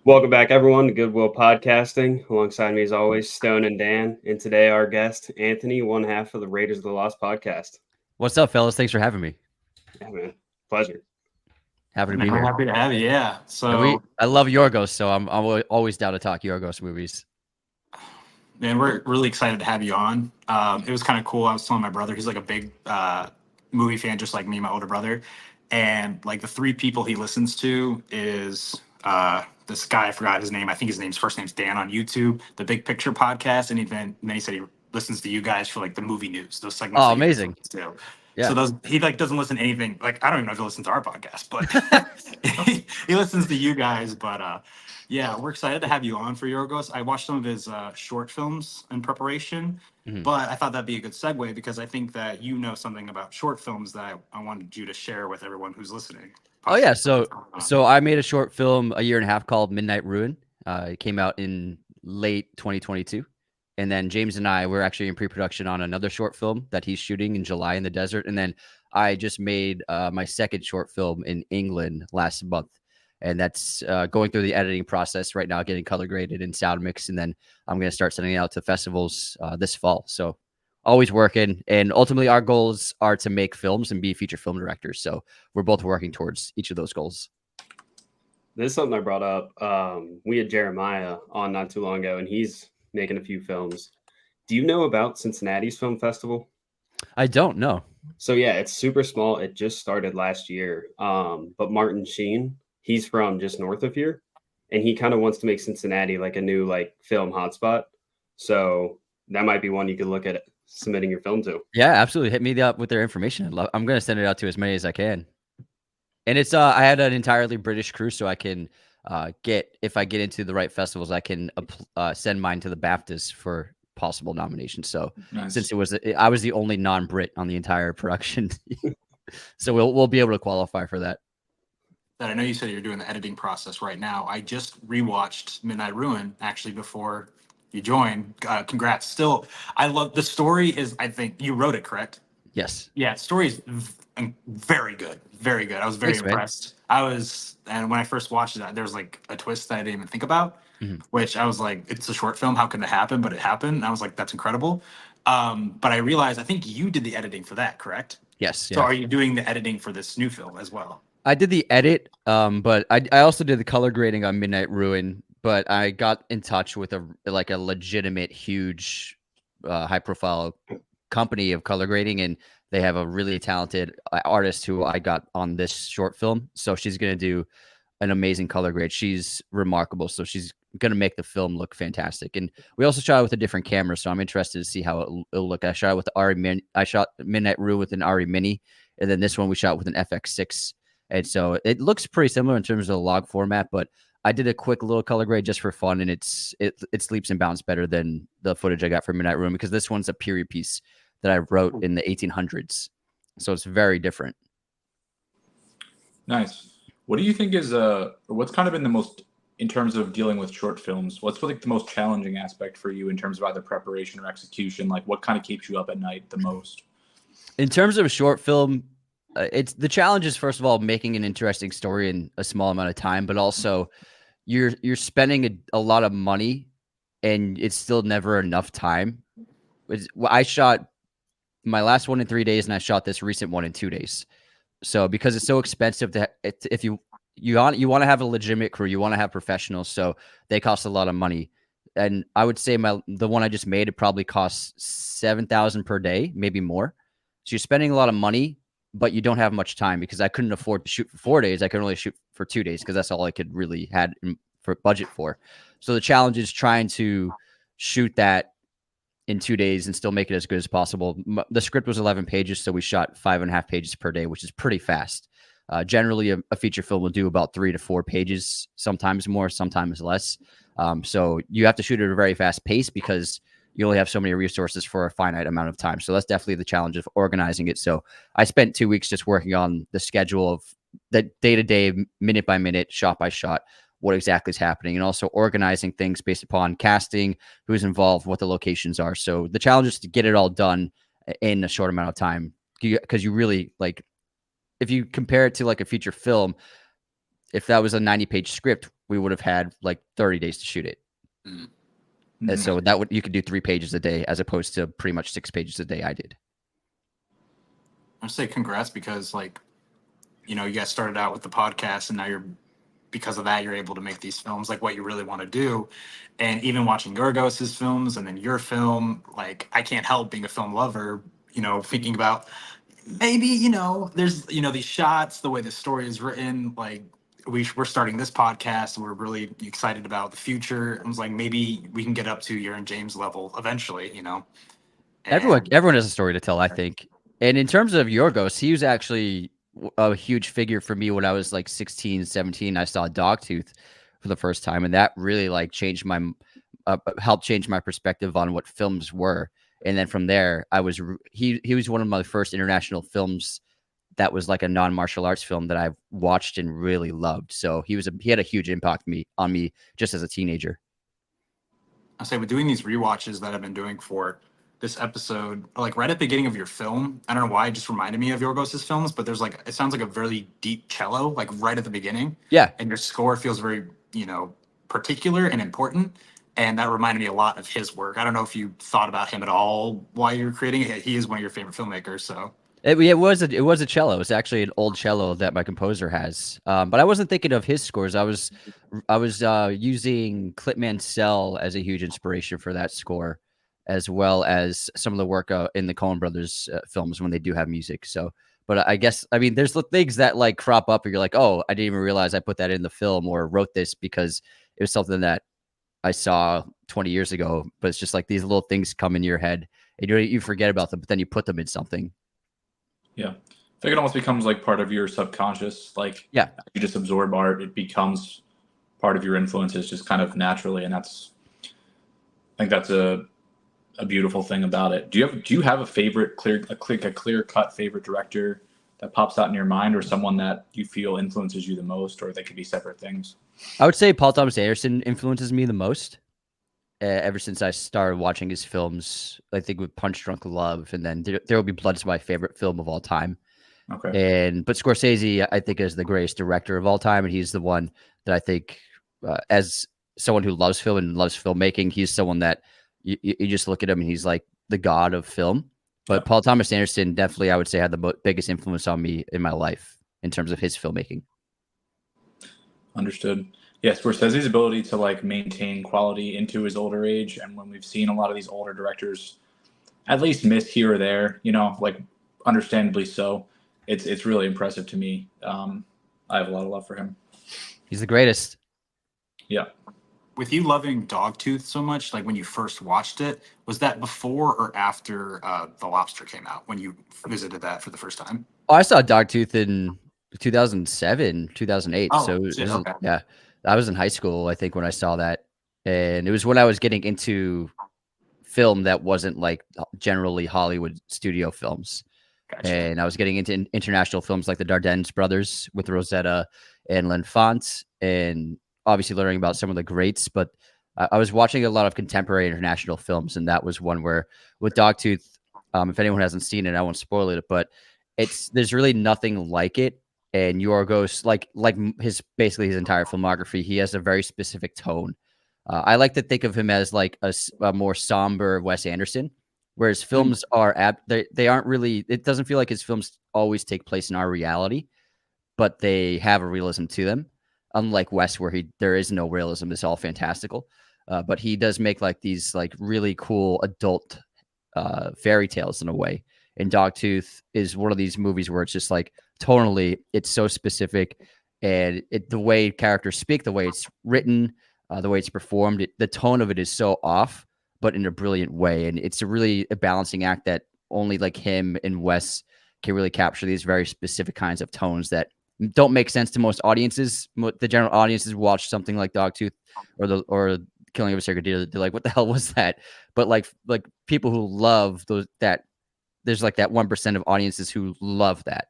Welcome back, everyone, to Goodwill Podcasting. Alongside me, as always, Stone and Dan. And today, our guest, Anthony, one half of the Raiders of the Lost podcast. What's up, fellas? Thanks for having me. Yeah, man. Pleasure. Happy to be Man, we're here. happy to have you. Yeah. And I love Yorgos, so I'm always down to talk Yorgos movies. Man, we're really excited to have you on. It was kind of cool. I was telling my brother, he's like a big movie fan, just like me, my older brother. And like the three people he listens to is this guy, I forgot his name. I think his first name's Dan on YouTube, the Big Picture podcast. And then he said he listens to you guys for like the movie news, those segments. Oh, amazing. Yeah. So he like doesn't listen to anything. Like I don't even know if he listens to our podcast, but he listens to you guys. But yeah, we're excited to have you on for Yorgos. I watched some of his short films in preparation, but I thought that'd be a good segue because I think that you know something about short films that I wanted you to share with everyone who's listening. Oh yeah, so I made a short film a year and a half called Midnight Ruin. It came out in late 2022. And then James and I were actually in pre-production on another short film that he's shooting in July in the desert. And then I just made my second short film in England last month. And that's going through the editing process right now, getting color graded and sound mixed. And then I'm going to start sending it out to festivals this fall. So always working. And ultimately our goals are to make films and be feature film directors. So we're both working towards each of those goals. This is something I brought up. We had Jeremiah on not too long ago, and he's making a few films. Do you know about Cincinnati's film festival? I don't know. So yeah, it's super small. It just started last year. But Martin Sheen, he's from just north of here, and he kind of wants to make Cincinnati like a new like film hotspot. So that might be one you could look at submitting your film to. Yeah, absolutely. Hit me up with their information. I'm going to send it out to as many as I can. And it's I had an entirely British crew, so I can if I get into the right festivals, I can send mine to the BAFTAs for possible nominations. So Nice. since I was the only non-Brit on the entire production, so we'll be able to qualify for that. That I know you said you're doing the editing process right now. I just rewatched Midnight Ruin actually before you joined. Congrats. Still, I love the story. I think you wrote it, correct? Yes. Yeah, the story is very good. Very good. I was very impressed. And when I first watched it, there was like a twist that I didn't even think about, which I was like, it's a short film. How can it happen? But it happened. And I was like, that's incredible. But I realized, I think you did the editing for that, correct? Yes. So are you doing the editing for this new film as well? I did the edit, but I also did the color grading on Midnight Ruin. But I got in touch with a legitimate, huge, high-profile company of color grading, and they have a really talented artist who I got on this short film. So she's going to do an amazing color grade. She's remarkable. So she's going to make the film look fantastic. And we also shot it with a different camera. So I'm interested to see how it'll look. I shot it with the RE Mini. I shot Midnight Ruin with an RE Mini. And then this one we shot with an FX6. And so it looks pretty similar in terms of the log format, but I did a quick little color grade just for fun. And it sleeps and bounds better than the footage I got from Midnight Ruin, because this one's a period piece that I wrote in the 1800s. So it's very different. Nice. What do you think is what's kind of been the most, in terms of dealing with short films, what's like the most challenging aspect for you in terms of either preparation or execution? Like what kind of keeps you up at night the most? In terms of short film, it's the challenge is, first of all, making an interesting story in a small amount of time, but also you're spending a lot of money and it's still never enough time. I shot my last one in 3 days, and I shot this recent one in 2 days. So because it's so expensive if you want to have a legitimate crew, you want to have professionals, so they cost a lot of money. And I would say the one I just made, it probably costs $7,000 per day, maybe more. So you're spending a lot of money, but you don't have much time, because I couldn't afford to shoot for 4 days. I could only shoot for 2 days because that's all I could really had for budget for. So the challenge is trying to shoot that in 2 days and still make it as good as possible. The script was 11 pages, so we shot 5.5 pages per day, which is pretty fast. Generally, a feature film will do about 3 to 4 pages, sometimes more, sometimes less. So you have to shoot at a very fast pace because you only have so many resources for a finite amount of time. So that's definitely the challenge of organizing it. So I spent 2 weeks just working on the schedule of the day-to-day, minute by minute, shot by shot, what exactly is happening, and also organizing things based upon casting, who's involved, what the locations are. So the challenge is to get it all done in a short amount of time, because you really, like, if you compare it to like a feature film, if that was a 90-page script, we would have had like 30 days to shoot it. Mm. And so you could do 3 pages a day as opposed to pretty much 6 pages a day I did. I say congrats because like, you know, you guys started out with the podcast and now because of that, you're able to make these films like what you really want to do. And even watching Yorgos's films and then your film, like I can't help being a film lover, you know, thinking about maybe, you know, there's, you know, these shots, the way the story is written, like we're starting this podcast. We're really excited about the future. I was like, maybe we can get up to your and James level eventually, you know. Everyone has a story to tell, I think. And in terms of Yorgos, he was actually a huge figure for me when I was like 16, 17. I saw Dogtooth for the first time, and that really like changed helped change my perspective on what films were. And then from there, he was one of my first international films that was like a non-martial arts film that I watched and really loved. So he had a huge impact on me just as a teenager. I say with doing these rewatches that I've been doing for this episode, like right at the beginning of your film, I don't know why it just reminded me of Yorgos's films, but there's like it sounds like a very deep cello, like right at the beginning. Yeah. And your score feels very, you know, particular and important. And that reminded me a lot of his work. I don't know if you thought about him at all while you were creating it. He is one of your favorite filmmakers, so It was a cello. It's actually an old cello that my composer has. But I wasn't thinking of his scores. I was using Clip Mansell as a huge inspiration for that score, as well as some of the work in the Coen Brothers films when they do have music. So, but I guess there's the things that like crop up, and you're like, oh, I didn't even realize I put that in the film or wrote this because it was something that I saw 20 years ago. But it's just like these little things come in your head, and you forget about them, but then you put them in something. Yeah. I think it almost becomes like part of your subconscious. Like, yeah, you just absorb art, it becomes part of your influences just kind of naturally. And I think that's a beautiful thing about it. Do you have a favorite clear cut favorite director that pops out in your mind, or someone that you feel influences you the most, or they could be separate things? I would say Paul Thomas Anderson influences me the most. Ever since I started watching his films, I think with Punch Drunk Love, and then There Will Be Blood is my favorite film of all time. Okay. But Scorsese, I think, is the greatest director of all time, and he's the one that I think, as someone who loves film and loves filmmaking, he's someone that you just look at him and he's like the god of film. But Paul Thomas Anderson definitely, I would say, had the biggest influence on me in my life in terms of his filmmaking. Understood. Yes, Scorsese's ability to like maintain quality into his older age, and when we've seen a lot of these older directors at least miss here or there, you know, like understandably so, it's really impressive to me. I have a lot of love for him. He's the greatest. Yeah. With you loving Dogtooth so much, like when you first watched it, was that before or after The Lobster came out, when you visited that for the first time? Oh, I saw Dogtooth in 2007, 2008. Oh, so okay. Yeah, I was in high school, I think, when I saw that. And it was when I was getting into film that wasn't like generally Hollywood studio films. Gotcha. And I was getting into international films like the Dardennes brothers with Rosetta and L'Enfant, and obviously learning about some of the greats. But I was watching a lot of contemporary international films, and that was one where with Dogtooth, if anyone hasn't seen it, I won't spoil it, but there's really nothing like it. And Yorgos, like basically his entire filmography, he has a very specific tone. I like to think of him as like a more somber Wes Anderson, whereas films are they aren't really. It doesn't feel like his films always take place in our reality, but they have a realism to them. Unlike Wes, where there is no realism, it's all fantastical. But he does make like these like really cool adult fairy tales in a way. And Dogtooth is one of these movies where it's just like tonally, it's so specific, and the way characters speak, the way it's written, the way it's performed, the tone of it is so off, but in a brilliant way. And it's a balancing act that only like him and Wes can really capture these very specific kinds of tones that don't make sense to most audiences. The general audiences watch something like Dogtooth or Killing of a Sacred Deer, they're like, "What the hell was that?" But like people who love there's like that 1% of audiences who love that,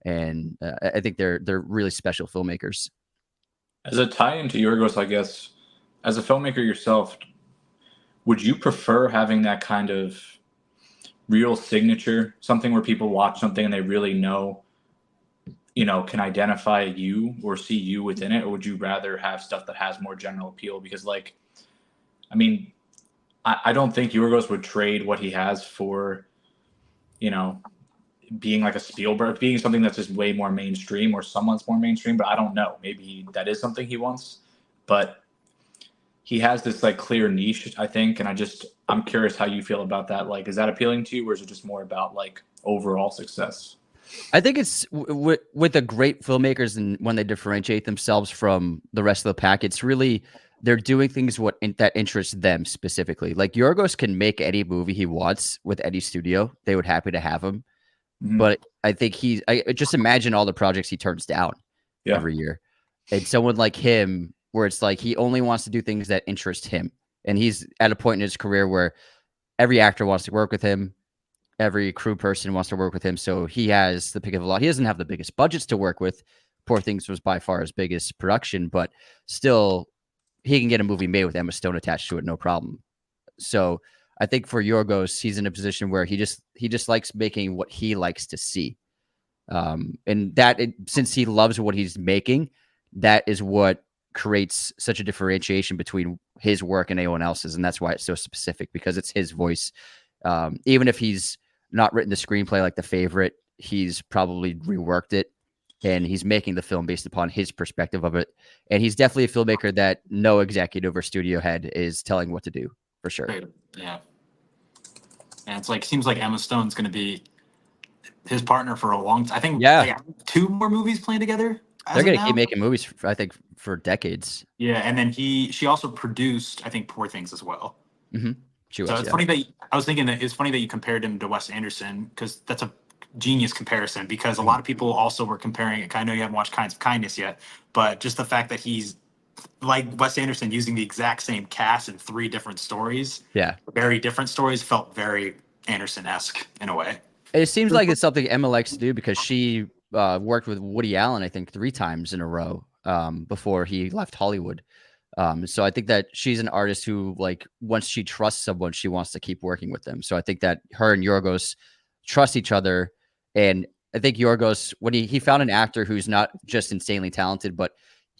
and I think they're really special filmmakers. As a tie-in to Yorgos, I guess, as a filmmaker yourself, would you prefer having that kind of real signature, something where people watch something and they really know can identify you or see you within it, or would you rather have stuff that has more general appeal? Because like, I mean, I don't think Yorgos would trade what he has for, being like a Spielberg, being something that's just way more mainstream or someone's more mainstream. But I don't know. Maybe that is something he wants. But he has this like clear niche, I think, and I'm curious how you feel about that. Like, is that appealing to you, or is it just more about like overall success? I think it's with the great filmmakers, and when they differentiate themselves from the rest of the pack, it's really they're doing things that interest them specifically. Like Yorgos can make any movie he wants with any studio; they would happy to have him. Mhm. But I think I just imagine all the projects he turns down every year, and someone like him, where it's like he only wants to do things that interest him, and he's at a point in his career where every actor wants to work with him. Every crew person wants to work with him, so he has the pick of the lot. He doesn't have the biggest budgets to work with. Poor Things was by far his biggest production, but still, he can get a movie made with Emma Stone attached to it, no problem. So I think for Yorgos, he's in a position where he just likes making what he likes to see, and since he loves what he's making, that is what creates such a differentiation between his work and anyone else's, and that's why it's so specific because it's his voice. Even if he's not written the screenplay like The Favorite, he's probably reworked it, and he's making the film based upon his perspective of it. And he's definitely a filmmaker that no executive or studio head is telling what to do, for sure. Yeah. And it's like, seems like Emma Stone's going to be his partner for a long time. I think they have 2 more movies playing together. They're going to keep making movies, I think, for decades. Yeah, and then she also produced, I think, Poor Things as well. Mm-hmm. It's funny that I was thinking that it's funny that you compared him to Wes Anderson, because that's a genius comparison. Because a lot of people also were comparing it. I know you haven't watched Kinds of Kindness yet, but just the fact that he's like Wes Anderson using the exact same cast in 3 different stories, very different stories, felt very Anderson-esque in a way. It seems like it's something Emma likes to do because she worked with Woody Allen, I think, 3 times in a row before he left Hollywood. So I think that she's an artist who, like, once she trusts someone, she wants to keep working with them. So I think that her and Yorgos trust each other. And I think Yorgos, when he found an actor who's not just insanely talented, but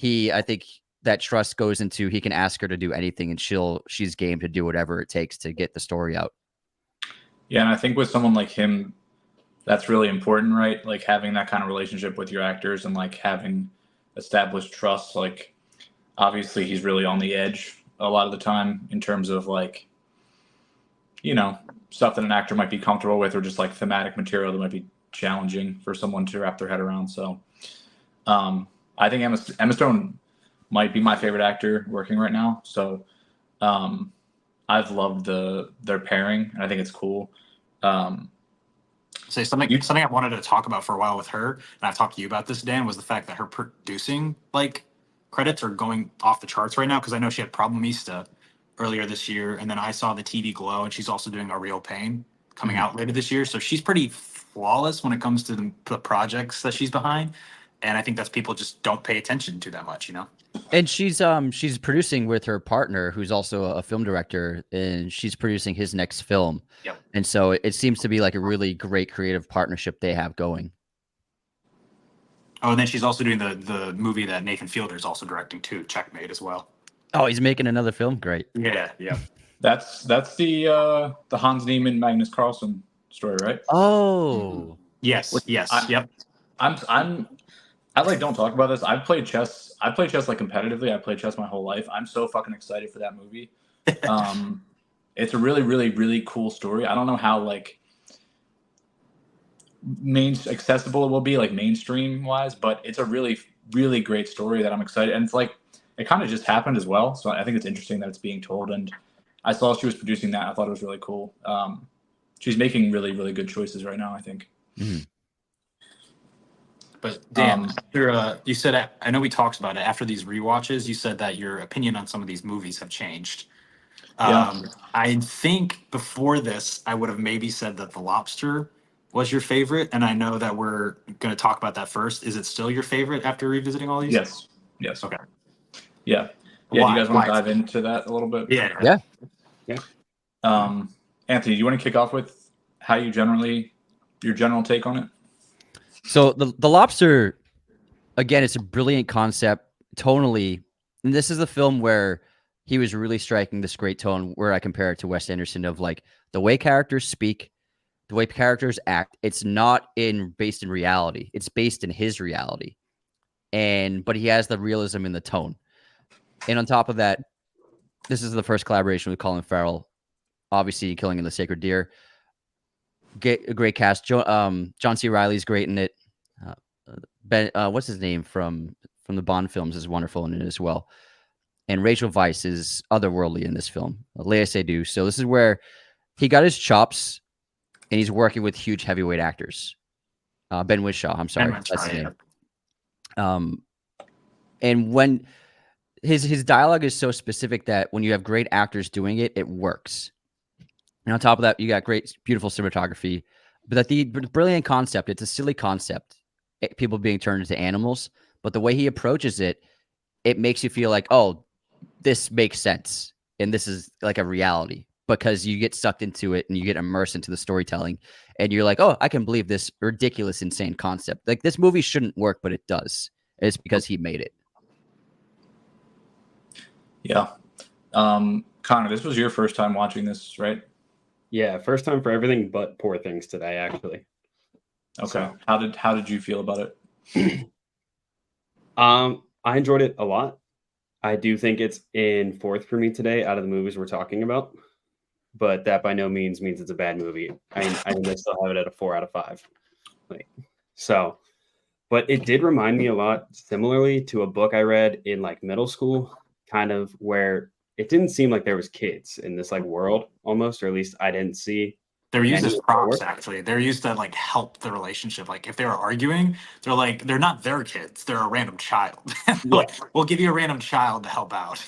I think that trust goes into he can ask her to do anything and she's game to do whatever it takes to get the story out. Yeah, and I think with someone like him, that's really important, right? Like having that kind of relationship with your actors and like having established trust, like obviously he's really on the edge a lot of the time in terms of like, stuff that an actor might be comfortable with or just like thematic material that might be challenging for someone to wrap their head around. So I think Emma Stone might be my favorite actor working right now. So I've loved their pairing, and I think it's cool. Something I wanted to talk about for a while with her, and I've talked to you about this, Dan, was the fact that her producing credits are going off the charts right now, because I know she had Problemista earlier this year, and then I saw the TV Glow, and she's also doing A Real Pain coming out later this year. So she's pretty flawless when it comes to the projects that she's behind, and I think that's people just don't pay attention to that much, And she's producing with her partner, who's also a film director, and she's producing his next film. Yep. And so it seems to be like a really great creative partnership they have going. Oh, and then she's also doing the movie that Nathan Fielder is also directing too, Checkmate, as well. Oh, he's making another film. Great. Yeah. That's the Hans Niemann Magnus Carlsen story, right? Oh, yes. Yep. I like don't talk about this. I've played chess. I play chess like competitively. I played chess my whole life. I'm so fucking excited for that movie. It's a really, really, really cool story. I don't know how like accessible it will be, like mainstream wise, but it's a really, really great story that I'm excited. And it's like it kind of just happened as well. So I think it's interesting that it's being told. And I saw she was producing that. I thought it was really cool. She's making really, really good choices right now, I think. Mm-hmm. But Dan, after, you said, I know we talked about it, after these rewatches, you said that your opinion on some of these movies have changed. I think before this, I would have maybe said that The Lobster was your favorite, and I know that we're going to talk about that first. Is it still your favorite after revisiting all these? Yes. Okay. Yeah. Do you guys want to dive into that a little bit? Yeah. Anthony, do you want to kick off with how your general take on it? So the Lobster again, it's a brilliant concept tonally. And this is the film where he was really striking this great tone where I compare it to Wes Anderson of like the way characters speak, the way characters act. It's not based in reality. It's based in his reality. But he has the realism in the tone. And on top of that, this is the first collaboration with Colin Farrell, obviously Killing of the Sacred Deer. A great cast. John C. Reilly's great in it. Ben, what's his name from the Bond films is wonderful in it as well. And Rachel Weisz is otherworldly in this film. Lea Seydoux. So this is where he got his chops, and he's working with huge heavyweight actors. Ben Whishaw, I'm sorry, that's his name. And when his dialogue is so specific that when you have great actors doing it, it works. And on top of that, you got great, beautiful cinematography. But the brilliant concept, it's a silly concept, people being turned into animals. But the way he approaches it, it makes you feel like, oh, this makes sense. And this is like a reality because you get sucked into it and you get immersed into the storytelling. And you're like, oh, I can believe this ridiculous, insane concept. Like this movie shouldn't work, but it does. It's because he made it. Yeah. Connor, this was your first time watching this, right? Yeah, first time for everything but Poor Things today, actually. Okay. So, How did you feel about it? I enjoyed it a lot. I do think it's in fourth for me today out of the movies we're talking about, but that by no means it's a bad movie. I mean, I still have it at a 4 out of 5. But it did remind me a lot similarly to a book I read in like middle school, kind of where it didn't seem like there was kids in this like world almost, or at least I didn't see. They're used as props, actually. They're used to like help the relationship. Like if they were arguing, they're not their kids. They're a random child. Like, we'll give you a random child to help out.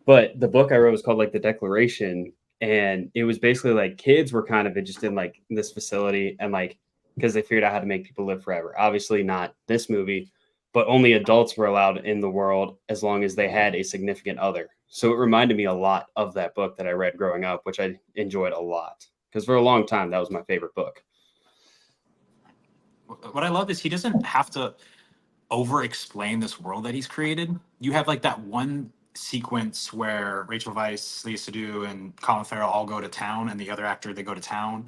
But the book I wrote was called like The Declaration, and it was basically like kids were kind of just in like this facility and like because they figured out how to make people live forever. Obviously not this movie, but only adults were allowed in the world as long as they had a significant other. So it reminded me a lot of that book that I read growing up, which I enjoyed a lot. Because for a long time, that was my favorite book. What I love is he doesn't have to over-explain this world that he's created. You have like that one sequence where Rachel Weisz, Lea Seydoux, and Colin Farrell all go to town, and the other actor, they go to town,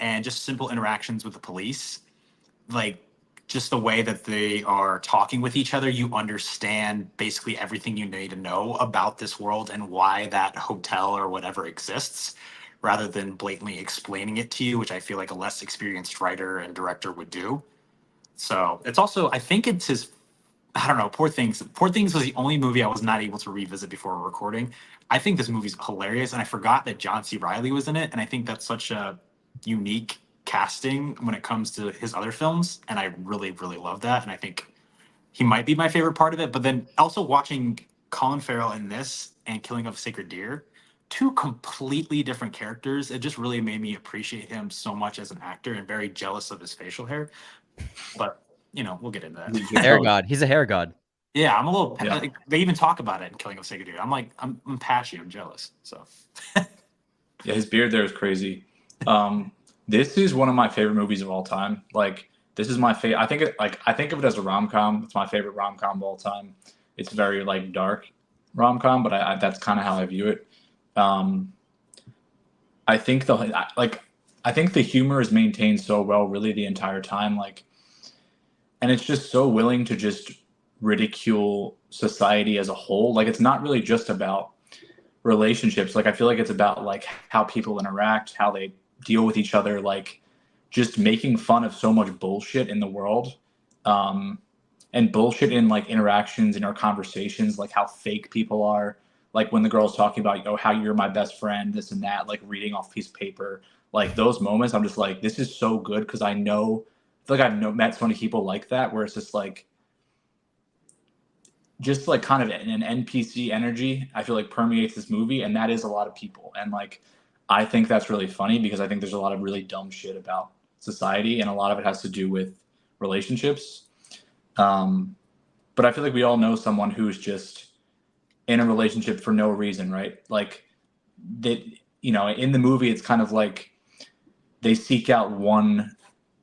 and just simple interactions with the police. Like, just the way that they are talking with each other, you understand basically everything you need to know about this world and why that hotel or whatever exists, rather than blatantly explaining it to you, which I feel like a less experienced writer and director would do. So it's also, I think it's his, I don't know, Poor Things. Poor Things was the only movie I was not able to revisit before recording. I think this movie's hilarious, and I forgot that John C. Reilly was in it, and I think that's such a unique casting when it comes to his other films, and I really, really love that, and I think he might be my favorite part of it. But then also watching Colin Farrell in this and Killing of a Sacred Deer, two completely different characters, it just really made me appreciate him so much as an actor and very jealous of his facial hair. But, we'll get into that. Hair god. He's a hair god. Yeah, I'm a little. Yeah. Like, they even talk about it in Killing of a Sacred Deer. I'm like, I'm patchy. I'm jealous. So. Yeah, his beard there is crazy. This is one of my favorite movies of all time. Like, this is my favorite. I think of it as a rom-com. It's my favorite rom-com of all time. It's very like dark rom-com, but that's kind of how I view it. I think the humor is maintained so well, really, the entire time. Like, and it's just so willing to just ridicule society as a whole. Like, it's not really just about relationships. Like, I feel like it's about like how people interact, how they deal with each other, like just making fun of so much bullshit in the world, and bullshit in like interactions in our conversations, like how fake people are. Like when the girl's talking about, how you're my best friend, this and that, like reading off a piece of paper, like those moments, I'm just like, this is so good because I feel like I've met so many people like that, where it's just like kind of an NPC energy, I feel like permeates this movie, and that is a lot of people. And like, I think that's really funny because I think there's a lot of really dumb shit about society, and a lot of it has to do with relationships. But I feel like we all know someone who's just in a relationship for no reason, right? Like that, in the movie, it's kind of like they seek out one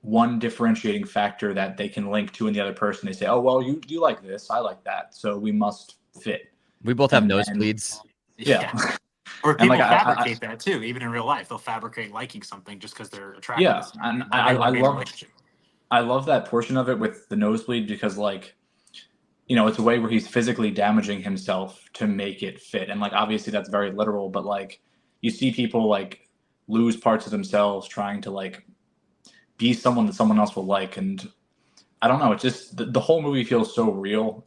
one differentiating factor that they can link to in the other person. They say, oh, well, you like this, I like that, so we must fit. We both have And then, nosebleeds. yeah. Or And people like fabricate that too, even in real life. They'll fabricate liking something just because they're attracted yeah, to something. and Like I everyone in a love relationship. I love that portion of it with the nosebleed because like, you know, it's a way where he's physically damaging himself to make it fit. And like obviously that's very literal, but like you see people like lose parts of themselves trying to like be someone that someone else will like. And I don't know, it's just the whole movie feels so real.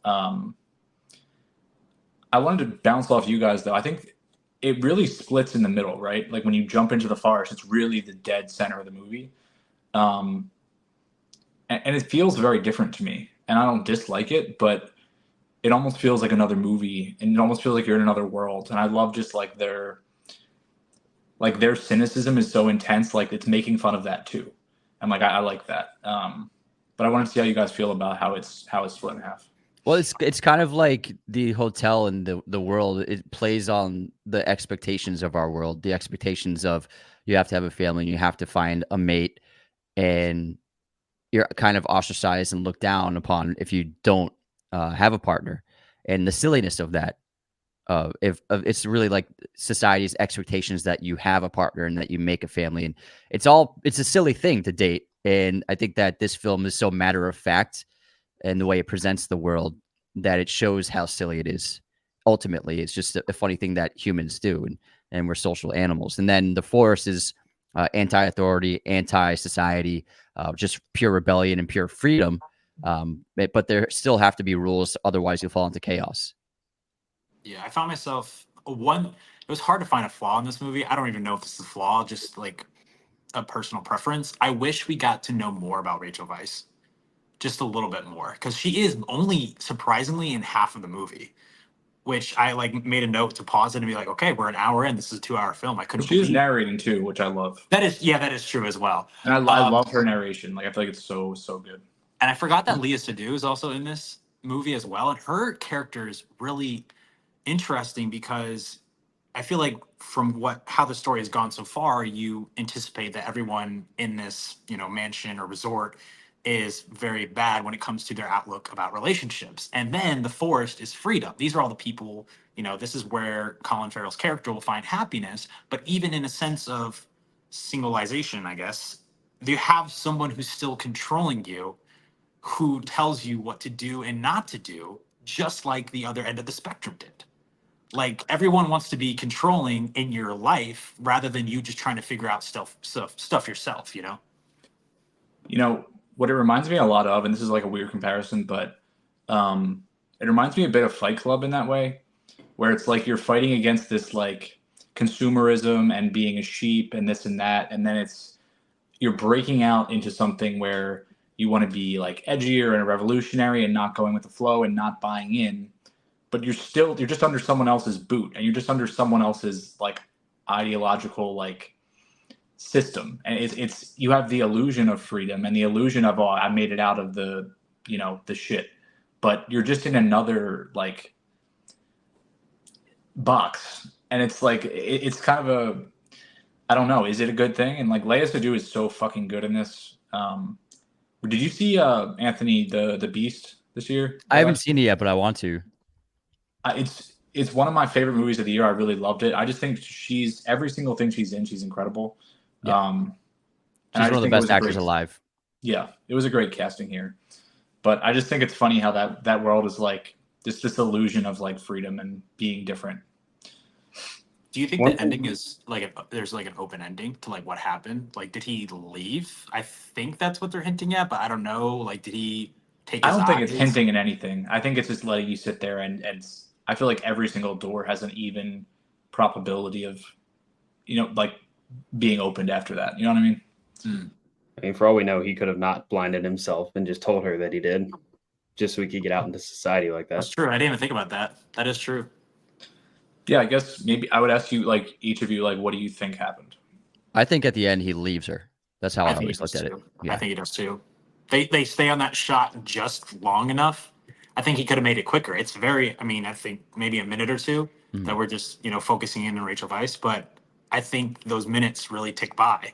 I wanted to bounce off you guys though. I think it really splits in the middle, right? Like when you jump into the forest, it's really the dead center of the movie. Um, and it feels very different to me. And I don't dislike it, but it almost feels like another movie, and it almost feels like you're in another world. And I love just like their cynicism is so intense, like it's making fun of that too. And like I like that. But I want to see how you guys feel about how it's split in half. Well, it's kind of like the hotel and the world. It plays on the expectations of our world, the expectations of you have to have a family, and you have to find a mate, and you're kind of ostracized and looked down upon if you don't have a partner, and the silliness of that. If it's really like society's expectations that you have a partner and that you make a family, and it's a silly thing to date. And I think that this film is so matter of fact and the way it presents the world that it shows how silly it is. Ultimately, it's just a funny thing that humans do, and we're social animals. And then the forest is anti-authority, anti-society, just pure rebellion and pure freedom. But there still have to be rules, otherwise you'll fall into chaos. Yeah, I found myself one. It was hard to find a flaw in this movie. I don't even know if this is a flaw, just like a personal preference. I wish we got to know more about Rachel Weisz, just a little bit more, because she is only surprisingly in half of the movie. Which I like made a note to pause it and be like, okay, we're an hour in. This is a 2 hour film. I couldn't She is believe narrating too, which I love. that is that is true as well. And I love her narration. Like I feel like it's so good. And I forgot that Leah Sadu is also in this movie as well. And her character is really interesting because I feel like from how the story has gone so far, you anticipate that everyone in this, mansion or resort is very bad when it comes to their outlook about relationships. And then the forest is freedom. These are all the people, this is where Colin Farrell's character will find happiness. But even in a sense of singleization, I guess, you have someone who's still controlling you, who tells you what to do and not to do, just like the other end of the spectrum did. Like everyone wants to be controlling in your life rather than you just trying to figure out stuff yourself. You know what it reminds me a lot of, and this is like a weird comparison, but it reminds me a bit of Fight Club in that way, where it's like you're fighting against this like consumerism and being a sheep and this and that, and then you're breaking out into something where you want to be like edgier and a revolutionary and not going with the flow and not buying in, but you're just under someone else's boot, and you're just under someone else's like ideological like system. And it's you have the illusion of freedom and the illusion of, oh, I made it out of the the shit, but you're just in another like box. And it's like it's kind of a, I don't know, is it a good thing? And like Leia Sadu is so fucking good in this. Did you see Anthony the Beast this year? I haven't seen it yet, but I want to. It's one of my favorite movies of the year. I really loved it. I just think every single thing she's in, she's incredible. Yeah. And She's one of the best actors alive. Yeah, it was a great casting here. But I just think it's funny how that world is like just this illusion of like freedom and being different. Do you think the ending is like there's like an open ending to like what happened? Like, did he leave? I think that's what they're hinting at, but I don't know. Like, did he take his I don't think it's eyes? hinting at anything. I think it's just letting you sit there and I feel like every single door has an even probability of, like being opened after that. You know what I mean? I mean, for all we know, he could have not blinded himself and just told her that he did, just so we could get out into society like that. That's true. I didn't even think about that. That is true. Yeah, I guess maybe I would ask you, like each of you, like what do you think happened? I think at the end he leaves her. That's how I think always he does looked at it. too. Yeah. I think he does too. They stay on that shot just long enough. I think he could have made it quicker. It's very, I think maybe a minute or two that we're just, focusing in on Rachel Weisz, but I think those minutes really tick by.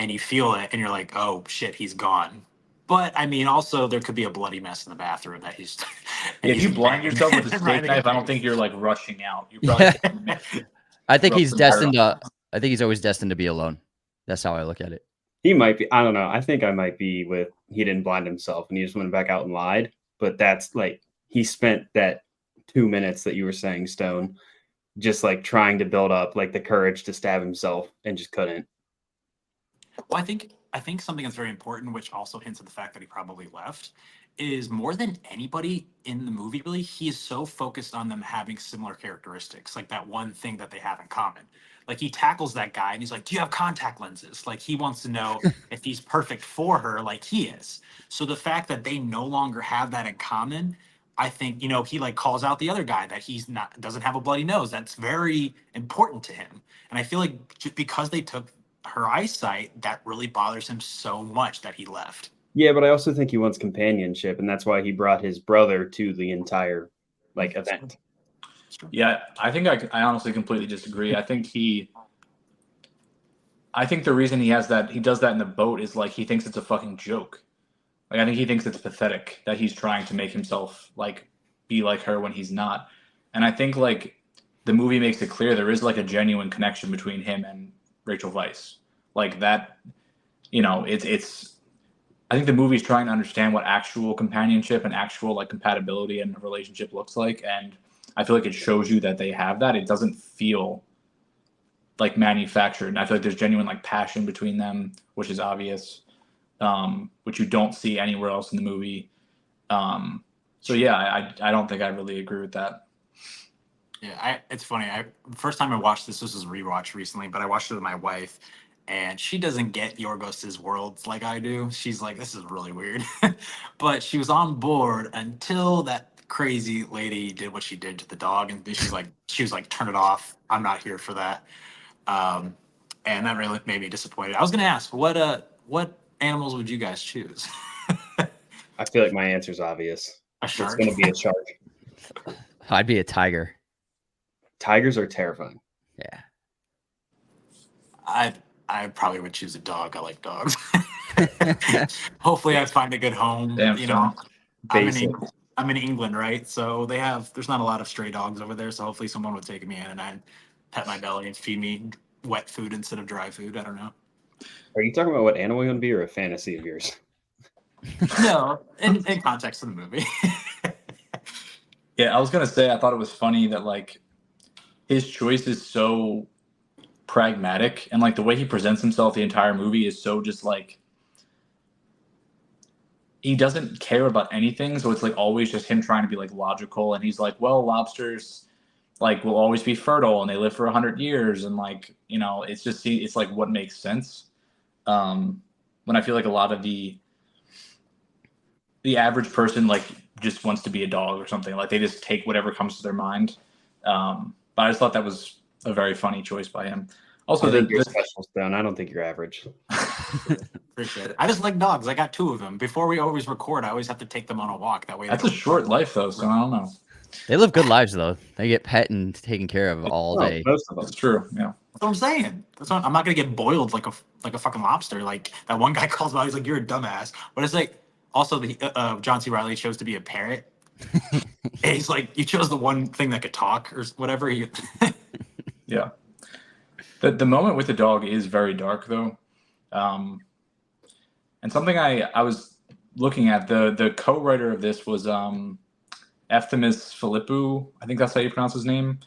and you feel it, and you're like, oh shit, he's gone. But I mean, also there could be a bloody mess in the bathroom that he's. If you blind yourself with a steak writhing in knife, I don't pain. think you're like rushing out. You probably I think Rough he's and destined to. I think he's always destined to be alone. That's how I look at it. He might be. I don't know. I think I might be with he didn't blind himself and he just went back out and lied. But that's like he spent that 2 minutes that you were saying, Stone, just like trying to build up like the courage to stab himself and just couldn't. Well, I think something that's very important, which also hints at the fact that he probably left, is more than anybody in the movie, really, he is so focused on them having similar characteristics, like that one thing that they have in common. Like he tackles that guy and he's like, "Do you have contact lenses?" Like he wants to know if he's perfect for her, like he is. So the fact that they no longer have that in common, I think, he like calls out the other guy that he's not doesn't have a bloody nose. That's very important to him. And I feel like just because they took her eyesight, that really bothers him so much that he left. Yeah, but I also think he wants companionship, and that's why he brought his brother to the entire like event. Yeah, I think I honestly completely disagree. I think the reason he does that in the boat is like he thinks it's a fucking joke. Like I think he thinks it's pathetic that he's trying to make himself like be like her when he's not. And I think like the movie makes it clear there is like a genuine connection between him and Rachel Weisz. Like that, it's I think the movie's trying to understand what actual companionship and actual like compatibility in a relationship looks like, and I feel like it shows you that they have that. It doesn't feel like manufactured, and I feel like there's genuine like passion between them, which is obvious, which you don't see anywhere else in the movie. So yeah, I don't think I really agree with that. Yeah, it's funny. The first time I watched this was a rewatch recently, but I watched it with my wife, and she doesn't get Yorgos's worlds like I do. She's like, "This is really weird," but she was on board until that crazy lady did what she did to the dog, and she was like, "Turn it off. I'm not here for that." Um, and that really made me disappointed. I was gonna ask, what animals would you guys choose? I feel like my answer's obvious. A It's shark? going to be a shark. I'd be a tiger. Tigers are terrifying. Yeah. I probably would choose a dog. I like dogs. Hopefully, I find a good home. Damn, I'm Basic. I'm in England, right? So there's not a lot of stray dogs over there. So hopefully, someone would take me in and I'd pet my belly and feed me wet food instead of dry food. I don't know. Are you talking about what animal you want to be or a fantasy of yours? No, in context of the movie. Yeah, I was gonna say I thought it was funny that like his choice is so pragmatic, and like the way he presents himself the entire movie is so just like he doesn't care about anything, so it's like always just him trying to be like logical, and he's like, well, lobsters like will always be fertile and they live for 100 years, and like it's like what makes sense. When I feel like a lot of the average person like just wants to be a dog or something, like they just take whatever comes to their mind. But I just thought that was a very funny choice by him. Also, I think you're special, Stone. I don't think you're average. Appreciate it. I just like dogs. I got 2 of them. Before we always record, I always have to take them on a walk. That way, that's a short life though, so I don't know. They live good lives though. They get pet and taken care of all day. Most of them. That's true. Yeah. That's what I'm saying. I'm not gonna get boiled like a fucking lobster. Like that one guy calls me out. He's like, "You're a dumbass." But it's like also the John C. Reilly chose to be a parrot. And he's like, "You chose the one thing that could talk or whatever." Yeah. The moment with the dog is very dark though, and something I was looking at, the co-writer of this was Efthimis Philippou. I think that's how you pronounce his name.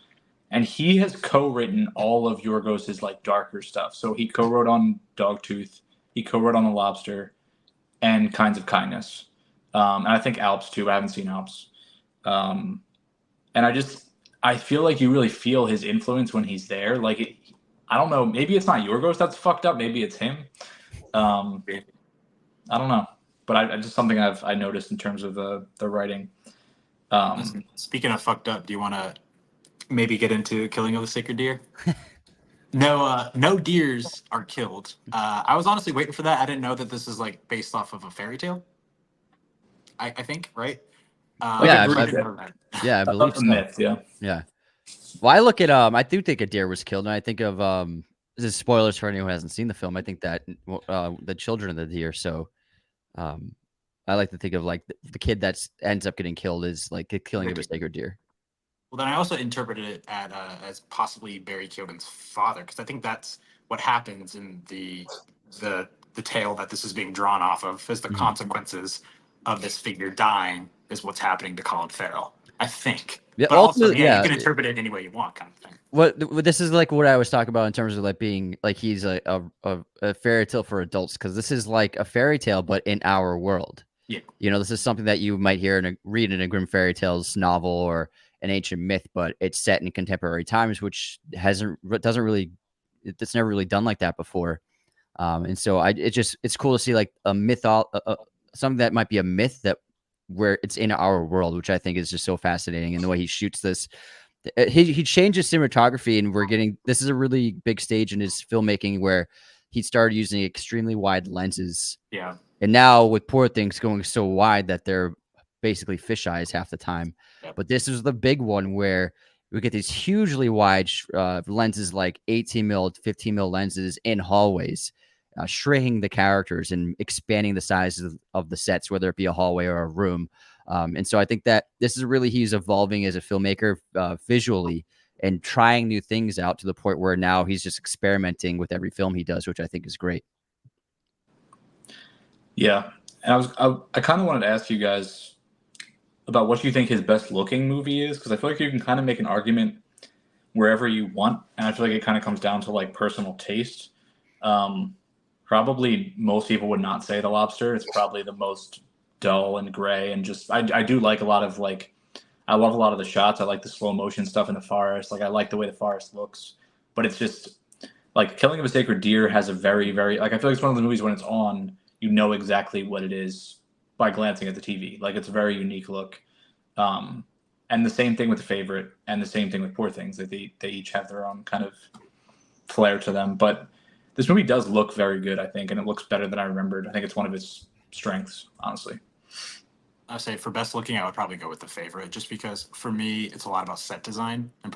And he has co-written all of Yorgos's like darker stuff. So he co-wrote on Dogtooth, he co-wrote on The Lobster, and Kinds of Kindness. And I think Alps too. I haven't seen Alps. And I feel like you really feel his influence when he's there. Like I don't know, maybe it's not Yorgos that's fucked up. Maybe it's him. I don't know, but I just something I noticed in terms of the writing. Speaking of fucked up, do you want to maybe get into Killing of the Sacred Deer? No deers are killed. I was honestly waiting for that. I didn't know that this is like based off of a fairy tale. I think, right? Yeah, I believe so. Myth, yeah. Yeah. Well, I look at I do think a deer was killed, and I think of this is spoilers for anyone who hasn't seen the film. I think that the children of the deer. So I like to think of like the kid that ends up getting killed is like the killing of a sacred deer. Well, then I also interpreted it as possibly Barry Keoghan's father, because I think that's what happens in the tale that this is being drawn off of, is the consequences of this figure dying is what's happening to Colin Farrell. I think. Yeah, But also, ultimately, you can interpret it any way you want, kind of thing. What this is like what I was talking about in terms of like being like he's a fairy tale for adults, because this is like a fairy tale but in our world. Yeah. You know, this is something that you might hear read in a Grimm fairy tales novel or an ancient myth, but it's set in contemporary times, which it's never really done like that before. And so it's cool to see like a myth, something that might be a myth that where it's in our world, which I think is just so fascinating. And the way he shoots this, he changed his cinematography, and this is a really big stage in his filmmaking where he started using extremely wide lenses. Yeah. And now with Poor Things going so wide that they're basically fisheyes half the time. Yep. But this is the big one where we get these hugely wide lenses, like 18 mil, 15 mil lenses in hallways, shrinking the characters and expanding the sizes of the sets, whether it be a hallway or a room. And so I think that this is really, he's evolving as a filmmaker visually and trying new things out to the point where now he's just experimenting with every film he does, which I think is great. Yeah. And I kind of wanted to ask you guys about what you think his best looking movie is, because I feel like you can kind of make an argument wherever you want, and I feel like it kind of comes down to like personal taste. Probably most people would not say The Lobster. It's probably the most dull and gray, and just I do like a lot of like, I love a lot of the shots. I like the slow motion stuff in the forest. Like I like the way the forest looks, but it's just like Killing of a Sacred Deer has a very, very, like I feel like it's one of the movies when it's on, you know exactly what it is by glancing at the TV. Like it's a very unique look. And the same thing with The Favorite, and the same thing with Poor Things. They each have their own kind of flair to them. But this movie does look very good, I think, and it looks better than I remembered. I think it's one of its strengths, honestly. I say for best looking, I would probably go with The Favorite, just because for me it's a lot about set design and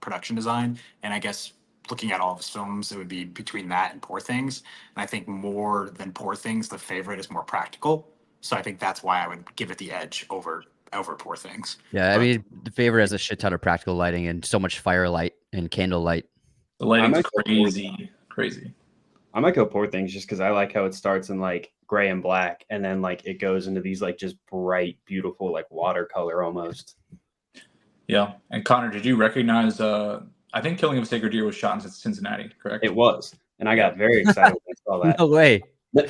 production design, and I guess looking at all of his films, it would be between that and Poor Things. And I think more than Poor Things, The Favorite is more practical. So I think that's why I would give it the edge over Poor Things. Yeah, I mean, The Favorite has a shit ton of practical lighting and so much firelight and candlelight. The lighting's crazy. I might go Poor Things just because I like how it starts in like gray and black, and then like it goes into these like just bright, beautiful like watercolor almost. Yeah. And Connor, did you recognize? I think Killing of a Sacred Deer was shot in Cincinnati, correct? It was, and I got very excited when I saw that. No way.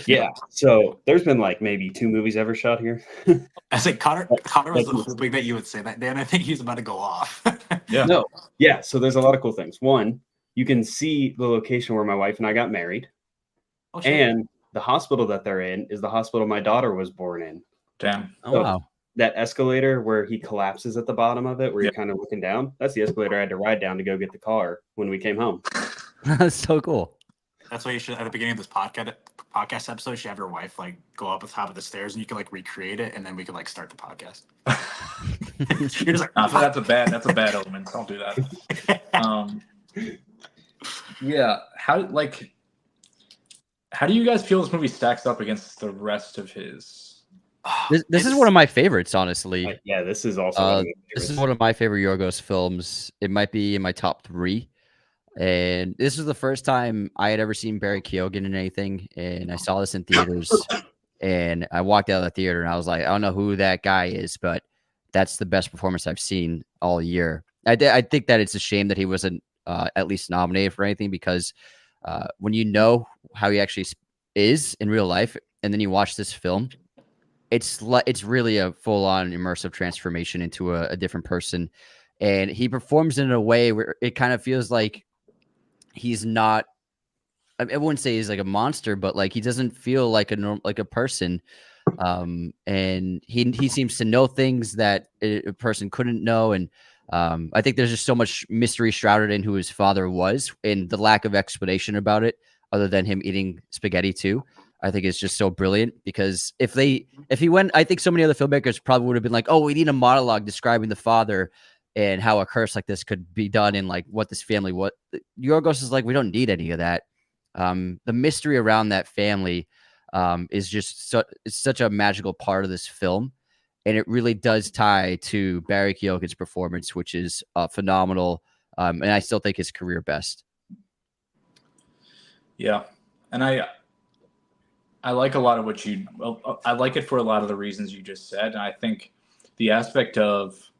Yeah. So there's been like maybe 2 movies ever shot here. I think Connor was hoping that you would say that, Dan. I think he's about to go off. Yeah. No. Yeah. So there's a lot of cool things. One, you can see the location where my wife and I got married. Oh, shit. And the hospital that they're in is the hospital my daughter was born in. Damn. Oh, So wow. that escalator where he collapses at the bottom of it, where you're kind of looking down, that's the escalator I had to ride down to go get the car when we came home. That's so cool. That's why you should, at the beginning of this podcast episode, you should have your wife like go up the top of the stairs, and you can like recreate it, and then we can like start the podcast. You're just like, that's a bad omen. Don't do that. Yeah. How do you guys feel this movie stacks up against the rest of his? This is one of my favorites, honestly. Yeah, this is also this is one of my favorite Yorgos films. It might be in my top 3. And this was the first time I had ever seen Barry Keoghan in anything, and I saw this in theaters. And I walked out of the theater, and I was like, I don't know who that guy is, but that's the best performance I've seen all year. I think that it's a shame that he wasn't at least nominated for anything, because when you know how he actually is in real life, and then you watch this film, it's really a full-on immersive transformation into a different person. And he performs in a way where it kind of feels like he's not, I wouldn't say he's like a monster, but like he doesn't feel like a person. And he seems to know things that a person couldn't know. And I think there's just so much mystery shrouded in who his father was, and the lack of explanation about it, other than him eating spaghetti too, I think is just so brilliant. Because if he went, I think so many other filmmakers probably would have been like, oh, we need a monologue describing the father, and how a curse like this could be done and like what this family, what Yorgos is like, we don't need any of that. The mystery around that family is just it's such a magical part of this film. And it really does tie to Barry Keoghan's performance, which is phenomenal. And I still think his career best. Yeah. And I like a lot of what I like it for a lot of the reasons you just said. And I think the aspect of,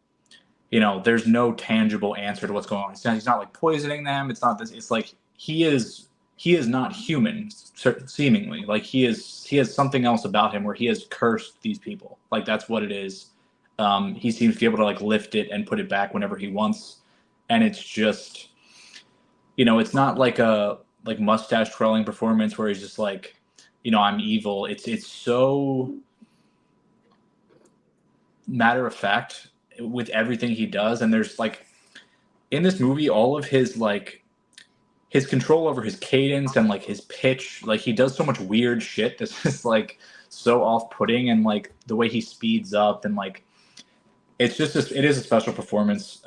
there's no tangible answer to what's going on. He's not like poisoning them. It's not this. It's like he is not human, seemingly. Like he has something else about him where he has cursed these people. Like that's what it is. He seems to be able to like lift it and put it back whenever he wants. And it's just, it's not like a mustache twirling performance where he's just like, I'm evil. It's so matter of fact with everything he does. And there's like in this movie, all of his like his control over his cadence and like his pitch, like he does so much weird shit that's just like so off-putting, and like the way he speeds up and like it is a special performance.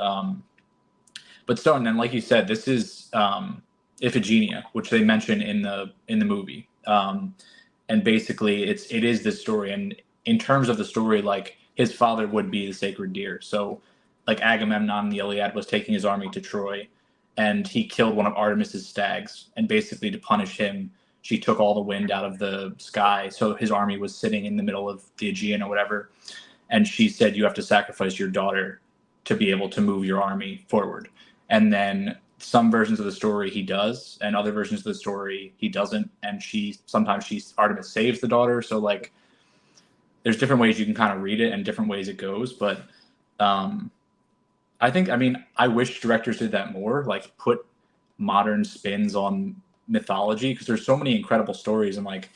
But still, and then like you said, this is Iphigenia, which they mention in the movie. And basically it is this story. And in terms of the story, like his father would be the sacred deer. So like Agamemnon in the Iliad was taking his army to Troy, and he killed one of Artemis's stags. And basically to punish him, she took all the wind out of the sky. So his army was sitting in the middle of the Aegean or whatever. And she said, you have to sacrifice your daughter to be able to move your army forward. And then some versions of the story he does, and other versions of the story he doesn't. And sometimes Artemis saves the daughter. So like there's different ways you can kind of read it and different ways it goes. But I wish directors did that more, like put modern spins on mythology, because there's so many incredible stories. And like,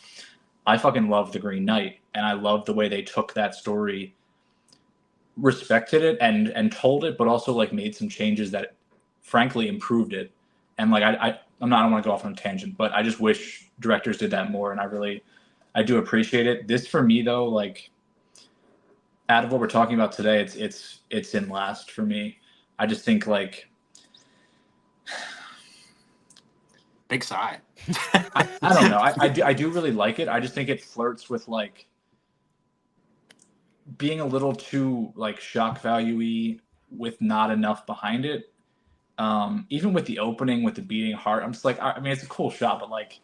I fucking love The Green Knight, and I love the way they took that story, respected it and told it, but also like made some changes that frankly improved it. And like, I don't want to go off on a tangent, but I just wish directors did that more. And I do appreciate it. This for me though, like out of what we're talking about today, it's in last for me. I just think like big sigh. I don't know. I do really like it. I just think it flirts with like being a little too like shock value-y with not enough behind it. Even with the opening with the beating heart, I'm just like, I mean, it's a cool shot, but like,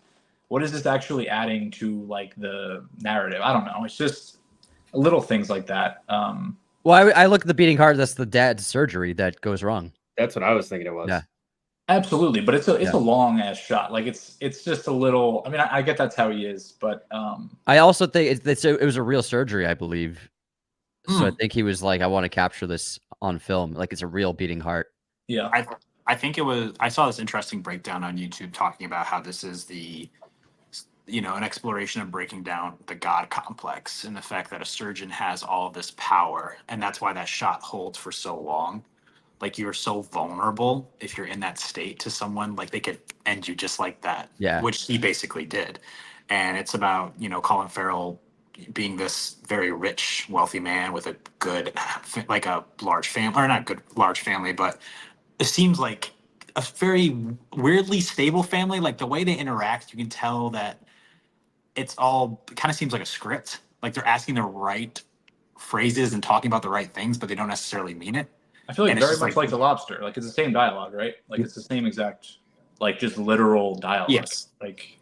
what is this actually adding to like the narrative? I don't know. It's just little things like that. Well, I look at the beating heart. That's the dad's surgery that goes wrong. That's what I was thinking it was. Yeah. Absolutely, but it's a long ass shot. Like it's just a little. I mean, I get that's how he is, but I also think it was a real surgery, I believe. So I think he was like, I want to capture this on film. Like it's a real beating heart. Yeah, I think it was. I saw this interesting breakdown on YouTube talking about how this is an exploration of breaking down the God complex and the fact that a surgeon has all of this power, and that's why that shot holds for so long. Like you are so vulnerable if you're in that state to someone, like they could end you just like that. Yeah. Which he basically did. And it's about, Colin Farrell being this very rich, wealthy man with a good, like a large family, or not good, large family, but it seems like a very weirdly stable family. Like the way they interact, you can tell that it kind of seems like a script. Like they're asking the right phrases and talking about the right things, but they don't necessarily mean it. I feel like very much like The Lobster. Like it's the same dialogue, right? Like it's the same exact, like just literal dialogue. Yes. Like.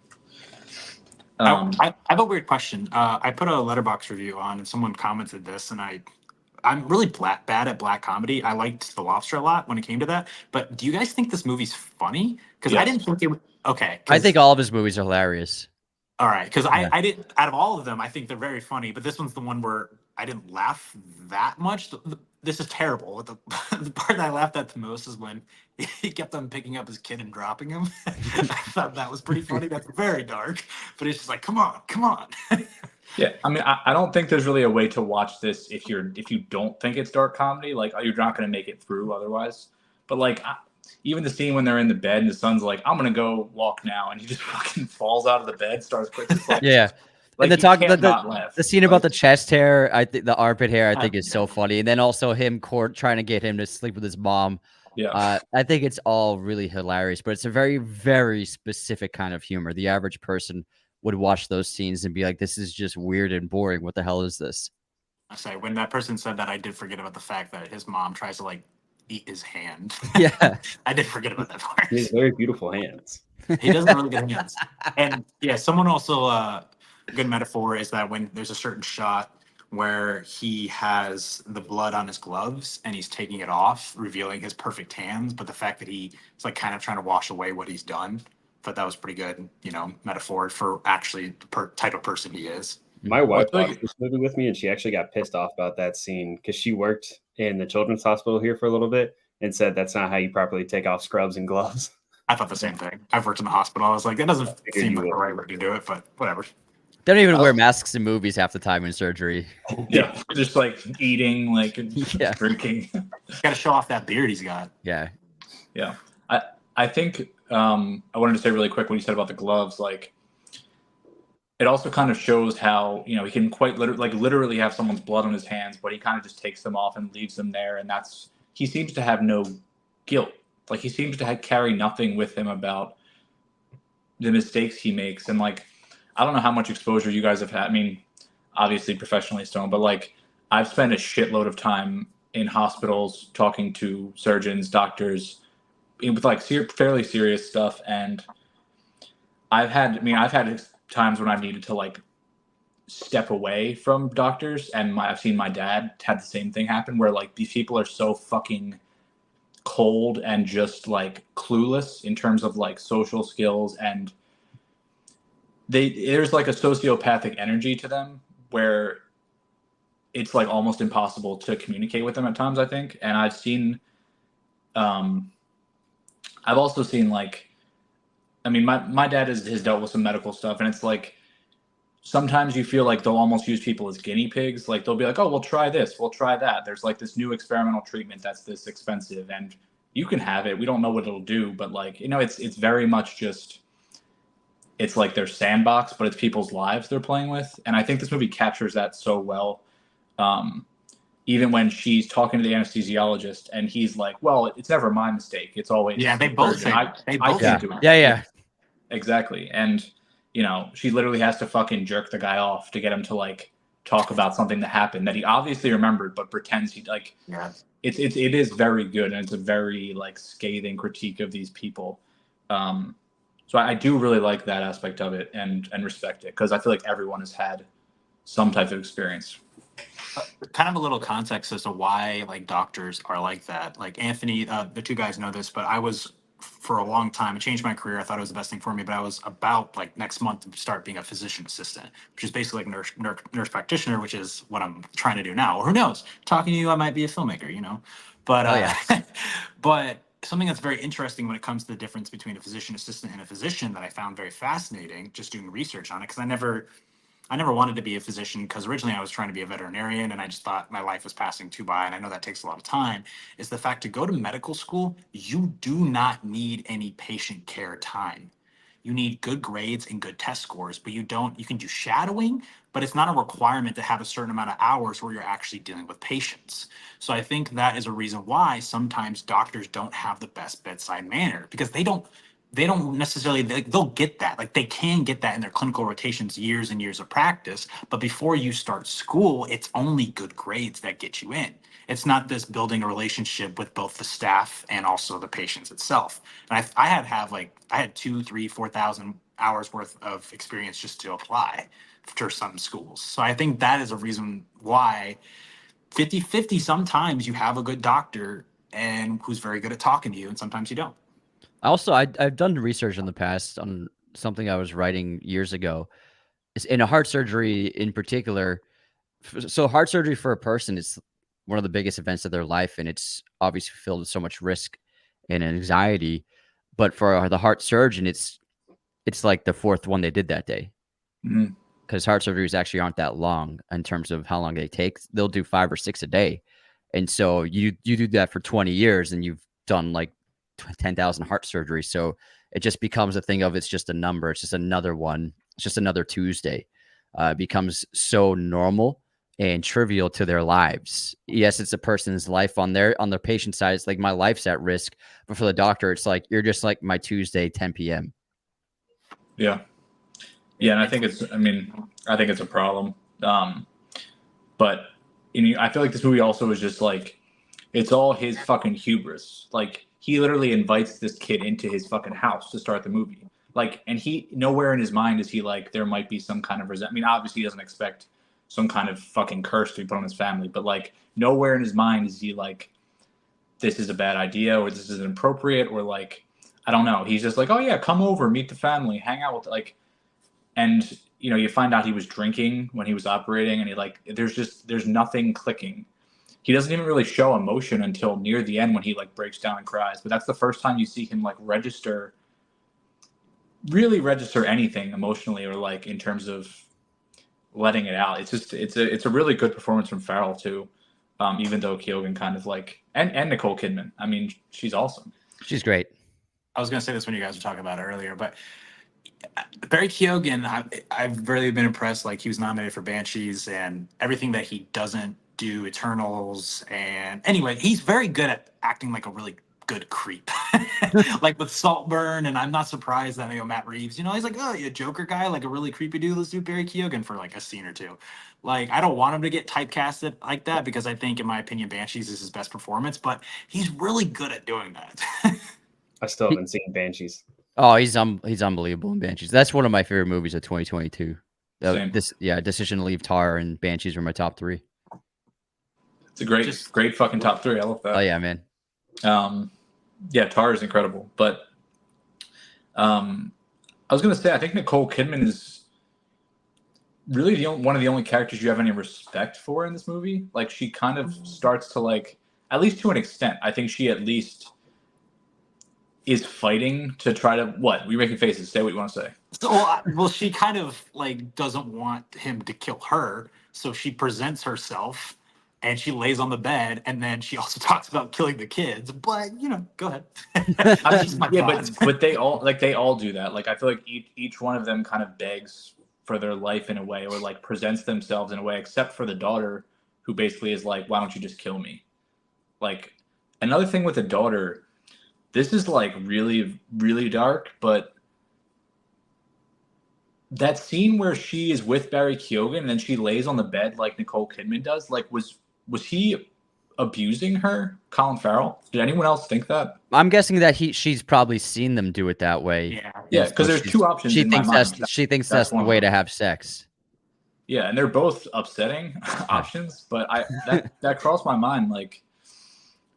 I have a weird question. I put a Letterboxd review on, and someone commented this, and I'm really bad at black comedy. I liked The Lobster a lot when it came to that. But do you guys think this movie's funny? Because I didn't think it. Okay. I think all of his movies are hilarious. All right, because I didn't. Out of all of them, I think they're very funny. But this one's the one where I didn't laugh that much. This is terrible. The part that I laughed at the most is when he kept on picking up his kid and dropping him. I thought that was pretty funny. That's very dark, but it's just like, come on. Yeah, I mean, I don't think there's really a way to watch this if you don't think it's dark comedy. Like, you're not going to make it through otherwise. But like, even the scene when they're in the bed and the son's like, "I'm going to go walk now," and he just fucking falls out of the bed, starts quickly. Yeah. And the you talk, can't not laugh. the scene about the chest hair, I think the armpit hair, I think is Yeah. so funny. And then also him trying to get him to sleep with his mom. Yeah. I think it's all really hilarious, but it's a very, very specific kind of humor. The average person would watch those scenes and be like, "This is just weird and boring. What the hell is this?" I say when that person said that, I did forget about the fact that his mom tries to like eat his hand. Yeah. I did forget about that part. He has very beautiful hands. He does have really good hands. And yeah, someone also a good metaphor is that when there's a certain shot where he has the blood on his gloves and he's taking it off, revealing his perfect hands, but the fact that he is like kind of trying to wash away what he's done. Thought that was pretty good, metaphor for actually the type of person he is. My wife Well, watched this movie with me, and she actually got pissed off about that scene because she worked in the children's hospital here for a little bit and said that's not how you properly take off scrubs and gloves. I thought the same thing. I've worked in the hospital. I was like, that doesn't seem you like the would. right way to do it, but whatever. They don't even wear masks in movies half the time in surgery. Yeah, just like eating, like Yeah. drinking. He's got to show off that beard he's got. Yeah. Yeah, I think I wanted to say really quick what you said about the gloves. Like, it also kind of shows how he can quite literally have someone's blood on his hands, but he kind of just takes them off and leaves them there, and he seems to have no guilt. Like, he seems to carry nothing with him about the mistakes he makes, and like, I don't know how much exposure you guys have had. I mean, obviously professionally so, but like, I've spent a shitload of time in hospitals talking to surgeons, doctors, with like fairly serious stuff, and I've had times when I've needed to like step away from doctors, and I've seen my dad had the same thing happen, where like these people are so fucking cold and just like clueless in terms of like social skills, and there's like a sociopathic energy to them where it's like almost impossible to communicate with them at times, I think. And I've also seen like, I mean, my dad has dealt with some medical stuff, and it's like sometimes you feel like they'll almost use people as guinea pigs. Like, they'll be like, oh, we'll try this, we'll try that. There's like this new experimental treatment that's this expensive, and you can have it. We don't know what it'll do, but like, it's very much just, it's like their sandbox, but it's people's lives they're playing with. And I think this movie captures that so well. Even when she's talking to the anesthesiologist and he's like, well, it's never my mistake. It's always They both say that. They both Yeah. do it. Yeah. Exactly. And, she literally has to fucking jerk the guy off to get him to like talk about something that happened that he obviously remembered, but pretends he like, Yeah. it is very good. And it's a very like scathing critique of these people. So I do really like that aspect of it and respect it, because I feel like everyone has had some type of experience. Kind of a little context as to why like doctors are like that. Like Anthony, the two guys know this, but I was for a long time, it changed my career. I thought it was the best thing for me, but I was about like next month to start being a physician assistant, which is basically like nurse practitioner, which is what I'm trying to do now. Or who knows? Talking to you, I might be a filmmaker, But but something that's very interesting when it comes to the difference between a physician assistant and a physician that I found very fascinating, just doing research on it, because I never wanted to be a physician, because originally I was trying to be a veterinarian and I just thought my life was passing too by. And I know that takes a lot of time. Is the fact to go to medical school, you do not need any patient care time. You need good grades and good test scores, but you can do shadowing, but it's not a requirement to have a certain amount of hours where you're actually dealing with patients. So I think that is a reason why sometimes doctors don't have the best bedside manner, because they don't necessarily, they'll get that. Like, they can get that in their clinical rotations, years and years of practice. But before you start school, it's only good grades that get you in. It's not this building a relationship with both the staff and also the patients itself. And I had 2, 3, 4,000 hours worth of experience just to apply for some schools. So I think that is a reason why 50-50, sometimes you have a good doctor and who's very good at talking to you, and sometimes you don't. Also, I've done research in the past on something I was writing years ago. In a heart surgery in particular, so heart surgery for a person is one of the biggest events of their life, and it's obviously filled with so much risk and anxiety. But for the heart surgeon, it's like the fourth one they did that day, because heart surgeries actually aren't that long in terms of how long they take. They'll do 5 or 6 a day, and so you do that for 20 years, and you've done like 10,000 heart surgeries. So it just becomes a thing of, it's just a number. It's just another one. It's just another Tuesday. becomes so normal and trivial to their lives. Yes, it's a person's life on their patient side. It's like my life's at risk, but for the doctor, it's like you're just like my Tuesday 10 p.m. Yeah, and I think it's a problem. But I feel like this movie also is just like, it's all his fucking hubris. Like, he literally invites this kid into his fucking house to start the movie. Like, and he, nowhere in his mind is he like, there might be some kind of resentment. I mean, obviously he doesn't expect some kind of fucking curse to be put on his family, but like, nowhere in his mind is he like, this is a bad idea, or this is inappropriate, or like, I don't know. He's just like, oh yeah, come over, meet the family, hang out with, like, and you find out he was drinking when he was operating, and he like, there's nothing clicking. He doesn't even really show emotion until near the end when he like breaks down and cries. But that's the first time you see him like really register anything emotionally, or like in terms of letting it out. It's a really good performance from Farrell too. Even though Keoghan kind of like, and Nicole Kidman. I mean, she's awesome. She's great. I was going to say this when you guys were talking about it earlier, but Barry Keoghan, I've really been impressed. Like, he was nominated for Banshees and everything that he doesn't do, Eternals, and anyway, he's very good at acting like a really good creep, like with Saltburn. And I'm not surprised that Matt Reeves, he's like, oh, you Joker guy, like a really creepy dude. Let's do Barry Keoghan for like a scene or two. Like, I don't want him to get typecasted like that, because I think, in my opinion, Banshees is his best performance, but he's really good at doing that. I still haven't seen Banshees. Oh, he's unbelievable in Banshees. That's one of my favorite movies of 2022. Same. Decision to Leave, Tar, and Banshees were my top 3. It's a great fucking top 3. I love that. Oh yeah, man. Yeah, Tar is incredible. But I was gonna say, I think Nicole Kidman is really one of the only characters you have any respect for in this movie. Like, she kind of starts to, like, at least to an extent, I think she at least is fighting to try to, what? We're making faces. Say what you want to say. So, well, she kind of like doesn't want him to kill her, so she presents herself and she lays on the bed, and then she also talks about killing the kids. But go ahead. But they all do that. Like, I feel like each one of them kind of begs for their life in a way, or like presents themselves in a way, except for the daughter, who basically is like, why don't you just kill me? Like, another thing with the daughter, this is like really, really dark, but that scene where she is with Barry Keoghan and then she lays on the bed like Nicole Kidman does, like, was he abusing her, Colin Farrell? Did anyone else think that? I'm guessing that she's probably seen them do it that way. Yeah, because there's two options. She thinks that's the way to have sex. Yeah, and they're both upsetting options, but that crossed my mind. Like,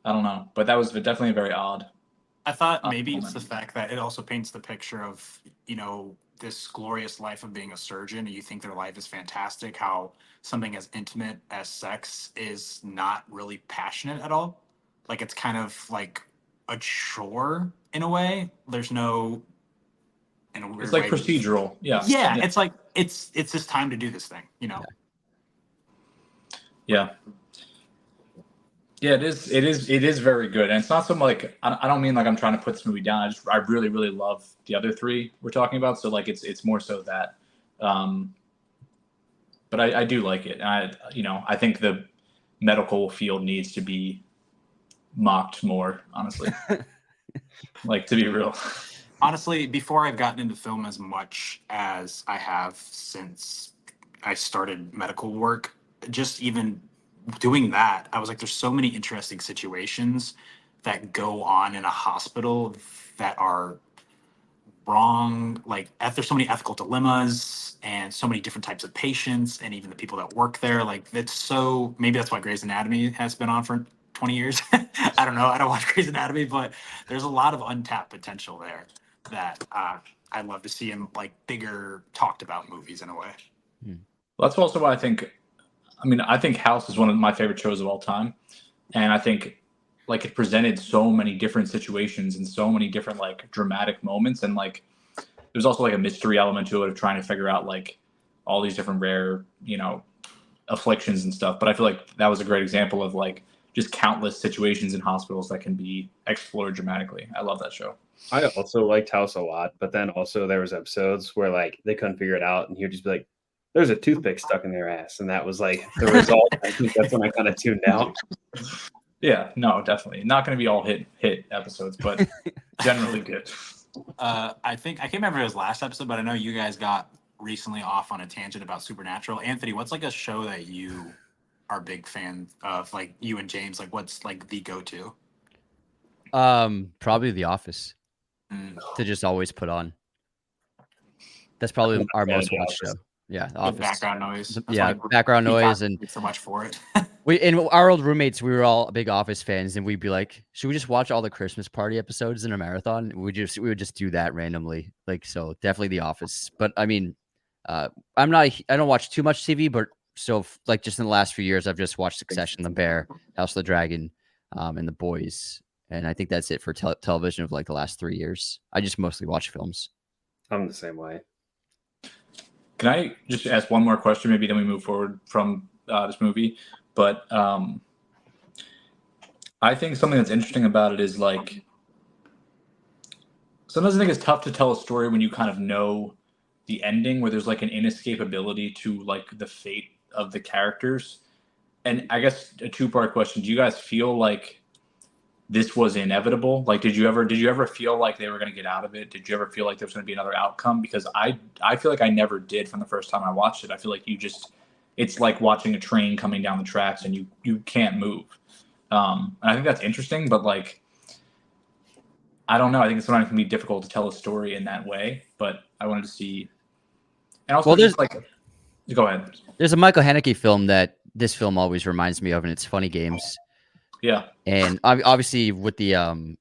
I don't know, but that was definitely very odd. I thought maybe it's the fact that it also paints the picture of, this glorious life of being a surgeon, and you think their life is fantastic, how something as intimate as sex is not really passionate at all. Like, it's kind of like a chore in a way. There's no, in a weird it's like way, procedural. Yeah. It's like it's just time to do this thing, Yeah. Yeah, it is very good. And it's not so like, I don't mean like I'm trying to put this movie down. I really, really love the other 3 we're talking about. So like, it's more so that, but I do like it. And I think the medical field needs to be mocked more, honestly. Like, to be real. Honestly, before I've gotten into film as much as I have since I started medical work, just even doing that, I was like, there's so many interesting situations that go on in a hospital that are wrong. Like, there's so many ethical dilemmas and so many different types of patients, and even the people that work there. Like, maybe that's why Grey's Anatomy has been on for 20 years. I don't know. I don't watch Grey's Anatomy, but there's a lot of untapped potential there that I'd love to see in like bigger talked about movies in a way. Well, that's also why I think House is one of my favorite shows of all time. And I think like it presented so many different situations and so many different like dramatic moments. And like, there's also like a mystery element to it of trying to figure out like all these different rare, afflictions and stuff. But I feel like that was a great example of like just countless situations in hospitals that can be explored dramatically. I love that show. I also liked House a lot, but then also there was episodes where like they couldn't figure it out, and he would just be like, there's a toothpick stuck in their ass, and that was like the result. I think that's when I kind of tuned out. Yeah, no, definitely not going to be all hit episodes, but generally good. I think I can't remember his last episode, but I know you guys got recently off on a tangent about Supernatural. Anthony, what's like a show that you are big fan of? Like you and James, like what's like the go-to? Probably The Office to just always put on. That's probably our most watched show. Yeah, The Office. Background noise. That's yeah, why background noise, and so much for it. our old roommates, we were all big Office fans, and we'd be like, "Should we just watch all the Christmas party episodes in a marathon?" We would just do that randomly. Like, so definitely The Office. But I mean, I don't watch too much TV, but so like just in the last few years, I've just watched Succession, The Bear, House of the Dragon, and The Boys. And I think that's it for television of like the last 3 years. I just mostly watch films. I'm the same way. Can I just ask one more question? Maybe then we move forward from this movie. But I think something that's interesting about it is like sometimes I think it's tough to tell a story when you kind of know the ending, where there's like an inescapability to like the fate of the characters. And I guess a two-part question: do you guys feel like this was inevitable? Like, did you ever feel like they were going to get out of it? Did you ever feel like there was going to be another outcome? Because I feel like I never did from the first time I watched it. I feel like it's like watching a train coming down the tracks and you can't move. And I think that's interesting, but like, I don't know. I think it's sometimes can be difficult to tell a story in that way, but I wanted to see. And also, just like, go ahead. There's a Michael Haneke film that this film always reminds me of, and it's Funny Games. Yeah. And obviously with the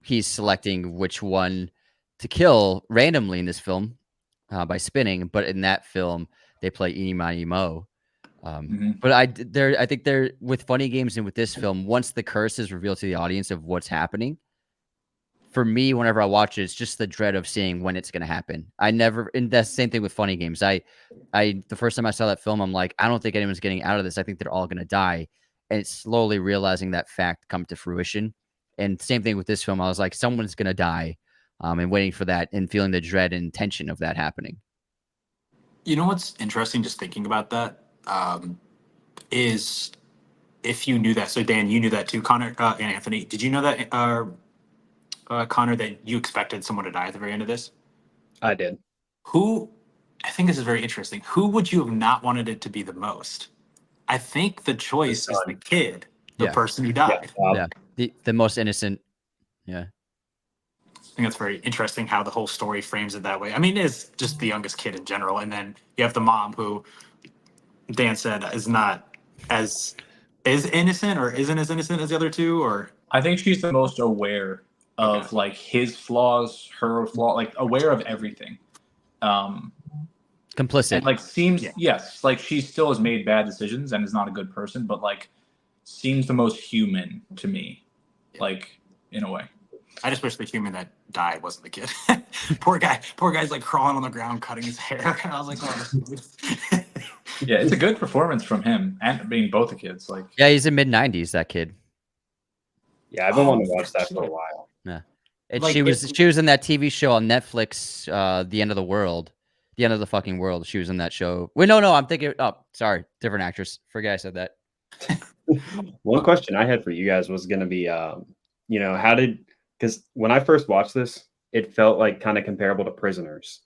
he's selecting which one to kill randomly in this film by spinning, but in that film they play Eeny Miny Mo. But I think they're with Funny Games and with this film, once the curse is revealed to the audience of what's happening, for me, whenever I watch it, it's just the dread of seeing when it's going to happen. And that's the same thing with Funny Games. The first time I saw that film, I'm like, I don't think anyone's getting out of this. I think they're all going to die. And it's slowly realizing that fact come to fruition. And same thing with this film. I was like, someone's going to die, and waiting for that and feeling the dread and tension of that happening. You know what's interesting, just thinking about that, is if you knew that. So Dan, you knew that too, Connor and Anthony. Did you know that, Connor, that you expected someone to die at the very end of this? I did. I think this is very interesting. Who would you have not wanted it to be the most? I think the choice is the kid, the person who died. Yeah, the most innocent. Yeah. I think that's very interesting how the whole story frames it that way. I mean, it's just the youngest kid in general. And then you have the mom who Dan said is not as innocent or isn't as innocent as the other two, or I think she's the most aware of like his flaws, her flaw, like aware of everything. Complicit. And like yes, like she still has made bad decisions and is not a good person, but like seems the most human to me, like in a way. I just wish the human that died wasn't the kid. Poor guy's like crawling on the ground, cutting his hair. And I was like, oh. Yeah, it's a good performance from him and being both the kids. Like, yeah, he's in mid-90s, that kid. Yeah, I've been wanting to watch that for a while. Yeah. And Like, she was in that TV show on Netflix, The End of the World. The End of the Fucking World. She was in that show. Wait, no, I'm thinking. Oh, sorry, different actress. Forget I said that. One question I had for you guys was going to be, because when I first watched this, it felt like kind of comparable to Prisoners,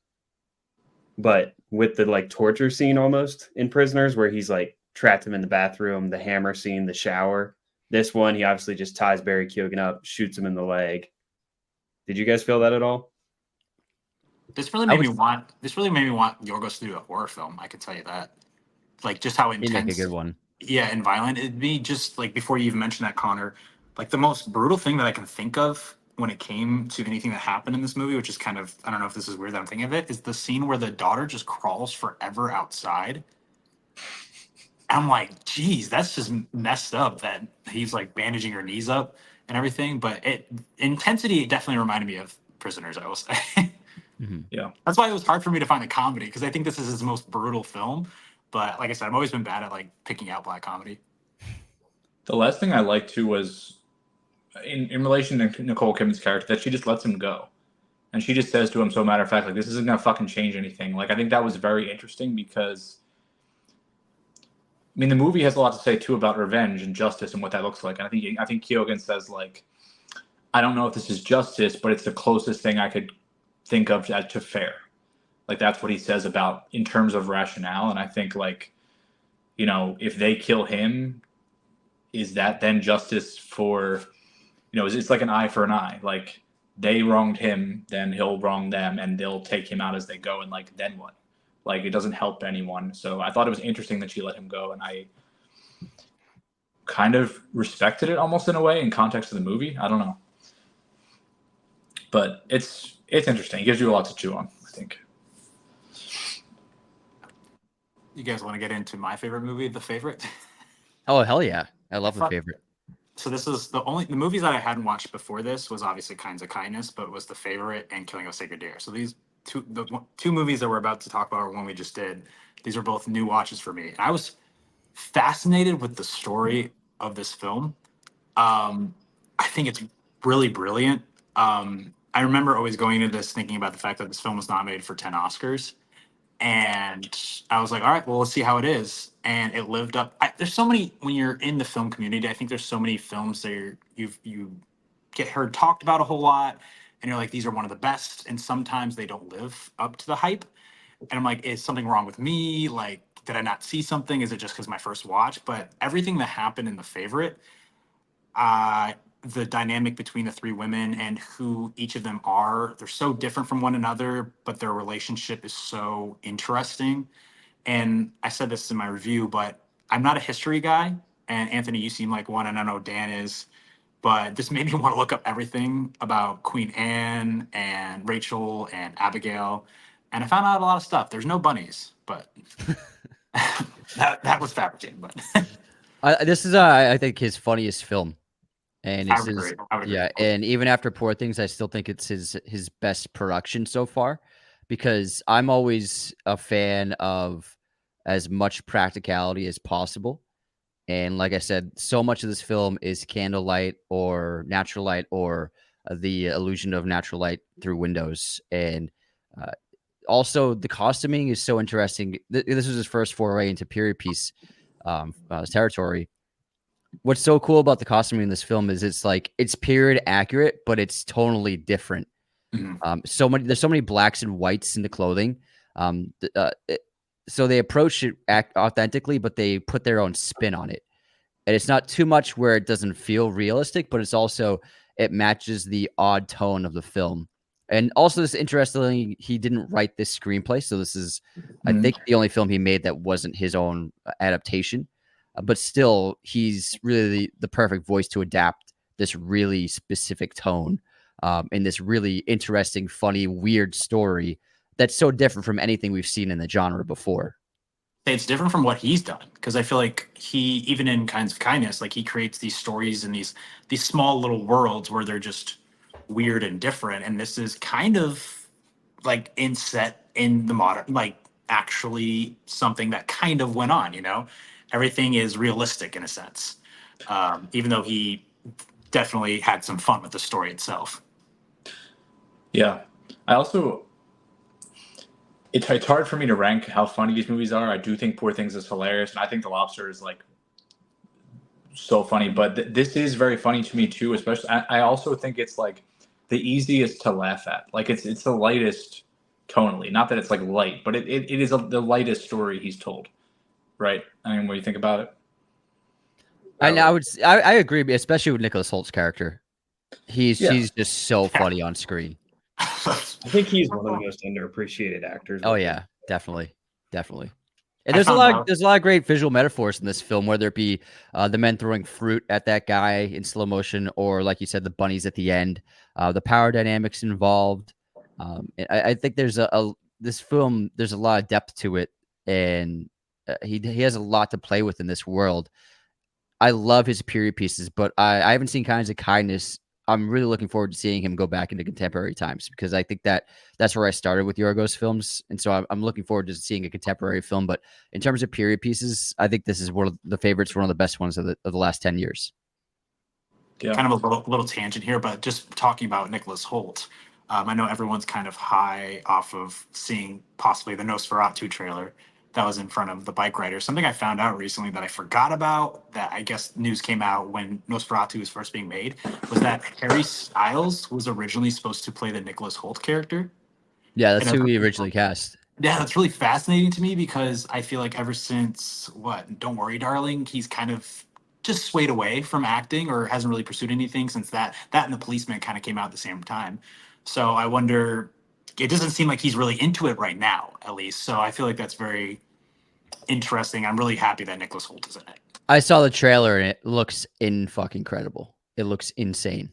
but with the like torture scene almost in Prisoners, where he's like trapped him in the bathroom, the hammer scene, the shower. This one, he obviously just ties Barry Keoghan up, shoots him in the leg. Did you guys feel that at all? This really made me want Yorgos to do a horror film. I can tell you that. Like just how intense. He'd make a good one. Yeah, and violent. It'd be just like, before you even mentioned that, Connor, like the most brutal thing that I can think of when it came to anything that happened in this movie, which is kind of, I don't know if this is weird that I'm thinking of it, is the scene where the daughter just crawls forever outside. I'm like, geez, that's just messed up that he's like bandaging her knees up and everything. But intensity definitely reminded me of Prisoners, I will say. Mm-hmm. Yeah. That's why it was hard for me to find a comedy, because I think this is his most brutal film. But like I said, I've always been bad at like picking out black comedy. The last thing I liked too was in relation to Nicole Kidman's character, that she just lets him go. And she just says to him, so matter of fact, like, this isn't gonna fucking change anything. Like, I think that was very interesting because, I mean, the movie has a lot to say too about revenge and justice and what that looks like. And I think Kyogen says, like, I don't know if this is justice, but it's the closest thing I could think of to fair. Like, that's what he says about in terms of rationale. And I think, like, you know, if they kill him, is that then justice for, you know, it's like an eye for an eye. Like, they wronged him, then he'll wrong them, and they'll take him out as they go. And, like, then what? Like, it doesn't help anyone. So I thought it was interesting that she let him go, and I kind of respected it almost in a way in context of the movie. I don't know. But it's interesting. It gives you a lot to chew on, I think. You guys want to get into my favorite movie, The Favorite? Oh, hell yeah. I love The Favorite. So this is the movies that I hadn't watched before this was obviously Kinds of Kindness, but was The Favorite and Killing of a Sacred Deer. So these two movies that we're about to talk about, or one we just did, these are both new watches for me. And I was fascinated with the story of this film. I think it's really brilliant. I remember always going into this thinking about the fact that this film was nominated for 10 Oscars. And I was like, all right, well, let's see how it is. And it lived up. There's so many, when you're in the film community, I think there's so many films that you get heard talked about a whole lot. And you're like, these are one of the best. And sometimes they don't live up to the hype. And I'm like, is something wrong with me? Like, did I not see something? Is it just because my first watch? But everything that happened in The Favorite, the dynamic between the three women and who each of them are, they're so different from one another, but their relationship is so interesting. And I said this in my review, but I'm not a history guy. And Anthony, you seem like one, and I know Dan is. But this made me want to look up everything about Queen Anne and Rachel and Abigail. And I found out a lot of stuff. There's no bunnies, but that was fabricated. But This is, I think, his funniest film. And I it's would his, agree. I would agree. yeah. And even after Poor Things, I still think it's his best production so far, because I'm always a fan of as much practicality as possible. And like I said, so much of this film is candlelight or natural light, or the illusion of natural light through windows. And uh, also the costuming is so interesting. This was his first foray into period piece territory. What's so cool about the costuming in this film is it's period accurate, but it's tonally different. Mhm. There's so many blacks and whites in the clothing. So they approach it authentically, but they put their own spin on it. And it's not too much where it doesn't feel realistic, but it matches the odd tone of the film. And also, this interestingly, he didn't write this screenplay, so this is, I think, the only film he made that wasn't his own adaptation. But still, he's really the perfect voice to adapt this really specific tone in this really interesting, funny, weird story that's so different from anything we've seen in the genre before. It's different from what he's done, because I feel like he, even in Kinds of Kindness, like he creates these stories and these small little worlds where they're just weird and different. And this is kind of like inset in the modern, like actually something that kind of went on. Everything is realistic in a sense, even though he definitely had some fun with the story itself. Yeah. I also, it's hard for me to rank how funny these movies are. I do think Poor Things is hilarious, and I think The Lobster is like so funny. But this is very funny to me too. Especially, I also think it's like the easiest to laugh at. Like it's the lightest tonally. Not that it's like light, but it is the lightest story he's told. Right? I mean, what do you think about it? And I agree, especially with Nicholas Holt's character. He's just so funny on screen. I think he's one of the most underappreciated actors. Oh yeah, definitely. And there's a lot of great visual metaphors in this film, whether it be the men throwing fruit at that guy in slow motion, or like you said, the bunnies at the end, the power dynamics involved. I think there's this film, there's a lot of depth to it, and he has a lot to play with in this world. I love his period pieces, but I haven't seen Kinds of Kindness. I'm really looking forward to seeing him go back into contemporary times, because I think that's where I started with Yorgos films. And so I'm looking forward to seeing a contemporary film. But in terms of period pieces, I think this is one of the favorites, one of the best ones of the last 10 years. Yeah. Kind of a little tangent here, but just talking about Nicholas Holt. I know everyone's kind of high off of seeing possibly the Nosferatu trailer that was in front of the bike rider. Something I found out recently that I forgot about, that I guess news came out when Nosferatu was first being made, was that Harry Styles was originally supposed to play the Nicholas Hoult character. Yeah, that's And who we originally cast. yeah, that's really fascinating to me because I feel like ever since what, Don't Worry, Darling, he's kind of just swayed away from acting or hasn't really pursued anything since that and The Policeman kind of came out at the same time. So I wonder, it doesn't seem like he's really into it right now, at least. So I feel like that's very interesting. I'm really happy that Nicholas Hoult is in it. I saw the trailer and it looks fucking incredible. It looks insane.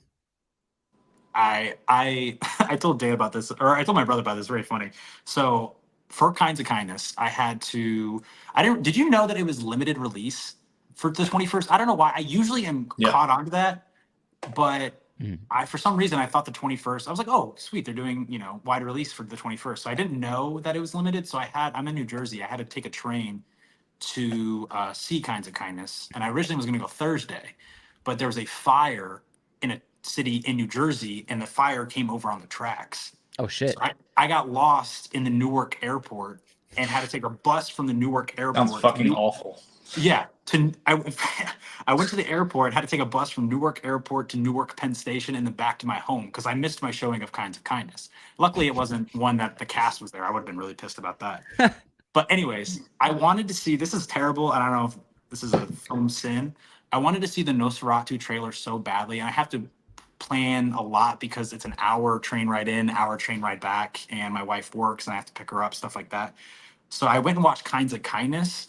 I I told Dave about this, or I told my brother about this. Very funny. So for Kinds of Kindness, I didn't. Did you know that it was limited release for the 21st? I don't know why. I usually am caught on to that, but for some reason I thought the 21st. I was like, oh, sweet, they're doing wide release for the 21st. So I didn't know that it was limited. So I'm in New Jersey. I had to take a train to see Kinds of Kindness, and I originally was going to go Thursday, but there was a fire in a city in New Jersey, and the fire came over on the tracks. Oh shit! So I got lost in the Newark airport and had to take a bus from the Newark airport. Sounds fucking awful. Yeah, I went to the airport, had to take a bus from Newark Airport to Newark Penn Station and then back to my home because I missed my showing of Kinds of Kindness. Luckily, it wasn't one that the cast was there. I would have been really pissed about that. But anyways, I wanted to see. This is terrible. And I don't know if this is a film sin. I wanted to see the Nosferatu trailer so badly, and I have to plan a lot because it's an hour train ride in, hour train ride back, and my wife works, and I have to pick her up, stuff like that. So I went and watched Kinds of Kindness,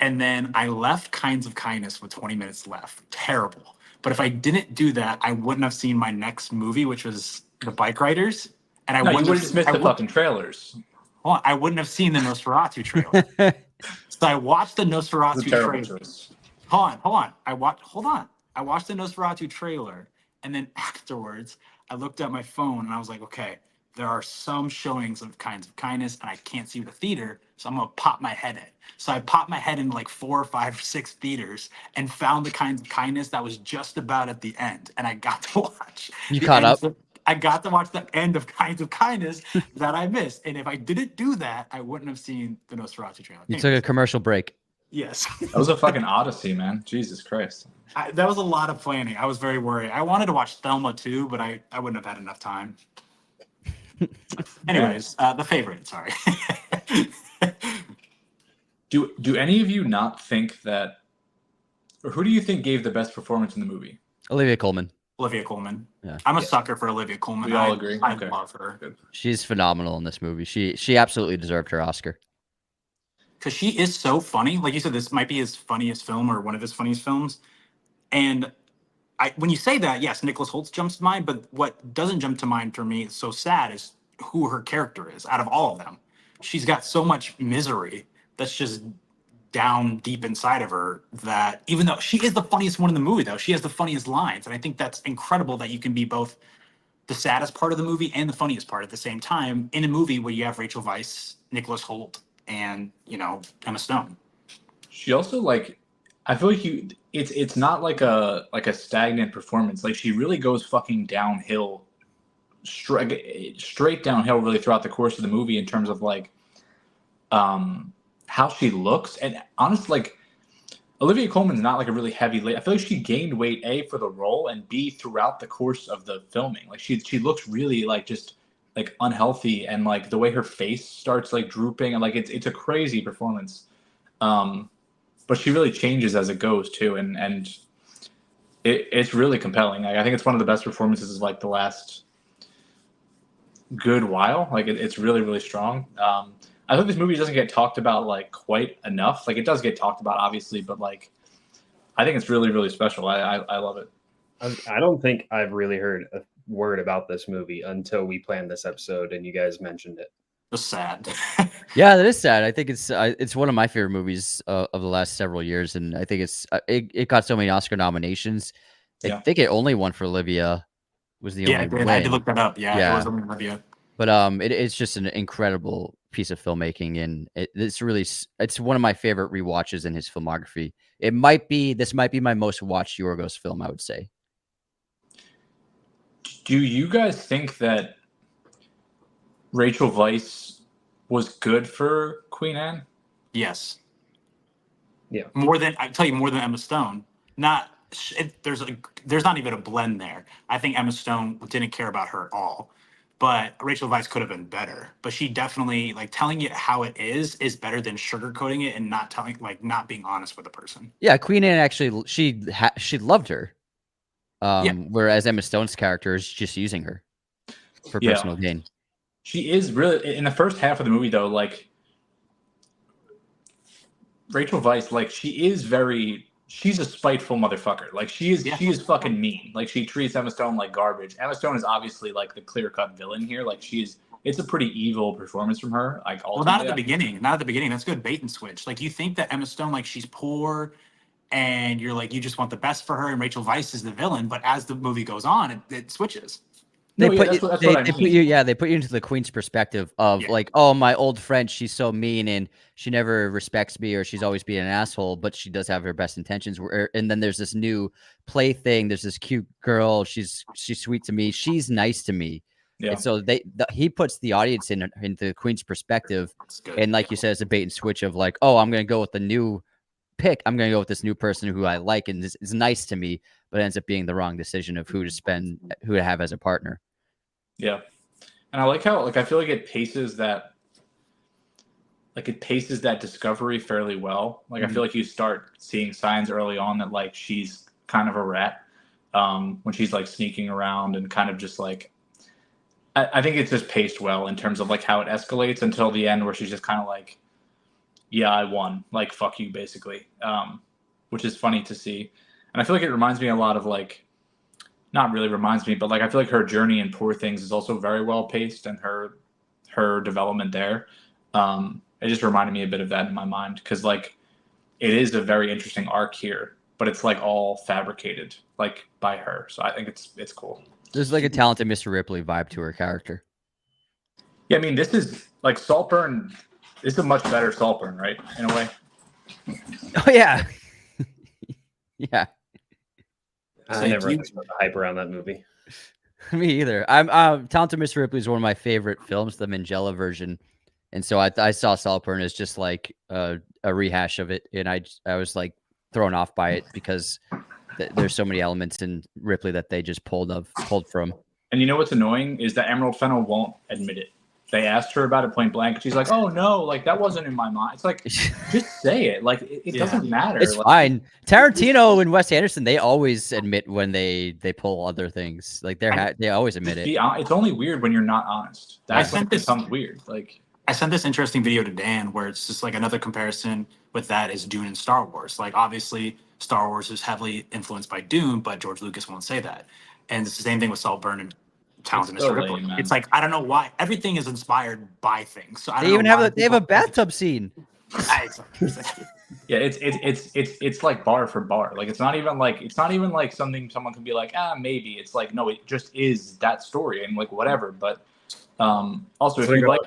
and then I left Kinds of Kindness with 20 minutes left. Terrible. But if I didn't do that, I wouldn't have seen my next movie, which was The Bike Riders. And I No, you wouldn't would have just missed the fucking trailers. Well, I wouldn't have seen the Nosferatu trailer. So I watched the It's a Nosferatu terrible trailer. choice. Hold on. I watched the Nosferatu trailer, and then afterwards, I looked at my phone and I was like, okay, there are some showings of Kinds of Kindness, and I can't see the theater, so I'm gonna pop my head in. So I popped my head in like 4 or 5 or 6 theaters and found the Kinds of Kindness that was just about at the end, and I got to watch. You the caught end up? of- I got to watch the end of Kinds of Kindness that I missed, and if I didn't do that, I wouldn't have seen the Nosferatu trailer. You took a commercial break. Yes. That was a fucking odyssey, man. Jesus Christ. That was a lot of planning. I was very worried. I wanted to watch Thelma too, but I wouldn't have had enough time. Anyways, The Favorite. Sorry. Do any of you not think that, or who do you think gave the best performance in the movie? Olivia Colman. Olivia Colman. Yeah. I'm a sucker for Olivia Colman. We all agree. I Okay. love her. Good. She's phenomenal in this movie. She absolutely deserved her Oscar. Because she is so funny. Like you said, this might be his funniest film or one of his funniest films. And when you say that, yes, Nicholas Hoult jumps to mind. But what doesn't jump to mind for me, it's so sad, is who her character is out of all of them. She's got so much misery that's just down deep inside of her, that even though she is the funniest one in the movie, though, she has the funniest lines. And I think that's incredible that you can be both the saddest part of the movie and the funniest part at the same time in a movie where you have Rachel Weisz, Nicholas Hoult, and Emma Stone. She also, like, I feel like it's not like a stagnant performance. Like, she really goes fucking downhill, straight downhill really throughout the course of the movie in terms of like how she looks. And honestly, like, Olivia Colman's not like a really heavy lady. I feel like she gained weight, A, for the role, and B, throughout the course of the filming. Like, she looks really like just like unhealthy, and like the way her face starts like drooping, and like it's a crazy performance. But she really changes as it goes too, and it's really compelling. Like, I think it's one of the best performances of like the last good while. Like, it's really, really strong. I think this movie doesn't get talked about like quite enough. Like, it does get talked about, obviously, but like I think it's really, really special. I love it. I don't think I've really heard a word about this movie until we planned this episode and you guys mentioned it. Just sad. Yeah, that is sad. I think it's one of my favorite movies of the last several years, and I think it got so many Oscar nominations. Yeah. I think it only won for Olivia. Was the only win. I had to look that up. Yeah. It was only Olivia. But it's just an incredible piece of filmmaking, and it's one of my favorite rewatches in his filmography. This might be my most watched Yorgos film, I would say. Do you guys think that Rachel Weisz was good for Queen Anne? Yes. Yeah. More than Emma Stone. Not there's not even a blend there. I think Emma Stone didn't care about her at all. But Rachel Weisz could have been better. But she definitely like telling it how it is better than sugarcoating it and not being honest with the person. Yeah, Queen Anne actually she loved her. Yeah. Whereas Emma Stone's character is just using her for personal gain. She is really in the first half of the movie though, like Rachel Weisz, like she's a spiteful motherfucker. Like she is fucking mean. Like she treats Emma Stone like garbage. Emma Stone is obviously like the clear-cut villain here. Like it's a pretty evil performance from her. Like well, not at the beginning. Not at the beginning. That's good bait and switch. Like you think that Emma Stone, like she's poor, and you're like you just want the best for her, and Rachel Weisz is the villain. But as the movie goes on, it switches. They put you into the queen's perspective of like, oh, my old friend, she's so mean and she never respects me or she's always being an asshole, but she does have her best intentions. And then there's this new play thing. There's this cute girl. She's sweet to me. She's nice to me. Yeah. And so he puts the audience into the queen's perspective. And like you said, it's a bait and switch of like, oh, I'm going to go with the new pick. I'm going to go with this new person who I like and is nice to me, but ends up being the wrong decision of who to have as a partner. Yeah. And I like how, like, I feel like it paces that discovery fairly well. Like, I feel like you start seeing signs early on that, like, she's kind of a rat when she's, like, sneaking around and kind of just, like, I think it's just paced well in terms of, like, how it escalates until the end where she's just kind of like, yeah, I won. Like, fuck you, basically, which is funny to see. And I feel like it reminds me a lot of, like, not really reminds me, but like I feel like her journey in Poor Things is also very well paced, and her development there. It just reminded me a bit of that in my mind because like it is a very interesting arc here, but it's like all fabricated like by her. So I think it's cool. There's like a talented Mr. Ripley vibe to her character. Yeah, I mean this is like Saltburn. This is a much better Saltburn, right? In a way. Oh yeah, yeah. I never understood the hype around that movie. Me either. Talented Mr. Ripley is one of my favorite films, the Minghella version, and so I saw Saltburn as just like a rehash of it, and I was like thrown off by it because there's so many elements in Ripley that they just pulled from. And you know what's annoying is that Emerald Fennell won't admit it. They asked her about it point blank, and she's like, "Oh no, like that wasn't in my mind." It's like, just say it. Like it doesn't matter. It's like, fine. Tarantino and Wes Anderson, they always admit when they pull other things. Like they always admit it. It's only weird when you're not honest. That's when it becomes weird. Like I sent this interesting video to Dan where it's just like another comparison with that is Dune and Star Wars. Like obviously Star Wars is heavily influenced by Dune, but George Lucas won't say that. And it's the same thing with Saltburn and Talented Mr. Ripley. It's like I don't know why everything is inspired by things. So I don't know they have a bathtub scene. Yeah, it's like bar for bar. Like it's not even like something someone can be like, maybe. It's like no, it just is that story and like whatever. But also if you like,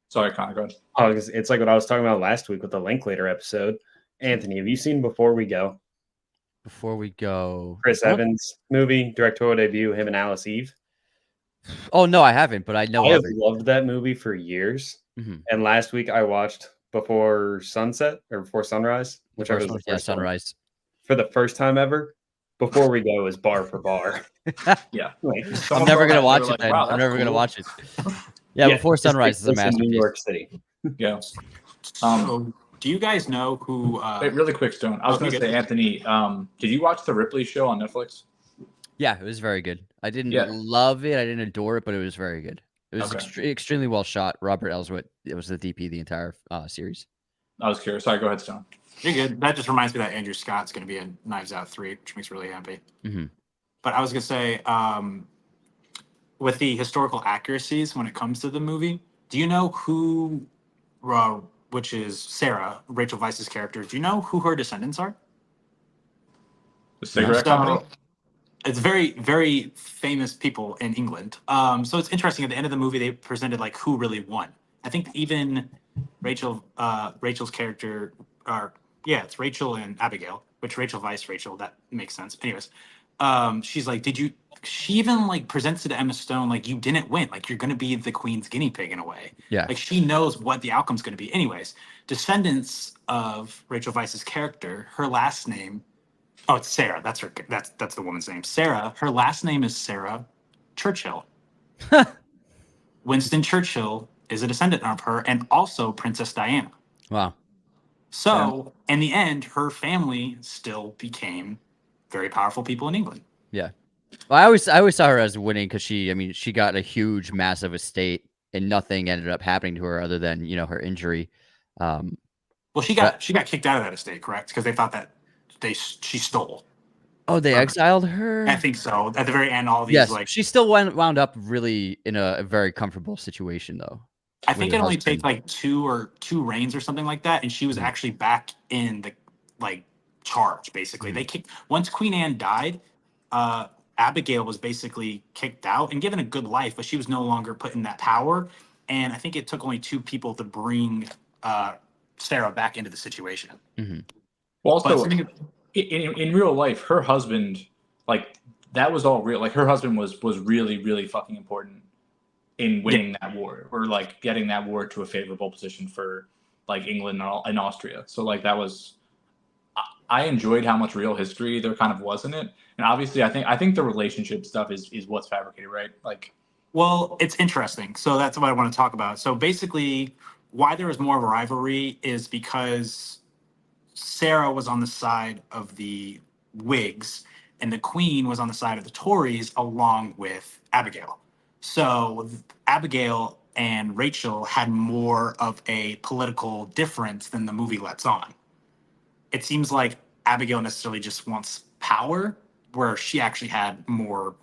sorry, Connor, go ahead. Oh, it's like what I was talking about last week with the Linklater episode. Anthony, have you seen Before We Go? Before We Go, Chris Evans movie, directorial debut, him and Alice Eve. Oh no, I haven't, but I know. I have loved that movie for years. Mm-hmm. And last week I watched Before Sunset or Before Sunrise, whichever was the first Sunrise. For the first time ever, Before We Go is bar for bar. Yeah, I'm never gonna watch it. Then. Wow, I'm never gonna watch it. Yeah, Before Sunrise is a masterpiece. In New York City. Yeah. So, do you guys know who? Wait, really quick, Stone. I was going to say, Anthony. Did you watch the Ripley Show on Netflix? Yeah, it was very good. I didn't love it. I didn't adore it, but it was very good. It was extremely well shot. Robert Elswit, it was the DP of the entire series. I was curious. Sorry, go ahead, Stone. You're good. That just reminds me that Andrew Scott's going to be in Knives Out 3, which makes me really happy. Mm-hmm. But I was going to say, with the historical accuracies when it comes to the movie, do you know who, which is Sarah, Rachel Weisz's character, do you know who her descendants are? The cigarette company? It's very, very famous people in England. So it's interesting. At the end of the movie, they presented like who really won. I think even Rachel's character, it's Rachel and Abigail, which Rachel Weisz, Rachel, that makes sense. Anyways, she's like, she even like presents it to Emma Stone like, you didn't win, like you're going to be the queen's guinea pig in a way. Yeah. Like she knows what the outcome's going to be. Anyways, descendants of Rachel Weisz's character, her last name, oh, it's Sarah. That's her. That's the woman's name. Sarah. Her last name is Sarah Churchill. Winston Churchill is a descendant of her, and also Princess Diana. Wow. So, in the end, her family still became very powerful people in England. Yeah. Well, I always saw her as winning because she got a huge, massive estate, and nothing ended up happening to her other than her injury. Well, she got kicked out of that estate, correct? Because they thought that she stole. Oh, they exiled her? I think so. At the very end, all these Yes, like she still wound up really in a very comfortable situation though. I think with it her only husband. takes like two reigns or something like that, and she was actually back in the like charge. Basically, they kicked once Queen Anne died. Abigail was basically kicked out and given a good life, but she was no longer put in that power. And I think it took only two people to bring Sarah back into the situation. Mm-hmm. Well, also, But in real life, her husband, like, that was all real. Like, her husband was really, really fucking important in winning that war, or like getting that war to a favorable position for like England and Austria. So like that was, I enjoyed how much real history there kind of was in it. And obviously, I think the relationship stuff is what's fabricated, right? Like, well, it's interesting. So that's what I want to talk about. So basically, why there was more of a rivalry is because Sarah was on the side of the Whigs and the Queen was on the side of the Tories, along with Abigail. So Abigail and Rachel had more of a political difference than the movie lets on. It seems like Abigail necessarily just wants power, where she actually had more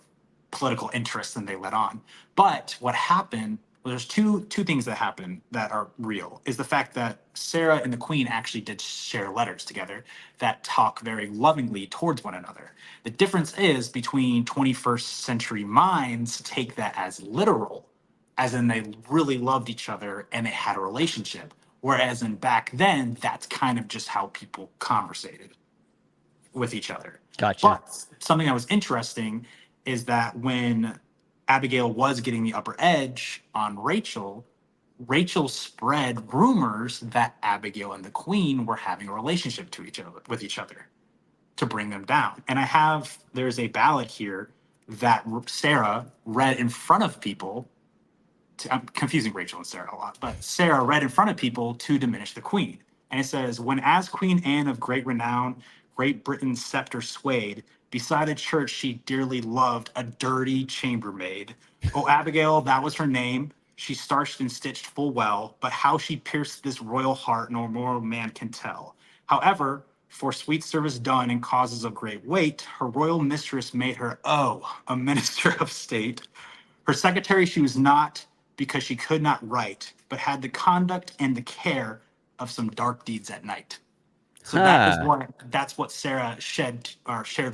political interest than they let on. But what happened, well, there's two things that happen that are real, is the fact that Sarah and the Queen actually did share letters together that talk very lovingly towards one another. The difference is between 21st century minds take that as literal, as in they really loved each other and they had a relationship. Whereas in back then, that's kind of just how people conversated with each other. Gotcha. But something that was interesting is that when Abigail was getting the upper edge on Rachel, Rachel spread rumors that Abigail and the Queen were having a relationship with each other to bring them down. And there's a ballad here that Sarah read in front of people. I'm confusing Rachel and Sarah a lot, but Sarah read in front of people to diminish the Queen. And it says, when as Queen Anne of great renown, Great Britain's scepter swayed, beside a church she dearly loved, a dirty chambermaid. Oh, Abigail, that was her name. She starched and stitched full well, but how she pierced this royal heart, no mortal man can tell. However, for sweet service done in causes of great weight, her royal mistress made her, a minister of state. Her secretary she was not, because she could not write, but had the conduct and the care of some dark deeds at night. So that's what Sarah shared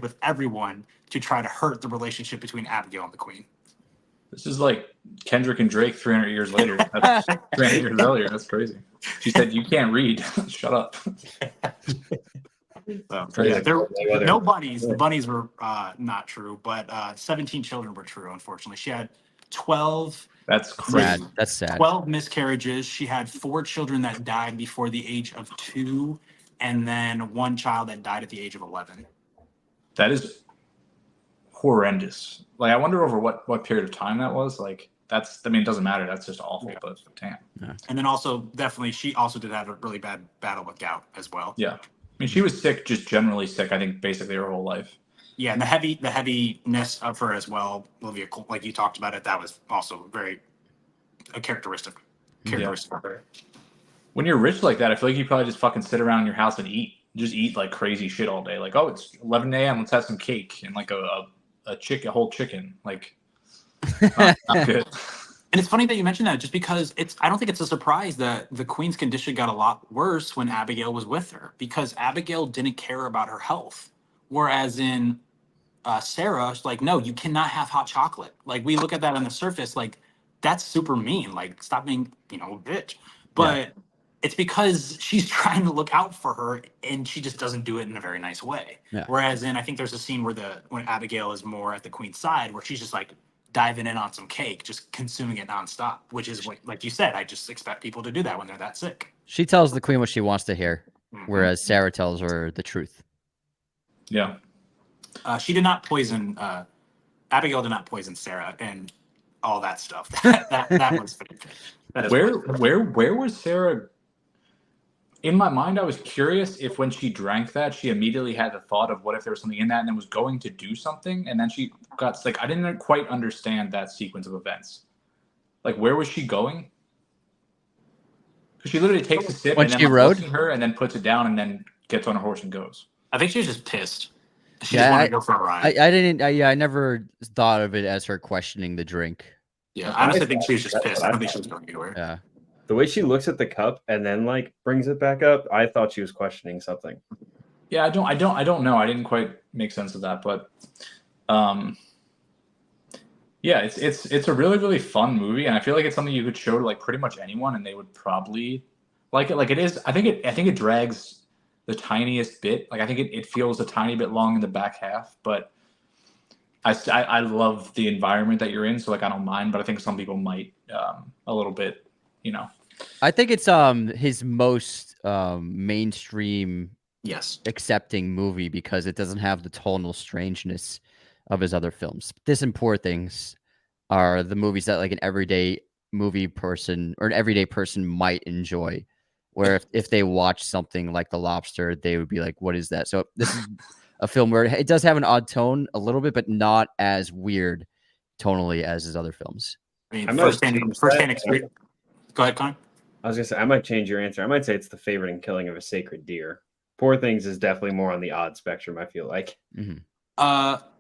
with everyone to try to hurt the relationship between Abigail and the Queen. this is like Kendrick and Drake 300 years later. That's 300 years earlier. That's crazy. She said, "You can't read. Shut up." So, yeah, no bunnies. The bunnies were not true, but 17 children were true, unfortunately. She had 12 That's crazy. That's sad. 12 miscarriages. She had 4 children that died before the age of 2, and then 1 child that died at the age of 11. That is horrendous. Like, I wonder over what period of time that was. Like, it doesn't matter. That's just awful. Yeah. But damn. Yeah. And then also, definitely, she also did have a really bad battle with gout as well. Yeah. I mean, she was sick, just generally sick, I think, basically her whole life. Yeah, and the heaviness of her as well, Olivia, like you talked about it, that was also a characteristic of her. When you're rich like that, I feel like you probably just fucking sit around your house and eat like crazy shit all day. Like, oh, it's 11 a.m. Let's have some cake and like a whole chicken. Like, not good. And it's funny that you mentioned that, just because I don't think it's a surprise that the Queen's condition got a lot worse when Abigail was with her, because Abigail didn't care about her health. Whereas in Sarah, she's like, no, you cannot have hot chocolate. Like, we look at that on the surface, like, that's super mean. Like, stop being, a bitch. But it's because she's trying to look out for her and she just doesn't do it in a very nice way. Yeah. Whereas I think there's a scene when Abigail is more at the queen's side where she's just like diving in on some cake, just consuming it nonstop, which is what, like you said, I just expect people to do that when they're that sick. She tells the queen what she wants to hear, Mhm. whereas Sarah tells her the truth. Yeah. She did not poison, Abigail did not poison Sarah and all that stuff. that was fake. Where was Sarah? In my mind, I was curious if when she drank that, she immediately had the thought of what if there was something in that and then was going to do something. And then she got like, I didn't quite understand that sequence of events. Like, where was she going? Because she literally takes a sip When and then she like, rode? looks at her and then puts it down and then gets on her horse and goes. I think she was just pissed. She Yeah, just wanted to go for a ride. I never thought of it as her questioning the drink. Yeah, I honestly think she was just pissed. I don't think she was going anywhere. Yeah. The way she looks at the cup and then like brings it back up, I thought she was questioning something. Yeah, I don't know. I didn't quite make sense of that, but yeah, it's a really, really fun movie, and I feel like it's something you could show to like pretty much anyone and they would probably like it. Like it is, I think it drags the tiniest bit. Like I think it feels a tiny bit long in the back half, but I love the environment that you're in, so like I don't mind, but I think some people might a little bit, you know. I think it's his most mainstream Yes. accepting movie because it doesn't have the tonal strangeness of his other films. This and Poor Things are the movies that like an everyday movie person or an everyday person might enjoy. Where if they watch something like The Lobster, they would be like, "What is that?" So this is a film where it does have an odd tone a little bit, but not as weird tonally as his other films. I mean, I might first-hand change that. experience. Go ahead, Connor. I was gonna say I might change your answer. I might say it's The Favorite and Killing of a Sacred Deer. Poor Things is definitely more on the odd spectrum, I feel like. Mm-hmm.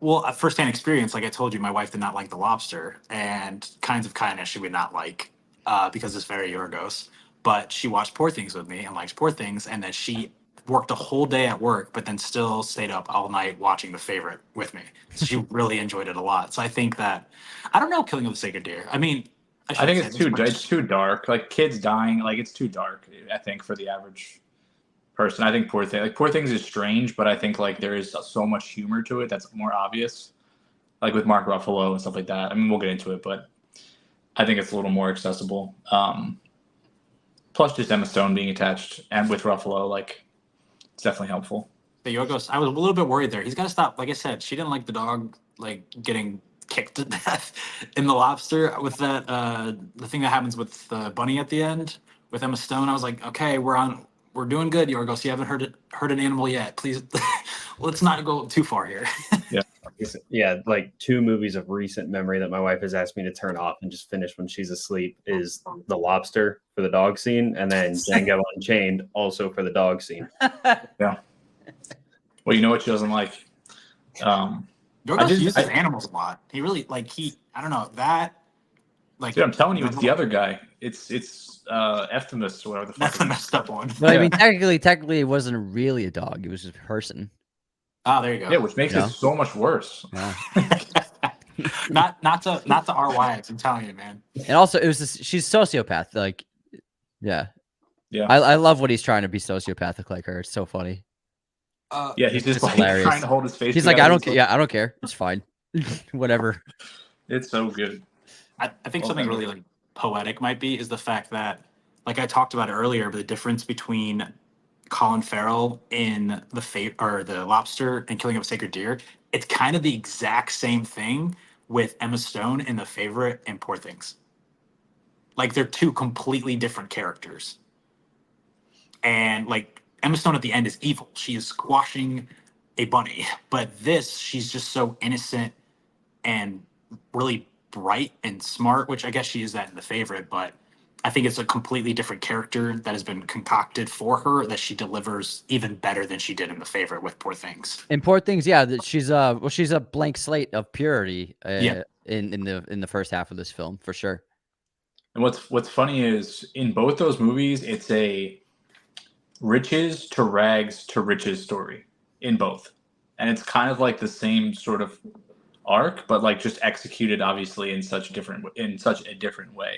Well, a first-hand experience, like I told you, my wife did not like The Lobster, and Kinds of Kindness she would not like because it's very Yorgos. But she watched Poor Things with me and liked Poor Things, and then she worked a whole day at work, but then still stayed up all night watching The Favorite with me. So she really enjoyed it a lot. So I think that I don't know, Killing of the Sacred Deer. I mean, I think it's too dark. Like kids dying, like it's too dark. I think for the average person, I think Poor Things is strange, but I think like there is so much humor to it that's more obvious. Like with Mark Ruffalo and stuff like that. I mean, we'll get into it, but I think it's a little more accessible. Plus, just Emma Stone being attached and with Ruffalo, like it's definitely helpful. The Yorgos, I was a little bit worried there. He's got to stop. Like I said, she didn't like the dog like getting kicked to death in The Lobster with that the thing that happens with the bunny at the end with Emma Stone. I was like, okay, we're doing good, Yorgos. You haven't hurt an animal yet. Please, let's not go too far here. Yeah, like 2 movies of recent memory that my wife has asked me to turn off and just finish when she's asleep is The Lobster for the dog scene, and then Django Unchained also for the dog scene. Yeah. Well, you know what she doesn't like? Yorgos uses animals a lot. He really I don't know that. Like, dude, I'm telling you, it's the other guy. It's Efthimus or whatever the fuck. That's the messed up one. But I mean, technically, it wasn't really a dog; it was just a person. Oh, there you go. Yeah, which makes it so much worse. Yeah. not to our wives. I'm telling you, man. And also, she's sociopath. Like, yeah. I love what he's trying to be sociopathic like her. It's so funny. Yeah, he's just like hilarious. trying to hold his face. He's like, I don't care. Yeah, I don't care. It's fine. Whatever. It's so good. I think something really like poetic might be is the fact that, like I talked about it earlier, but the difference between Colin Farrell in the Lobster and Killing of a Sacred Deer, it's kind of the exact same thing with Emma Stone in The Favorite and Poor Things. Like they're 2 completely different characters. And like Emma Stone at the end is evil. She is squashing a bunny. But she's just so innocent and really bright and smart, which I guess she is that in The Favorite, but I think it's a completely different character that has been concocted for her that she delivers even better than she did in The Favorite with Poor Things. In Poor Things, yeah, she's a blank slate of purity in the first half of this film for sure. And what's funny is in both those movies, it's a riches to rags to riches story in both, and it's kind of like the same sort of arc, but like just executed obviously in such a different way.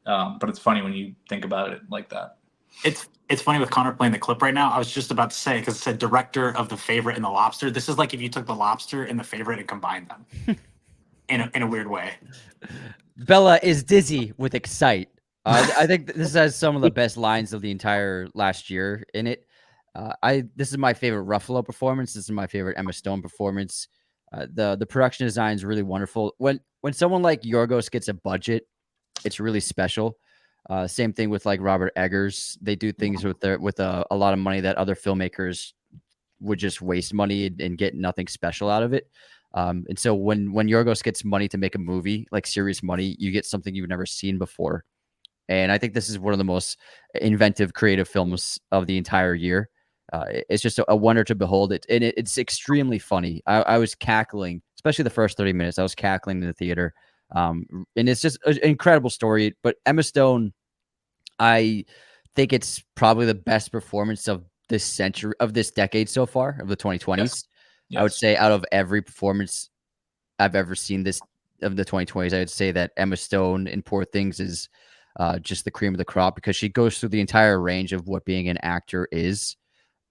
But it's funny when you think about it like that. It's funny with Connor playing the clip right now. I was just about to say, because it said director of The Favorite and The Lobster. This is like if you took The Lobster and The Favorite and combined them in a weird way. Bella is dizzy with excite. I think this has some of the best lines of the entire last year in it. This is my favorite Ruffalo performance. This is my favorite Emma Stone performance. The production design is really wonderful. When someone like Yorgos gets a budget, it's really special. Same thing with like Robert Eggers. They do things with a lot of money that other filmmakers would just waste money and get nothing special out of it. And so when Yorgos gets money to make a movie, like serious money, you get something you've never seen before. And I think this is one of the most inventive, creative films of the entire year. It's just a wonder to behold. It's extremely funny. I was cackling, especially the first 30 minutes. I was cackling in the theater. And it's just an incredible story. But Emma Stone, I think it's probably the best performance of this century, of this decade so far, of the 2020s. Yes. I would say out of every performance I've ever seen this of the 2020s, I would say that Emma Stone in Poor Things is just the cream of the crop, because she goes through the entire range of what being an actor is,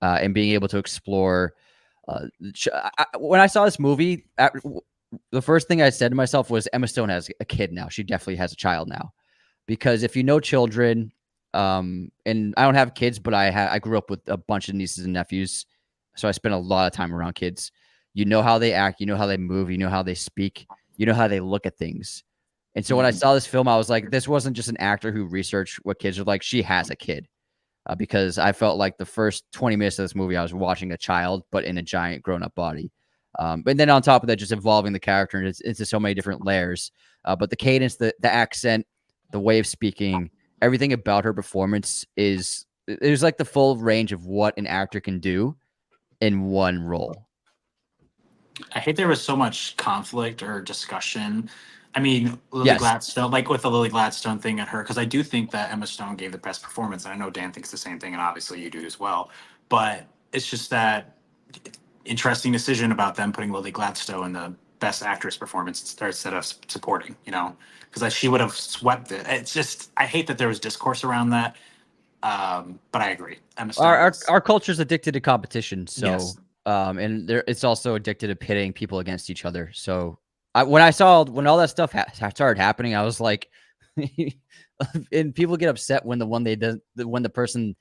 and being able to explore. When I saw this movie, the first thing I said to myself was, Emma Stone has a kid now. She definitely has a child now, because if you know children, and I don't have kids, but I grew up with a bunch of nieces and nephews, so I spent a lot of time around kids. You know how they act, you know how they move, you know how they speak, you know how they look at things. And so when I saw this film, I was like, this wasn't just an actor who researched what kids are like. She has a kid, because I felt like the first 20 minutes of this movie, I was watching a child, but in a giant grown-up body. But then on top of that, just evolving the character into so many different layers. But the cadence, the accent, the way of speaking, everything about her performance is like the full range of what an actor can do in one role. I hate there was so much conflict or discussion. I mean, Lily Yes. Gladstone, like with the Lily Gladstone thing at her, because I do think that Emma Stone gave the best performance. And I know Dan thinks the same thing, and obviously you do as well. But it's just that interesting decision about them putting Lily Gladstone in the best actress performance instead of supporting, because she would have swept it. It's just, I hate that there was discourse around that. But I agree. Emma Stone. Our culture's addicted to competition, so Yes. and it's also addicted to pitting people against each other. So when all that stuff started happening, I was like, and people get upset when when the person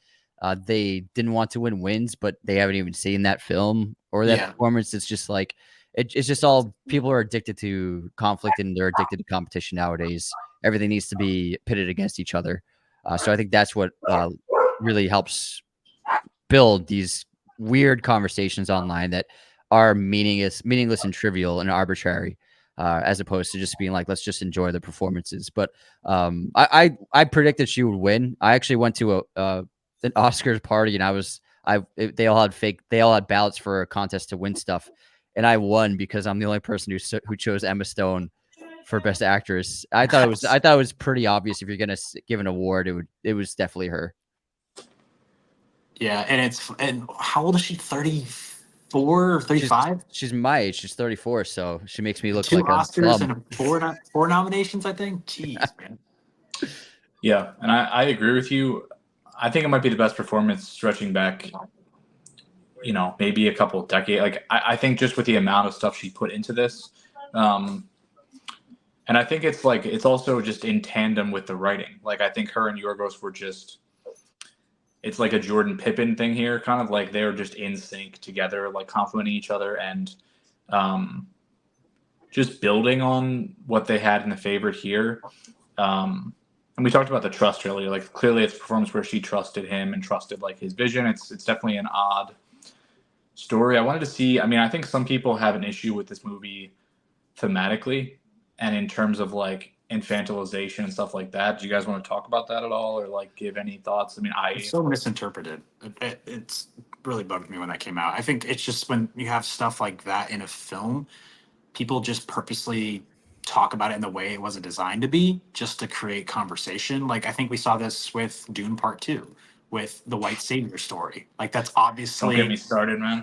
they didn't want to win wins, but they haven't even seen that film or that performance. It's just like it's just all, people are addicted to conflict and they're addicted to competition nowadays. Everything needs to be pitted against each other. So I think that's what really helps build these weird conversations online that are meaningless and trivial and arbitrary, as opposed to just being like, let's just enjoy the performances. But I predicted she would win. I actually went to an Oscars party, and they all had ballots for a contest to win stuff, and I won because I'm the only person who chose Emma Stone for Best Actress. I thought it was pretty obvious, if you're gonna give an award, it was definitely her. Yeah, and how old is she? 34 or 35? She's my age. She's 34, so she makes me look 2 like Oscars a bum. and four nominations, I think. Jeez, man. Yeah, and I agree with you. I think it might be the best performance stretching back, maybe a couple decades. Like I think just with the amount of stuff she put into this, and I think it's also just in tandem with the writing. Like I think her and Yorgos were just, it's like a Jordan Pippen thing here, kind of like they're just in sync together, like complementing each other, and just building on what they had in The Favorite here. And we talked about the trust earlier. Like clearly it's a performance where she trusted him and trusted like his vision. It's definitely an odd story. I wanted to see, I think some people have an issue with this movie thematically and in terms of like infantilization and stuff like that. Do you guys want to talk about that at all, or like give any thoughts? It's so misinterpreted. It's really bugged me when that came out. I think it's just when you have stuff like that in a film, people just purposely talk about it in the way it wasn't designed to be, just to create conversation. Like I think we saw this with Dune Part 2, with the white savior story. Like that's Don't get me obviously started, man.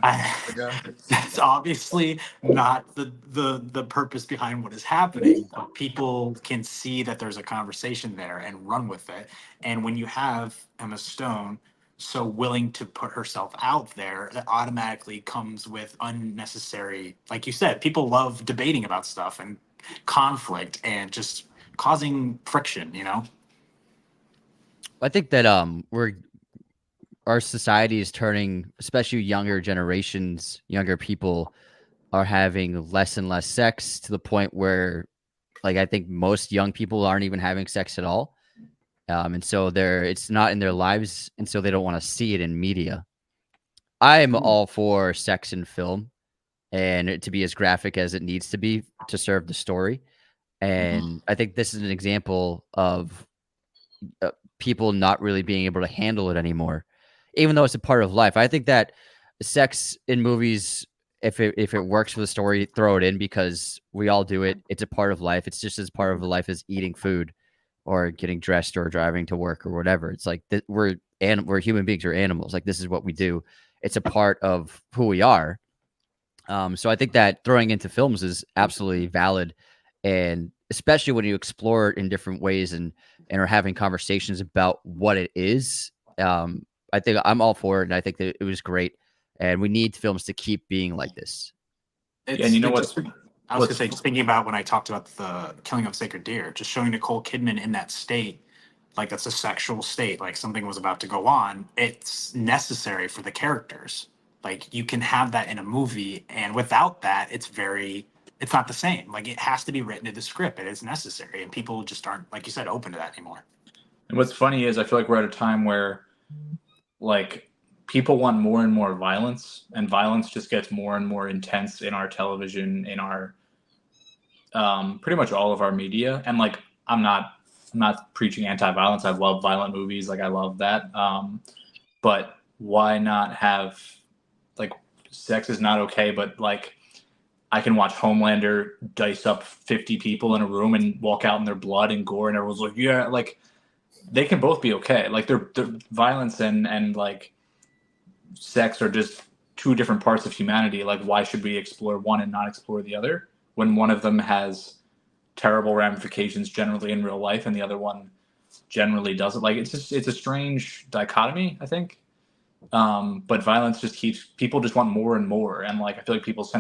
that's obviously not the purpose behind what is happening. But people can see that there's a conversation there and run with it. And when you have Emma Stone so willing to put herself out there, that automatically comes with unnecessary, like you said, people love debating about stuff and conflict and just causing friction, you know? I think that our society is turning, especially younger generations, younger people are having less and less sex to the point where, like, I think most young people aren't even having sex at all. And so it's not in their lives, and so they don't want to see it in media. I am all for sex in film and it to be as graphic as it needs to be to serve the story. And I think this is an example of people not really being able to handle it anymore, even though it's a part of life. I think that sex in movies, if it works for the story, throw it in because we all do it. It's a part of life. It's just as part of life as eating food or getting dressed or driving to work or whatever. It's like we're human beings or animals. Like this is what we do. It's a part of who we are. So I think that throwing into films is absolutely valid, and especially when you explore it in different ways and are having conversations about what it is. I think I'm all for it, and I think that it was great. And we need films to keep being like this. It's, and you know it what? just, I was gonna say, just thinking about when I talked about the killing of sacred deer, just showing Nicole Kidman in that state, like that's a sexual state, like something was about to go on. It's necessary for the characters. Like you can have that in a movie, and without that, it's not the same. Like it has to be written in the script. It is necessary, and people just aren't, like you said, open to that anymore. And what's funny is I feel like we're at a time where like people want more and more violence, and violence just gets more and more intense in our television, in our pretty much all of our media. And like I'm not preaching anti-violence. I love violent movies, like I love that. But why not have like sex is not okay, but like I can watch Homelander dice up 50 people in a room and walk out in their blood and gore, and everyone's like, yeah, like they can both be okay. Like they're violence and like sex are just two different parts of humanity. Like why should we explore one and not explore the other when one of them has terrible ramifications generally in real life and the other one generally doesn't? Like it's a strange dichotomy, I think. But violence just keeps people just want more and more, and like I feel like people's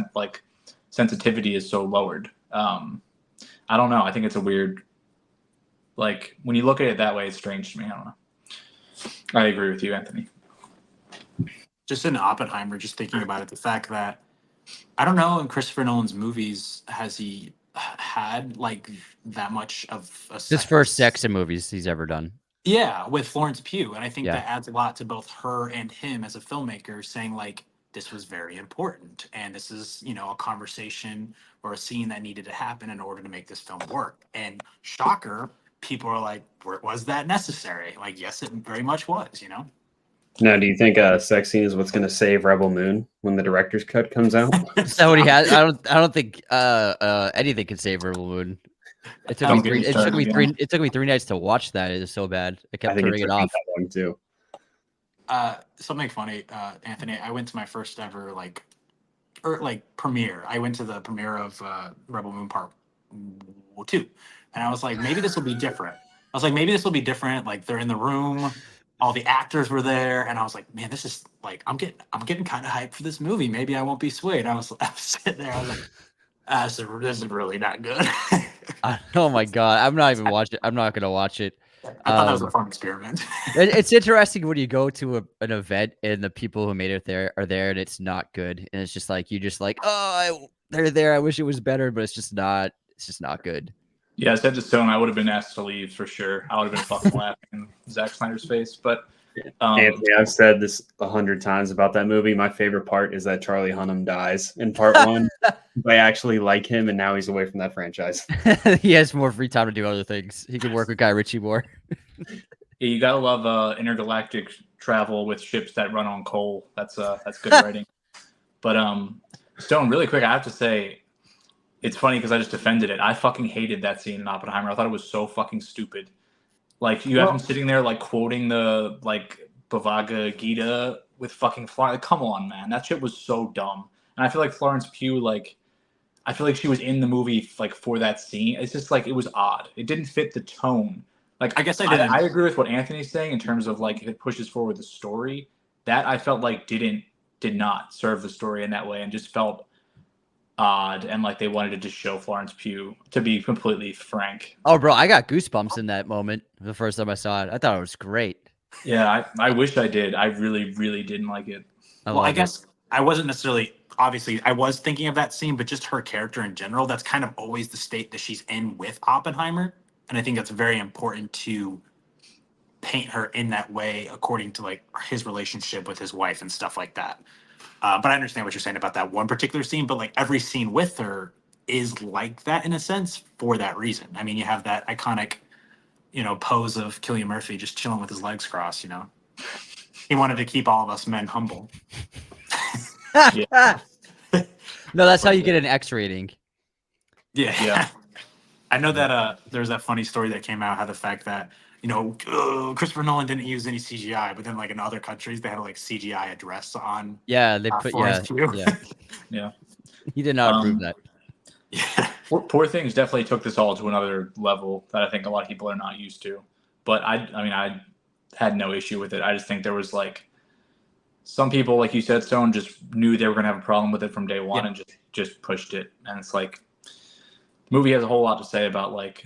sensitivity is so lowered. I don't know. I think it's a weird, like when you look at it that way, it's strange to me. I don't know. I agree with you, Anthony. Just in Oppenheimer, just thinking about it, the fact that I don't know in Christopher Nolan's movies has he had like that much of a This first sex in movies he's ever done. Yeah, with Florence Pugh, and I think Yeah. that adds a lot to both her and him as a filmmaker, saying like this was very important, and this is a conversation or a scene that needed to happen in order to make this film work. And shocker, people are like, was that necessary? Like, yes, it very much was. Now, do you think sex scene is what's going to save Rebel Moon when the director's cut comes out? Is that what he has? I don't think anything can save Rebel Moon. It took me 3 nights to watch that. It is so bad. I kept turning it off. That long too. Something funny, Anthony. I went to my first ever premiere. I went to the premiere of Rebel Moon Part 2, and I was like, maybe this will be different. Like they're in the room, all the actors were there, and I was like, man, this is like I'm getting kind of hyped for this movie. Maybe I won't be swayed. I was sitting there. I was like, this is really not good. Oh my god, I'm not even watching. I'm not gonna watch it. I thought that was a fun experiment. It's interesting when you go to an event and the people who made it there are there and it's not good, and it's just like they're there. I wish it was better, but it's just not. It's just not good. Yeah, I said to Stone, I would have been asked to leave for sure. I would have been fucking laughing in Zack Snyder's face. But Anthony, I've said this 100 times about that movie. My favorite part is that Charlie Hunnam dies in part 1. I actually like him, and now he's away from that franchise. He has more free time to do other things. He can work with Guy Ritchie more. Yeah, you gotta love intergalactic travel with ships that run on coal. That's good writing. But Stone, really quick, I have to say, it's funny because I just defended it. I fucking hated that scene in Oppenheimer. I thought it was so fucking stupid. Like you have him sitting there like quoting the like Bhagavad Gita with fucking Florence. Like, come on, man, that shit was so dumb. And I feel like Florence Pugh, like, I feel like she was in the movie like for that scene. It's just like it was odd. It didn't fit the tone. Like I guess I didn't. I agree with what Anthony's saying in terms of like if it pushes forward the story. That I felt like did not serve the story in that way and just felt odd and like they wanted to just show Florence Pugh, to be completely frank. Oh, bro, I got goosebumps in that moment the first time I saw it. I thought it was great. Yeah, I wish I did. I really, really didn't like it. I guess I wasn't necessarily, obviously, I was thinking of that scene, but just her character in general, that's kind of always the state that she's in with Oppenheimer. And I think that's very important to paint her in that way according to like his relationship with his wife and stuff like that. But I understand what you're saying about that one particular scene, but like every scene with her is like that in a sense for that reason. I mean, you have that iconic, pose of Cillian Murphy just chilling with his legs crossed, He wanted to keep all of us men humble. No, that's how you get an X rating. Yeah. I know that there's that funny story that came out, how the fact that, Christopher Nolan didn't use any CGI, but then like in other countries, they had like CGI address on. Yeah, they put, Yeah. He did not approve that. Yeah. Poor Things definitely took this all to another level that I think a lot of people are not used to. But I had no issue with it. I just think there was like some people, like you said, Stone, just knew they were going to have a problem with it from day one and just pushed it. And it's like, the movie has a whole lot to say about like,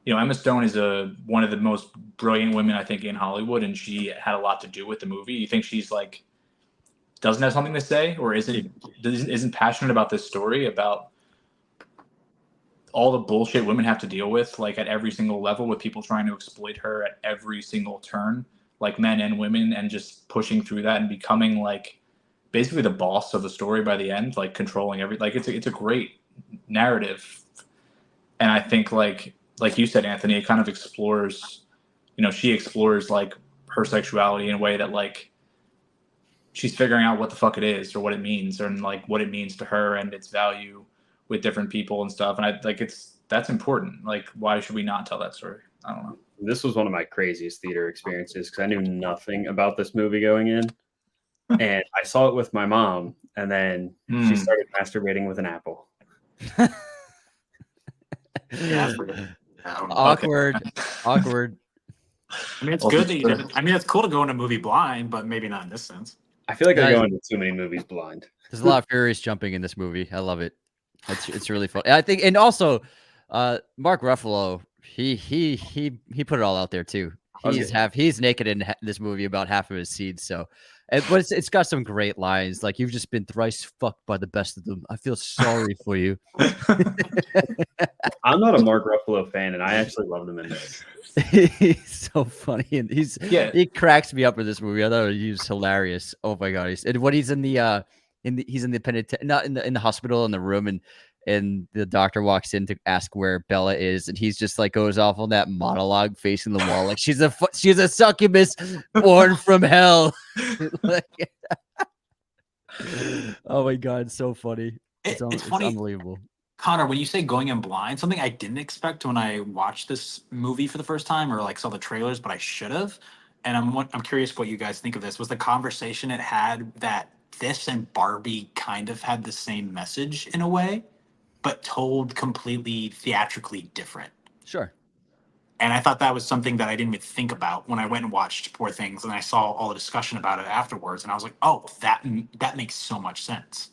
Emma Stone is one of the most brilliant women I think in Hollywood, and she had a lot to do with the movie. You think she's like doesn't have something to say, or isn't passionate about this story, about all the bullshit women have to deal with, like at every single level, with people trying to exploit her at every single turn, like men and women, and just pushing through that and becoming like basically the boss of the story by the end, like controlling every, like it's a great narrative. And I think like you said, Anthony, it kind of explores, she explores like her sexuality in a way that like she's figuring out what the fuck it is or what it means, and like what it means to her and its value with different people and stuff. And I like that's important. Like, why should we not tell that story? I don't know. This was one of my craziest theater experiences because I knew nothing about this movie going in. And I saw it with my mom, and then she started masturbating with an apple. Yeah. Awkward. Awkward. I mean, it's good that you did it. I mean, it's cool to go in a movie blind, but maybe not in this sense. I feel like I go into too many movies blind. There's a lot of furious jumping in this movie. I love it. It's really fun. I think, and also, Mark Ruffalo, he put it all out there too. He's naked in this movie about half of his scenes. So, but it's got some great lines. Like, you've just been thrice fucked by the best of them. I feel sorry for you. I'm not a Mark Ruffalo fan, and I actually loved him in this. He's so funny, and he cracks me up in this movie. I thought he was hilarious. Oh my god! He's in the in the hospital in the room, and the doctor walks in to ask where Bella is, and he's just like goes off on that monologue facing the wall, like she's a succubus born from hell. Oh my god, so funny! It's funny. Unbelievable. Connor, when you say going in blind, something I didn't expect when I watched this movie for the first time, or like saw the trailers, but I should have. And I'm curious what you guys think of this. Was the conversation it had that this and Barbie kind of had the same message in a way, but told completely theatrically different? Sure. And I thought that was something that I didn't even think about when I went and watched Poor Things, and I saw all the discussion about it afterwards, and I was like, oh, that makes so much sense.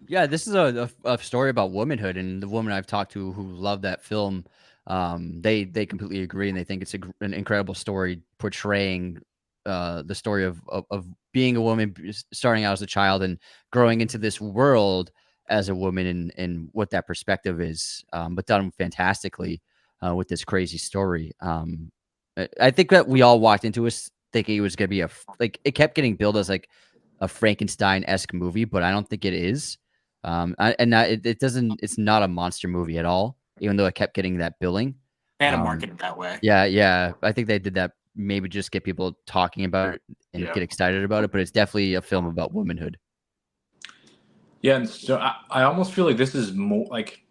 Yeah, this is a story about womanhood, and the woman I've talked to who love that film, they completely agree, and they think it's an incredible story portraying the story of being a woman, starting out as a child and growing into this world as a woman, and what that perspective is, but done fantastically with this crazy story. I think that we all walked into it thinking it was going to be it kept getting billed as like a Frankenstein-esque movie, but I don't think it is. It's not a monster movie at all, even though it kept getting that billing. They had to market it that way. Yeah. I think they did that maybe just get people talking about it and get excited about it, but it's definitely a film about womanhood. Yeah, and so I almost feel like this is more like,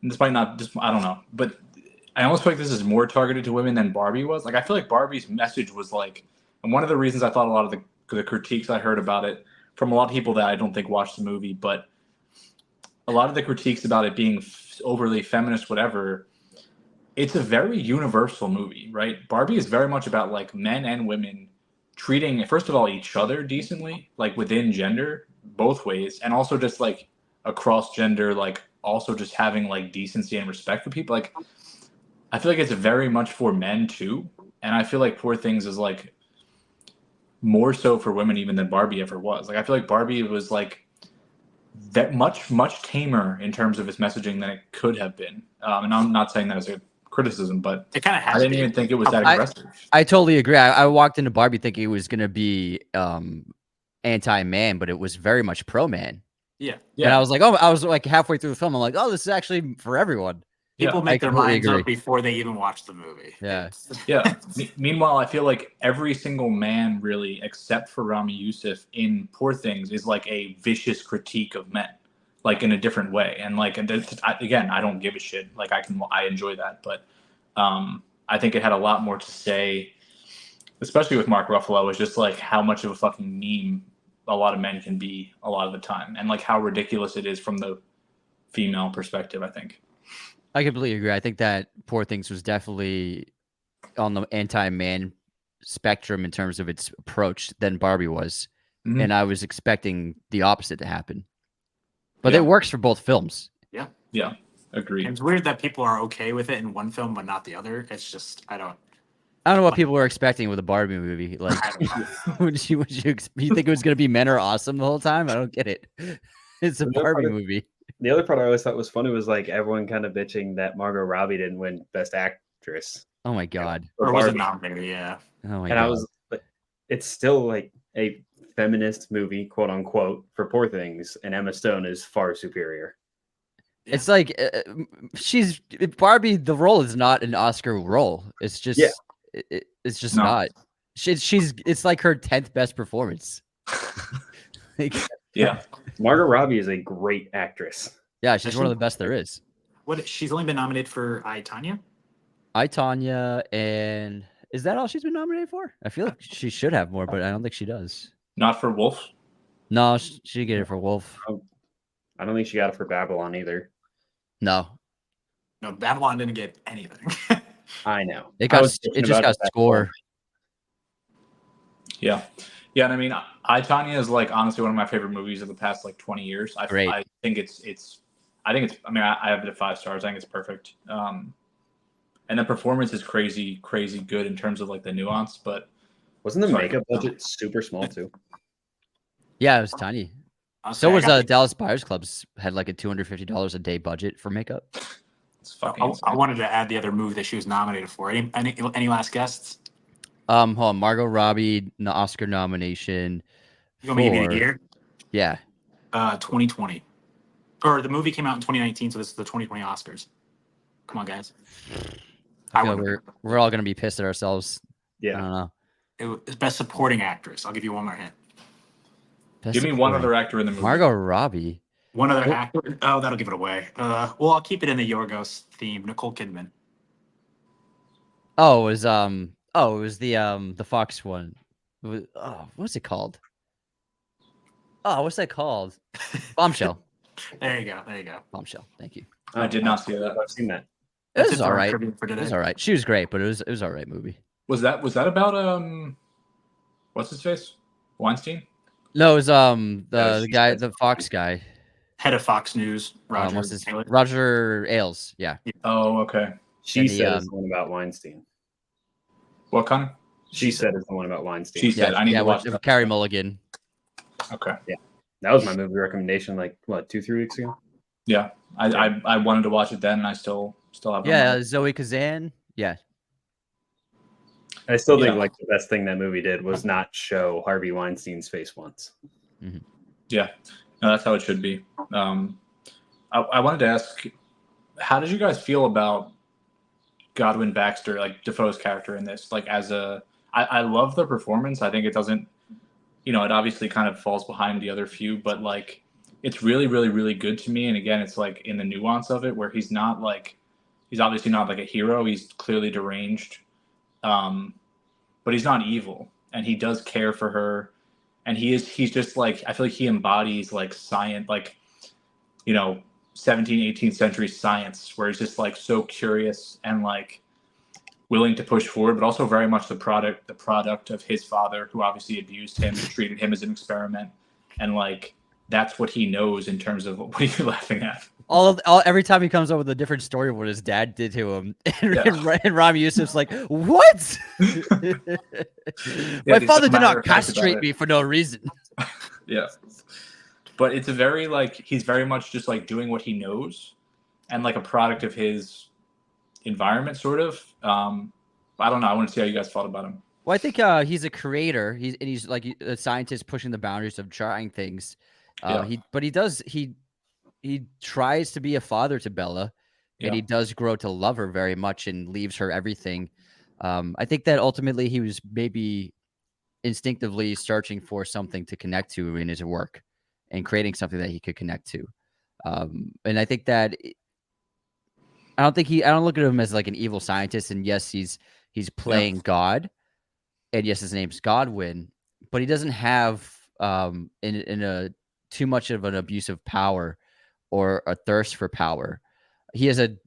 this might not, just I don't know, but I almost feel like this is more targeted to women than Barbie was. Like, I feel like Barbie's message was like And one of the reasons I thought a lot of the critiques I heard about it from a lot of people that I don't think watched the movie, but a lot of the critiques about it being overly feminist, whatever, it's a very universal movie, right? Barbie is very much about like men and women treating, first of all, each other decently, like within gender, both ways, and also just like across gender, like also just having like decency and respect for people. Like, I feel like it's very much for men too, and I feel like Poor Things is like more so for women even than Barbie ever was. Like, I feel like Barbie was like that much tamer in terms of its messaging than it could have been. And I'm not saying that as a criticism, but It kind of has I to didn't be. even think it was that aggressive. I totally agree. I walked into Barbie thinking it was going to be anti-man, but it was very much pro-man. Yeah. And I was like halfway through the film, I'm like, oh, this is actually for everyone. People Yeah, make I their completely minds agree. up before they even watch the movie. Yeah. Yeah. Meanwhile, I feel like every single man, really, except for Rami Youssef in Poor Things, is like a vicious critique of men, like in a different way. And like, again, I don't give a shit. Like, I enjoy that, but I think it had a lot more to say, especially with Mark Ruffalo, is just like how much of a fucking meme a lot of men can be a lot of the time, and like how ridiculous it is from the female perspective, I think. I completely agree. I think that Poor Things was definitely on the anti-man spectrum in terms of its approach than Barbie was. Mhm. And I was expecting the opposite to happen. But Yeah. it works for both films. Yeah, agreed. It's weird that people are okay with it in one film but not the other. It's just I don't know what people were expecting with a Barbie movie. Like, I don't know. would you think it was going to be men are awesome the whole time? I don't get it. It's a The other Barbie part of- movie. The other part I always thought was funny was like everyone kind of bitching that Margot Robbie didn't win Best Actress. Oh my god. for Or was it Barbie. nominated? Yeah. Oh my And god. I was like, it's still like a feminist movie, quote unquote, for Poor Things, and Emma Stone is far superior. It's like she's Barbie. The role is not an Oscar role. It's just it's just No. not. She's it's like her 10th best performance. Like, Yeah. Margot Robbie is a great actress. yeah, she's one of the best there is. What she's only been nominated for I, Tonya? I, Tonya, and is that all she's been nominated for? I feel like she should have more, but I don't think she does. Not for Wolf. No, she get it for Wolf. I don't think she got it for Babylon either. No, No, Babylon didn't get anything. I know. it I got was thinking it just about got that score. Yeah. Yeah, and I mean, I, Tonya is like honestly one of my favorite movies of the past like 20 years. Great. I think I mean, I have it at 5 stars. I think it's perfect. And the performance is crazy good in terms of like the nuance, but Wasn't the Sorry. makeup budget super small too? Yeah, it was tiny. So Okay, was I got- Dallas Buyers Club's had like a $250 a day budget for makeup. it's fucking I insane. wanted to add the other movie that she was nominated for. Any last guests? Hold on, Margot Robbie, the Oscar nomination. You want me to give you the for- year? Yeah, 2020. Or the movie came out in 2019, so this is the 2020 Oscars. Come on, guys. I feel like wouldn't- we're all gonna be pissed at ourselves. I Yeah. don't know. It was Best Supporting Actress. I'll give you one more hint. Best Give me one supporting. other actor in the movie. Margot Robbie. One other Well- actor. Oh, that'll give it away. Well, I'll keep it in the Yorgos theme. Nicole Kidman. Oh, it was the Fox one. What's it called? Oh, what's that called? Bombshell. There you go. There you go. Bombshell. Thank you. I did not see that. I've seen that. It That's was for all our right. trivia for It today. was all right. She was great, but it was all right movie. Was that about what's his face? Weinstein? No, it was Yeah, the she guy, said- the Fox guy. Head of Fox News, Roger. What's his Taylor. Roger Ailes. Yeah. Oh, okay. She And the, said it's the one about Weinstein. What kind? She said it's the one about Weinstein. She said I need to watch with that. Carrie Mulligan. Okay. That was my movie recommendation like what, 2-3 weeks ago? Yeah. I wanted to watch it then and I still have it on Yeah, my- Zoe Kazan. Yeah. I still think Yeah. like the best thing that movie did was not show Harvey Weinstein's face once. Yeah, no, that's how it should be. I wanted to ask, how did you guys feel about Godwin Baxter, like Defoe's character in this? Like, I love the performance. I think it doesn't, it obviously kind of falls behind the other few, but like, it's really, really, really good to me. And again, it's like in the nuance of it, where he's obviously not like a hero. He's clearly deranged, but he's not evil. and he does care for her, and he's just like, I feel like he embodies like science, like, 17th, 18th century science, where he's just like so curious and like willing to push forward, but also very much the product of his father, who obviously abused him and treated him as an experiment, and like that's what he knows in terms of what are you laughing at? Every time he comes up with a different story of what his dad did to him, and Rami Yusuf's like, "What? My father did not castrate me for no reason." Yeah, but it's a very like he's very much just like doing what he knows, and like a product of his environment, sort of. I don't know. I want to see how you guys thought about him. Well, I think he's a creator. He's like a scientist pushing the boundaries of trying things. He tries to be a father to Bella, and he does grow to love her very much and leaves her everything. I think that ultimately he was maybe instinctively searching for something to connect to in his work and creating something that he could connect to. And I think that I don't look at him as like an evil scientist. And yes, he's playing God, and yes, his name's Godwin, but he doesn't have in a too much of an abuse of power or a thirst for power. He has a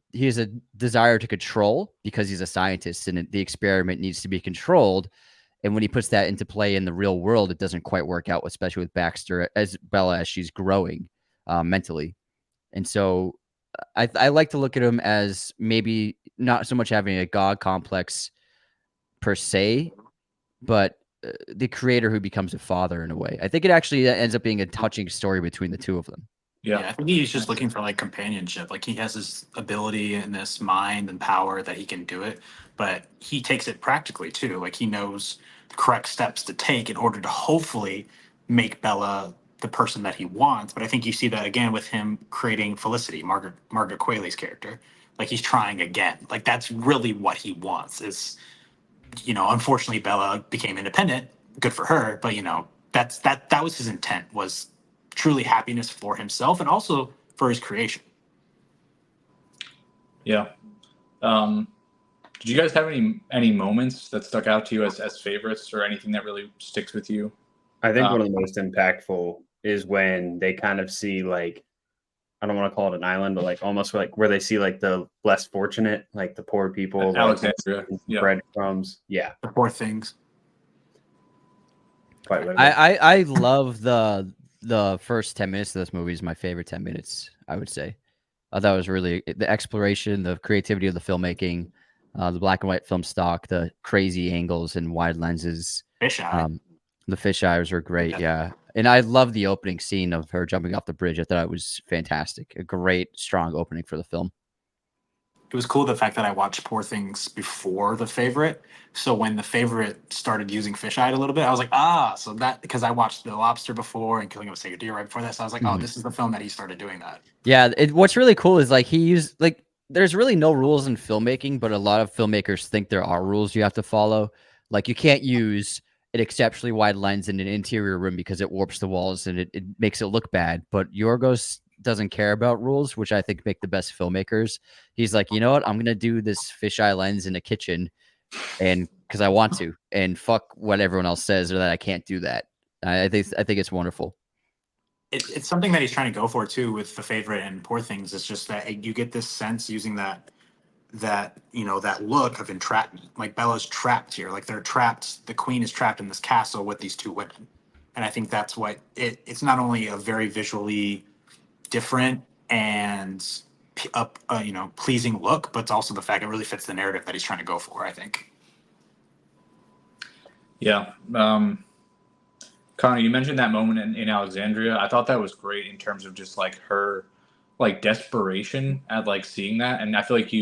desire to control because he's a scientist, and the experiment needs to be controlled. And when he puts that into play in the real world, it doesn't quite work out, especially with Baxter as Bella as she's growing mentally. And so I like to look at him as maybe not so much having a God complex per se, but the creator who becomes a father in a way. I think it actually ends up being a touching story between the two of them. Yeah, I think he's just looking for like companionship. Like he has this ability and this mind and power that he can do it, but he takes it practically too. Like he knows the correct steps to take in order to hopefully make Bella the person that he wants. But I think you see that again with him creating Felicity, Margaret Qualley's character. Like he's trying again. Like that's really what he wants. Is unfortunately Bella became independent. Good for her, but that was his intent, was truly happiness for himself and also for his creation. Yeah. Did you guys have any moments that stuck out to you as favorites, or anything that really sticks with you? I think one of the most impactful is when they kind of see, like, I don't want to call it an island, but like almost like where they see like the less fortunate, like the poor people, Alexandria, breadcrumbs. Yeah, the poor things. Quite literally. I love the first 10 minutes of this movie is my favorite 10 minutes, I would say. I thought it was really the exploration, the creativity of the filmmaking, the black and white film stock, the crazy angles and wide lenses. Fisheye. The fisheyes were great, yeah. And I love the opening scene of her jumping off the bridge. I thought it was fantastic. A great, strong opening for the film. It was cool the fact that I watched Poor Things before The Favorite. So when The Favorite started using fisheye a little bit, I was like, so that, because I watched The Lobster before and Killing of a Sacred Deer right before that. So I was like, this is the film that he started doing that. Yeah, what's really cool is like he used, like, there's really no rules in filmmaking, but a lot of filmmakers think there are rules you have to follow. Like you can't use an exceptionally wide lens in an interior room because it warps the walls and it makes it look bad. But Yorgos doesn't care about rules, which I think make the best filmmakers. He's like, you know what? I'm going to do this fisheye lens in a kitchen and because I want to, and fuck what everyone else says or that I can't do that. I think it's wonderful. It's something that he's trying to go for too with The Favorite and Poor Things. It's just that you get this sense using that look of entrapment. Like Bella's trapped here. Like they're trapped. The queen is trapped in this castle with these two women. And I think that's what it's not only a very visually different and pleasing look, but it's also the fact it really fits the narrative that he's trying to go for, I think. Yeah. Connor, you mentioned that moment in Alexandria. I thought that was great in terms of just like her like desperation at like seeing that. And I feel like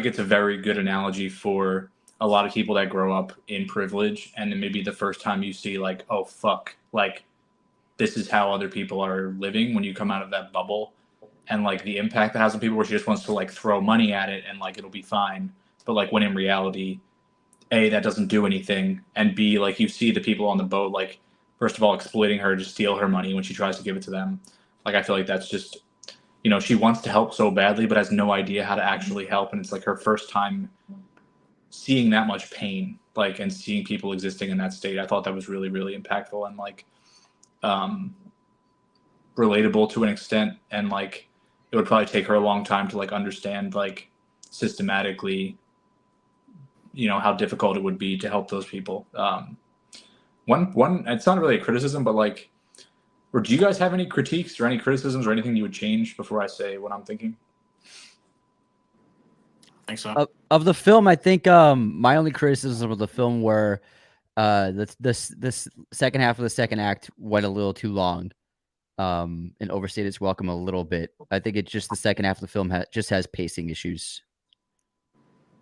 it's a very good analogy for a lot of people that grow up in privilege, and then maybe the first time you see like, oh fuck, like this is how other people are living when you come out of that bubble, and like the impact that has on people, where she just wants to like throw money at it and like it'll be fine. But like when in reality, A, that doesn't do anything, and B, like you see the people on the boat, like first of all exploiting her to steal her money when she tries to give it to them. Like I feel like that's just, she wants to help so badly but has no idea how to actually help, and it's like her first time seeing that much pain, like, and seeing people existing in that state, I thought that was really, really impactful and like relatable to an extent. And like, it would probably take her a long time to like understand like systematically, you know, how difficult it would be to help those people. One, it's not really a criticism, but like, or do you guys have any critiques or any criticisms or anything you would change before I say what I'm thinking? I think so. Of the film, I think my only criticism of the film were this second half of the second act went a little too long, and overstayed its welcome a little bit. I think it's just the second half of the film just has pacing issues,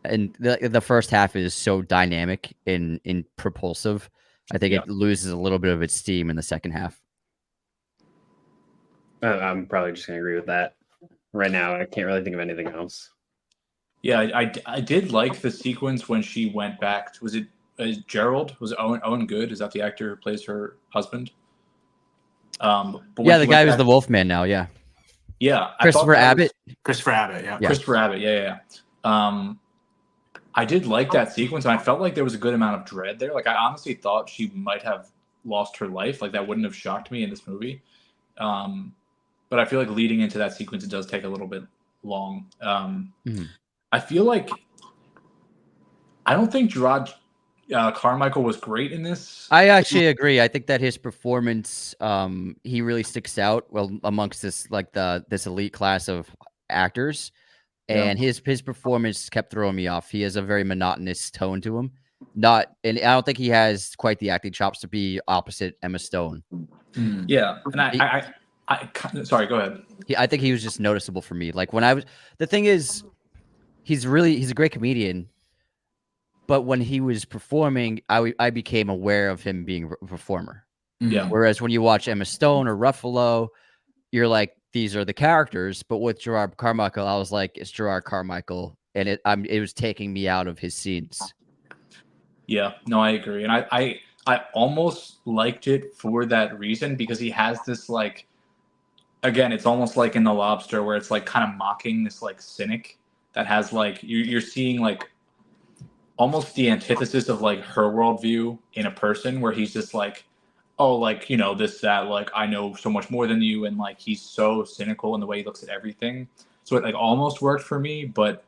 and the first half is so dynamic and propulsive. I think it loses a little bit of its steam in the second half. I'm probably just gonna agree with that. Right now, I can't really think of anything else. Yeah, I did like the sequence when she went back. Was it Gerald? Was it Owen Good? Is that the actor who plays her husband? But yeah, the guy who's the Wolfman now. Yeah. Yeah, Christopher Abbott. Christopher Abbott. Yeah. Christopher Abbott. Yeah. I did like that sequence, and I felt like there was a good amount of dread there. Like, I honestly thought she might have lost her life. Like, that wouldn't have shocked me in this movie. But I feel like leading into that sequence, it does take a little bit long. I feel like I don't think Gerard Carmichael was great in this. I actually agree. I think that his performance, he really sticks out amongst this this elite class of actors, and his performance kept throwing me off. He has a very monotonous tone to him. And I don't think he has quite the acting chops to be opposite Emma Stone. Yeah, and I sorry, go ahead. I think he was just noticeable for me. Like the thing is, he's a great comedian, but when he was performing, I became aware of him being a performer. Yeah. Whereas when you watch Emma Stone or Ruffalo, you're like, these are the characters. But with Gerard Carmichael, I was like, it's Gerard Carmichael, and it was taking me out of his scenes. Yeah, no, I agree, and I almost liked it for that reason, because he has this like, again, it's almost like in The Lobster where it's like kind of mocking this like cynic that has like you're seeing like almost the antithesis of like her worldview in a person, where he's just like, oh, like, you know, this, that, like, I know so much more than you, and like he's so cynical in the way he looks at everything. So it like almost worked for me, but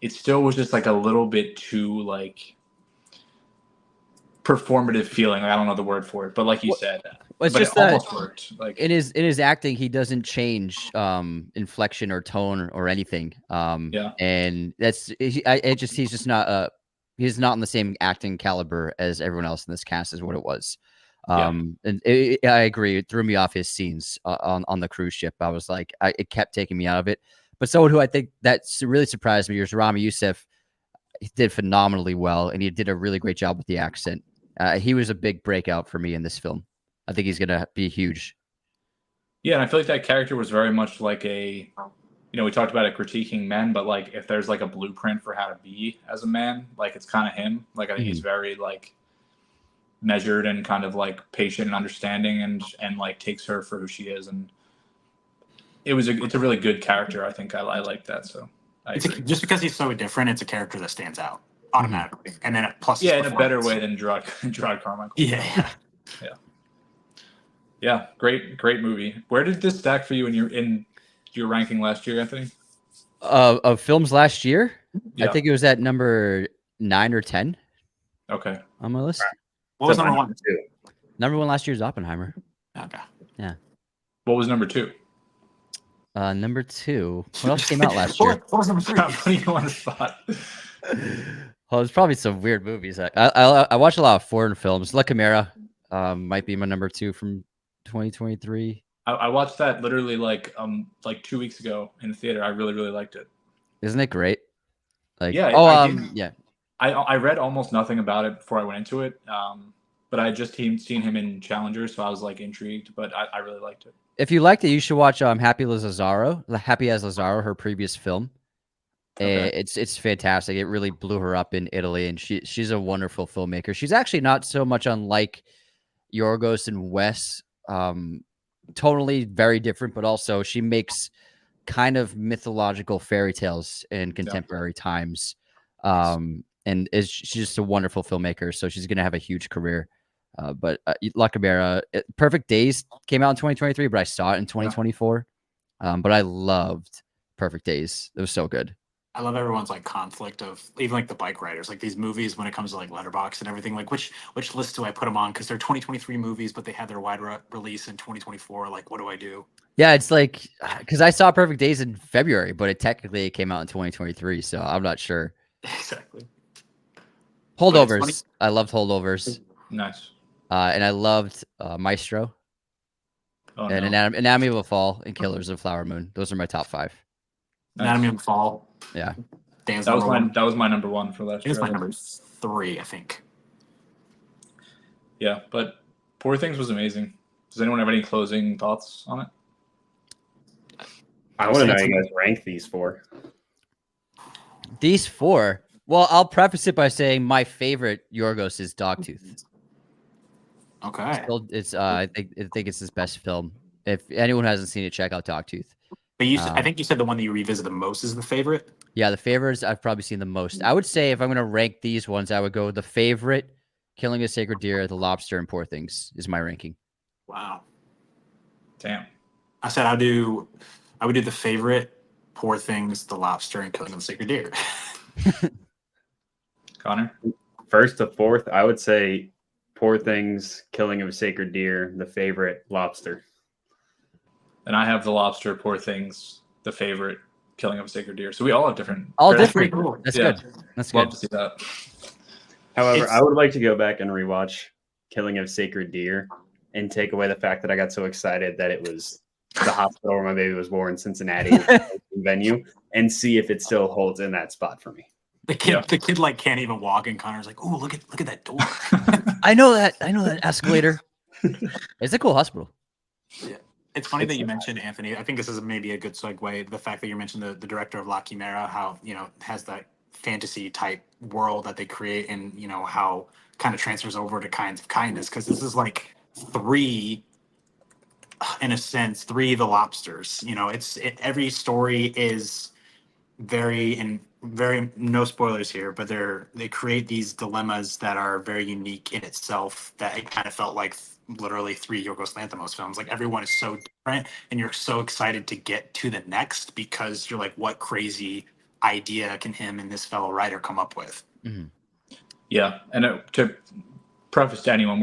it still was just like a little bit too like performative feeling. Like, I don't know the word for it, but like you said, it's but just it almost worked. Like in his acting, he doesn't change inflection or tone or anything. And he's not in the same acting caliber as everyone else in this cast is what it was. And I agree. It threw me off his scenes on the cruise ship. I was like, it kept taking me out of it. But someone who I think that's really surprised me is Rami Youssef. He did phenomenally well, and he did a really great job with the accent. He was a big breakout for me in this film. I think he's going to be huge. Yeah, and I feel like that character was very much like we talked about it critiquing men, but like if there's like a blueprint for how to be as a man, like it's kind of him. Like I think he's very like measured and kind of like patient and understanding, and like takes her for who she is, and it's a really good character. I think I like that. So just because he's so different, it's a character that stands out automatically, and then plus in a better way than Gerard Carmichael. Yeah, great movie. Where did this stack for you in your ranking last year, Anthony? Of films last year, I think it was at number 9 or 10. Okay, on my list. What was number 1? Number 1 last year is Oppenheimer. Okay. Yeah. What was number 2? Number 2. What else came out last year? What was number 3? I'm putting you on the spot. Well, there's probably some weird movies. I watch a lot of foreign films. La Chimera might be my number 2 from 2023. I watched that literally like 2 weeks ago in the theater. I really, really liked it. Isn't it great? Like, yeah. I read almost nothing about it before I went into it, but I had just seen him in Challenger, so I was like intrigued. But I really liked it. If you liked it, you should watch Happy as Lazaro, her previous film. Okay. It's fantastic. It really blew her up in Italy, and she's a wonderful filmmaker. She's actually not so much unlike Yorgos and Wes. Totally very different, but also she makes kind of mythological fairy tales in contemporary times. and she's just a wonderful filmmaker. So she's going to have a huge career. But La Cabera, Perfect Days came out in 2023, but I saw it in 2024. But I loved Perfect Days. It was so good. I love everyone's like conflict of even like the bike riders, like these movies when it comes to like Letterboxd and everything. Like which list do I put them on? Because they're 2023 movies, but they had their wide release in 2024. Like what do I do? Yeah, it's like because I saw Perfect Days in February, but it technically came out in 2023, so I'm not sure. Exactly. Holdovers. I loved Holdovers. Nice. And I loved Maestro. Oh, and no. Anatomy of a Fall and Killers of Flower Moon. Those are my top 5. Nice. Anatomy of the Fall. Yeah. Dan's that was my number 1 for last year. It's my number 3, I think. Yeah, but Poor Things was amazing. Does anyone have any closing thoughts on it? I want to know how you guys rank these 4. These 4. Well, I'll preface it by saying my favorite Yorgos is Dogtooth. Okay. It's I think it's his best film. If anyone hasn't seen it, check out Dogtooth. But I think you said the one that you revisit the most is the favorite. Yeah, the favorites I've probably seen the most. I would say if I'm going to rank these ones, I would go The Favorite, Killing a Sacred Deer, The Lobster, and Poor Things is my ranking. Wow. Damn. I said I would do The Favorite, Poor Things, The Lobster, and Killing of the Sacred Deer. Connor? First to fourth, I would say Poor Things, Killing of a Sacred Deer, The Favorite, Lobster. And I have The Lobster, Poor Things, The Favorite, Killing of a Sacred Deer. So we all have different. All That's different. pretty cool. That's Yeah. good. That's Love good. to see that. However, I would like to go back and rewatch Killing of Sacred Deer and take away the fact that I got so excited that it was the hospital where my baby was born, Cincinnati venue, and see if it still holds in that spot for me. The kid like can't even walk, and Connor's like, "Oh, look at that door." I know that escalator. It's a cool hospital. Yeah. It's funny that you mentioned Anthony. I think this is maybe a good segue. The fact that you mentioned the director of La Chimera, how has that fantasy type world that they create, and how kind of transfers over to Kinds of Kindness, because this is like 3, in a sense, 3 of the Lobsters. Every story is very no spoilers here, but they create these dilemmas that are very unique in itself, that it kind of felt like literally 3 Yorgos Lanthimos films. Like everyone is so different and you're so excited to get to the next because you're like, what crazy idea can him and this fellow writer come up with? Mm-hmm. Yeah. And to preface to anyone,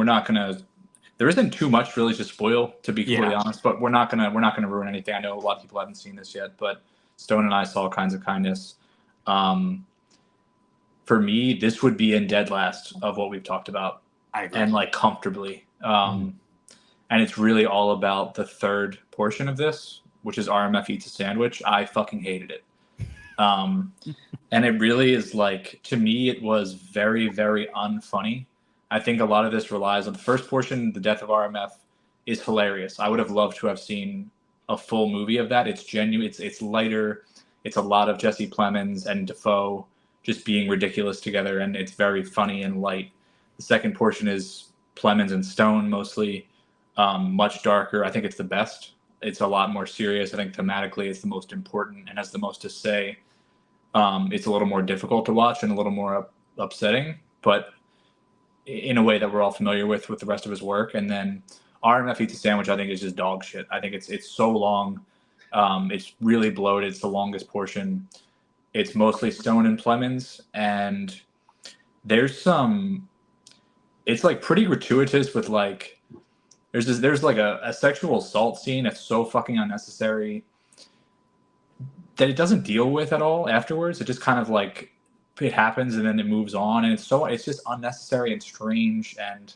there isn't too much really to spoil, to be completely honest, but we're not gonna ruin anything. I know a lot of people haven't seen this yet, but Stone and I saw Kinds of Kindness. For me, this would be in dead last of what we've talked about, and like comfortably. And it's really all about the third portion of this, which is RMF Eats a Sandwich. I fucking hated it. And it really is like, to me, it was very, very unfunny. I think a lot of this relies on the first portion. The death of RMF is hilarious. I would have loved to have seen a full movie of that. It's genuine. It's lighter. It's a lot of Jesse Plemons and Defoe just being ridiculous together, and it's very funny and light. The second portion is Plemons and Stone mostly, much darker. I think it's the best. It's a lot more serious. I think thematically it's the most important and has the most to say. It's a little more difficult to watch and a little more upsetting, but in a way that we're all familiar with the rest of his work. And then RMF Eats a Sandwich, I think, is just dog shit. I think it's so long. It's really bloated. It's the longest portion. It's mostly Stone and Plemons, and it's like pretty gratuitous with like, there's like a sexual assault scene that's so fucking unnecessary that it doesn't deal with at all afterwards. It just kind of like, it happens and then it moves on, and it's just unnecessary and strange, and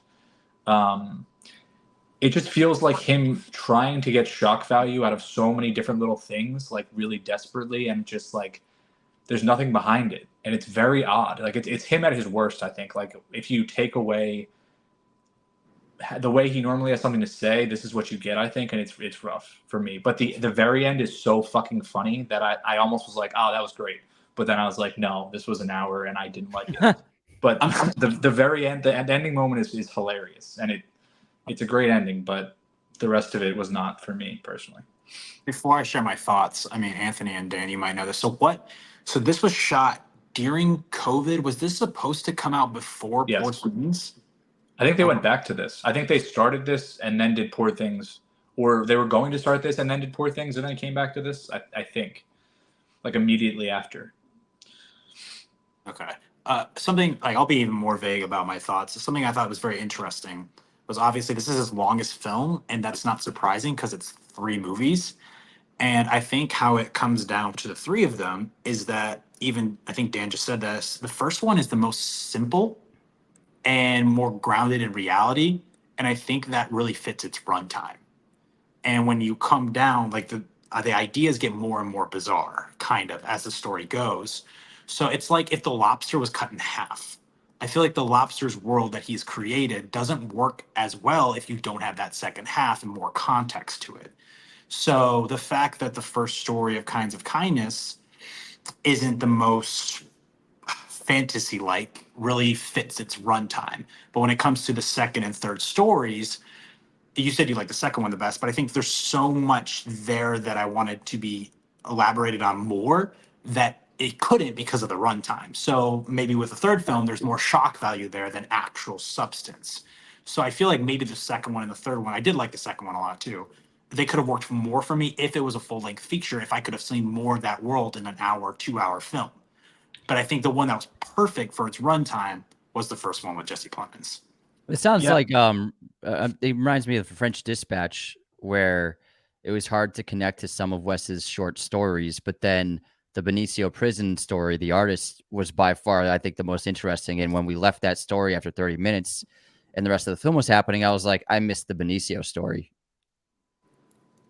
it just feels like him trying to get shock value out of so many different little things, like really desperately, and just like there's nothing behind it, and it's very odd. Like it's him at his worst, I think. Like if you take away the way he normally has something to say, this is what you get, I think, and it's rough for me. But the very end is so fucking funny that I almost was like, oh, that was great. But then I was like, no, this was an hour and I didn't like it. But the very end, the ending moment is hilarious, and it's a great ending, but the rest of it was not for me personally. Before I share my thoughts, I mean, Anthony and Dan, you might know this. So this was shot during COVID. Was this supposed to come out before Yes. Poor Things? I think they went back to this. I think they started this and then did Poor Things, or they were going to start this and then did Poor Things and then came back to this. I think, like immediately after. Okay. Something like I'll be even more vague about my thoughts. Something I thought was very interesting was obviously this is his longest film, and that's not surprising because it's 3 movies. And I think how it comes down to the 3 of them is that even I think Dan just said this. The first one is the most simple and more grounded in reality, and I think that really fits its runtime. And when you come down, like the ideas get more and more bizarre, kind of as the story goes. So it's like if the lobster was cut in half. I feel like the lobster's world that he's created doesn't work as well if you don't have that second half and more context to it. So the fact that the first story of Kinds of Kindness isn't the most fantasy like really fits its runtime. But when it comes to the second and third stories, you said you like the second one the best, but I think there's so much there that I wanted to be elaborated on more that it couldn't because of the runtime. So maybe with the third film, there's more shock value there than actual substance. So I feel like maybe the second one and the third one, I did like the second one a lot too. They could have worked more for me if it was a full length feature, if I could have seen more of that world in an hour, 2 hour film. But I think the one that was perfect for its runtime was the first one with Jesse Plemons. It sounds Yeah. like it reminds me of the French Dispatch, where it was hard to connect to some of Wes's short stories, but then the Benicio prison story, the artist, was by far, I think, the most interesting. And when we left that story after 30 minutes and the rest of the film was happening, I was like, I missed the Benicio story.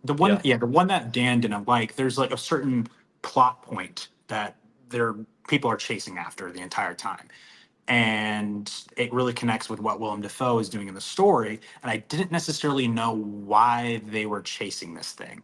The one, the one that Dan didn't like, there's like a certain plot point that people are chasing after the entire time. And it really connects with what Willem Dafoe is doing in the story. And I didn't necessarily know why they were chasing this thing.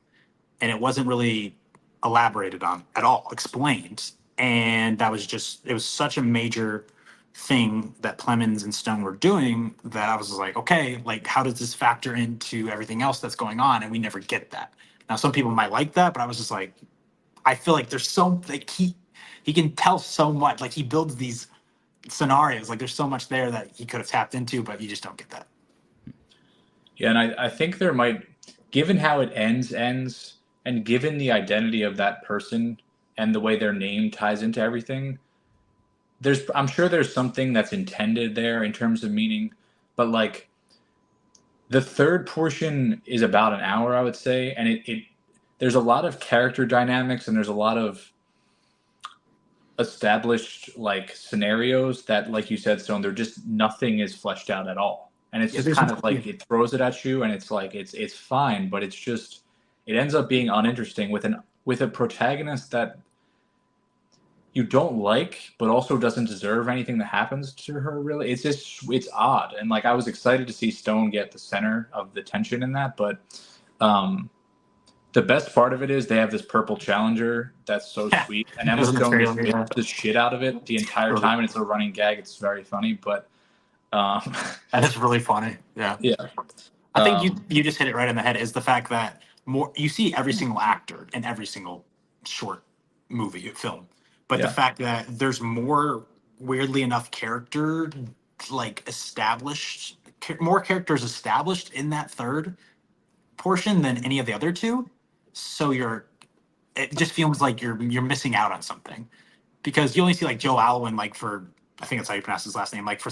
And it wasn't really elaborated on at all, explained. And that was just, it was such a major thing that Plemons and Stone were doing that I was like, okay, like how does this factor into everything else that's going on? And we never get that. Now, some people might like that, but I was just like, I feel like there's so, like he can tell so much. Like he builds these scenarios, like there's so much there that he could have tapped into, but you just don't get that. Yeah, and I think there might, given how it ends, and given the identity of that person and the way their name ties into everything, I'm sure there's something that's intended there in terms of meaning, but like the third portion is about an hour, I would say, and it there's a lot of character dynamics and there's a lot of established like scenarios that, like you said, Stone, they're just nothing is fleshed out at all, and it's just kind of like it throws it at you, and it's like it's fine, but it's just it ends up being uninteresting with a protagonist that you don't like, but also doesn't deserve anything that happens to her. Really, it's odd, and like I was excited to see Stone get the center of the tension in that, but the best part of it is they have this purple Challenger that's so sweet, and Emma Stone just makes the shit out of it the entire time, and it's a running gag. It's very funny, but that is really funny. Yeah. I think you just hit it right in the head. Is the fact that more you see every single actor in every single short movie film, but the fact that there's more weirdly enough character like established, more characters established in that third portion than any of the other two. So it just feels like you're missing out on something because you only see like Joe Alwyn like for I think that's how you pronounce his last name like for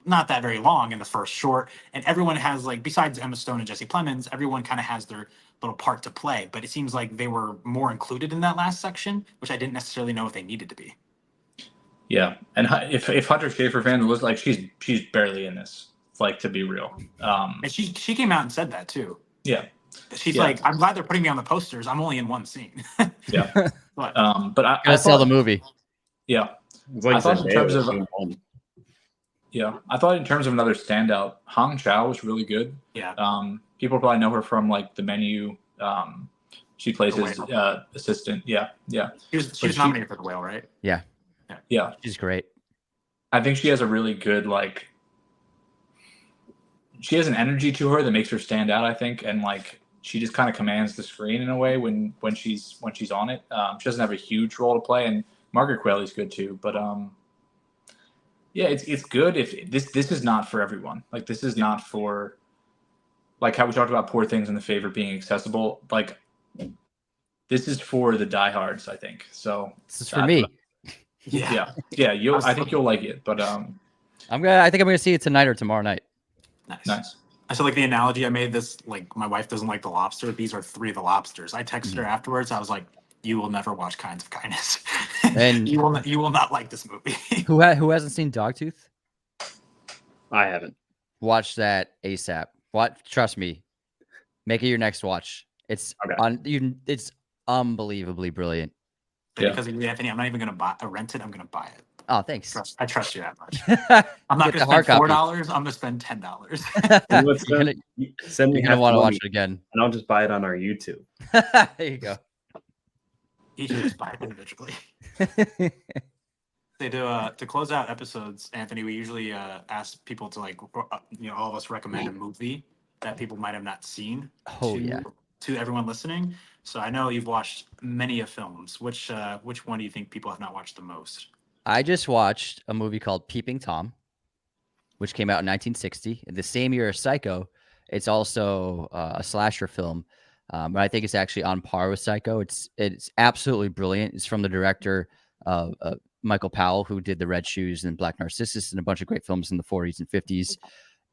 not that very long in the first short, and everyone has like besides Emma Stone and Jesse Plemons, everyone kind of has their little part to play. But it seems like they were more included in that last section, which I didn't necessarily know if they needed to be. Yeah, and if Hunter Schafer fan was like she's barely in this, like to be real. And she came out and said that too. Yeah. She's like, I'm glad they're putting me on the posters. I'm only in one scene. Yeah. But I Gotta sell the movie. Yeah. It's like I thought in terms of another standout, Hong Chow was really good. Yeah. People probably know her from like The Menu. She plays his assistant. Yeah. She was nominated for The Whale, right? Yeah. She's great. I think she has a really good like. She has an energy to her that makes her stand out, I think, and like she just kind of commands the screen in a way when she's on it. She doesn't have a huge role to play, and Margaret Qualley's good too, but yeah, it's good. If this is not for everyone. Like this is not for, like how we talked about Poor Things and The Favorite being accessible. Like this is for the diehards, I think. So This is for me. Yeah. yeah. I think you'll like it, but I think I'm gonna see it tonight or tomorrow night. nice. I said, like, the analogy I made this, like, my wife doesn't like The Lobster. These are 3 of the lobsters. I texted her afterwards. I was like, you will never watch Kinds of Kindness. And you will not like this movie. who hasn't seen Dogtooth? I haven't. Watch that ASAP. Trust me. Make it your next watch. It's Okay. it's unbelievably brilliant. But because of you, Anthony, I'm not even going to rent it. I'm going to buy it. Oh, thanks. I trust you that much. I'm I'm not Get going to the hard spend $4. copy. I'm going to spend $10. Send me You're gonna half want the to money, watch it again. and I'll just buy it on our YouTube. There you go. Each of us buy it individually. They do to close out episodes, Anthony. We usually ask people to all of us recommend a movie that people might have not seen. To everyone listening. So I know you've watched many of films. Which one do you think people have not watched the most? I just watched a movie called Peeping Tom, which came out in 1960, the same year as Psycho. It's also a slasher film, but I think it's actually on par with Psycho. It's absolutely brilliant. It's from the director Michael Powell, who did The Red Shoes and Black Narcissus and a bunch of great films in the 40s and 50s.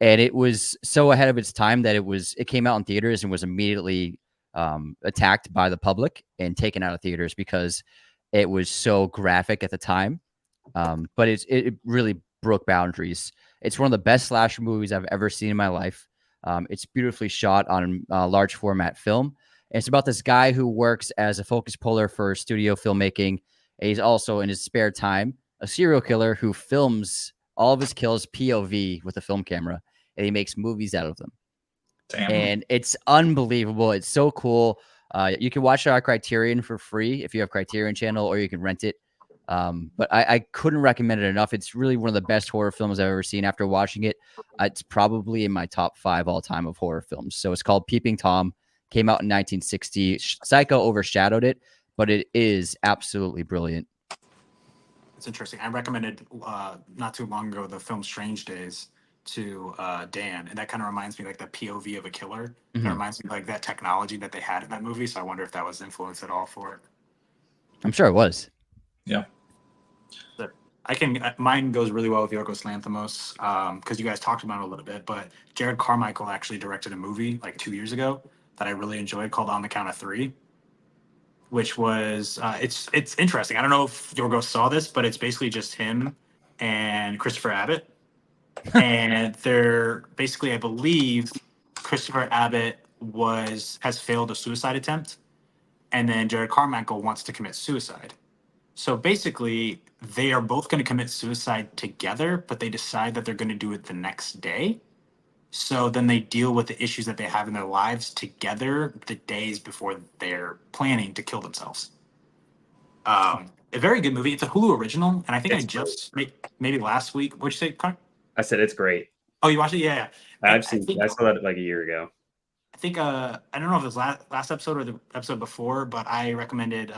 And it was so ahead of its time that it came out in theaters and was immediately attacked by the public and taken out of theaters because it was so graphic at the time. But it really broke boundaries. It's one of the best slasher movies I've ever seen in my life. It's beautifully shot on large format film. And it's about this guy who works as a focus puller for studio filmmaking. And he's also, in his spare time, a serial killer who films all of his kills POV with a film camera, and he makes movies out of them. Damn. And it's unbelievable. It's so cool. You can watch it on Criterion for free if you have Criterion Channel, or you can rent it. But I couldn't recommend it enough. It's really one of the best horror films I've ever seen. After watching it, it's probably in my top 5 all time of horror films. So it's called Peeping Tom. Came out in 1960. Psycho overshadowed it, but it is absolutely brilliant. It's interesting. I recommended not too long ago the film Strange Days to Dan, and that kind of reminds me like the POV of a killer. Mm-hmm. It reminds me like that technology that they had in that movie. So I wonder if that was influence at all for it. I'm sure it was. Yeah. Mine goes really well with Yorgos Lanthimos because you guys talked about it a little bit, but Jared Carmichael actually directed a movie like 2 years ago that I really enjoyed called On the Count of Three, which was it's interesting. I don't know if Yorgos saw this, but it's basically just him and Christopher Abbott, and they're basically, I believe, Christopher Abbott has failed a suicide attempt, and then Jared Carmichael wants to commit suicide. So basically, they are both going to commit suicide together, but they decide that they're going to do it the next day. So then they deal with the issues that they have in their lives together the days before they're planning to kill themselves. A very good movie. It's a Hulu original, and I think maybe last week. What'd you say, Connor? I said it's great. Oh, you watched it? Yeah. I saw that like a year ago. I think I don't know if it was last episode or the episode before, but I recommended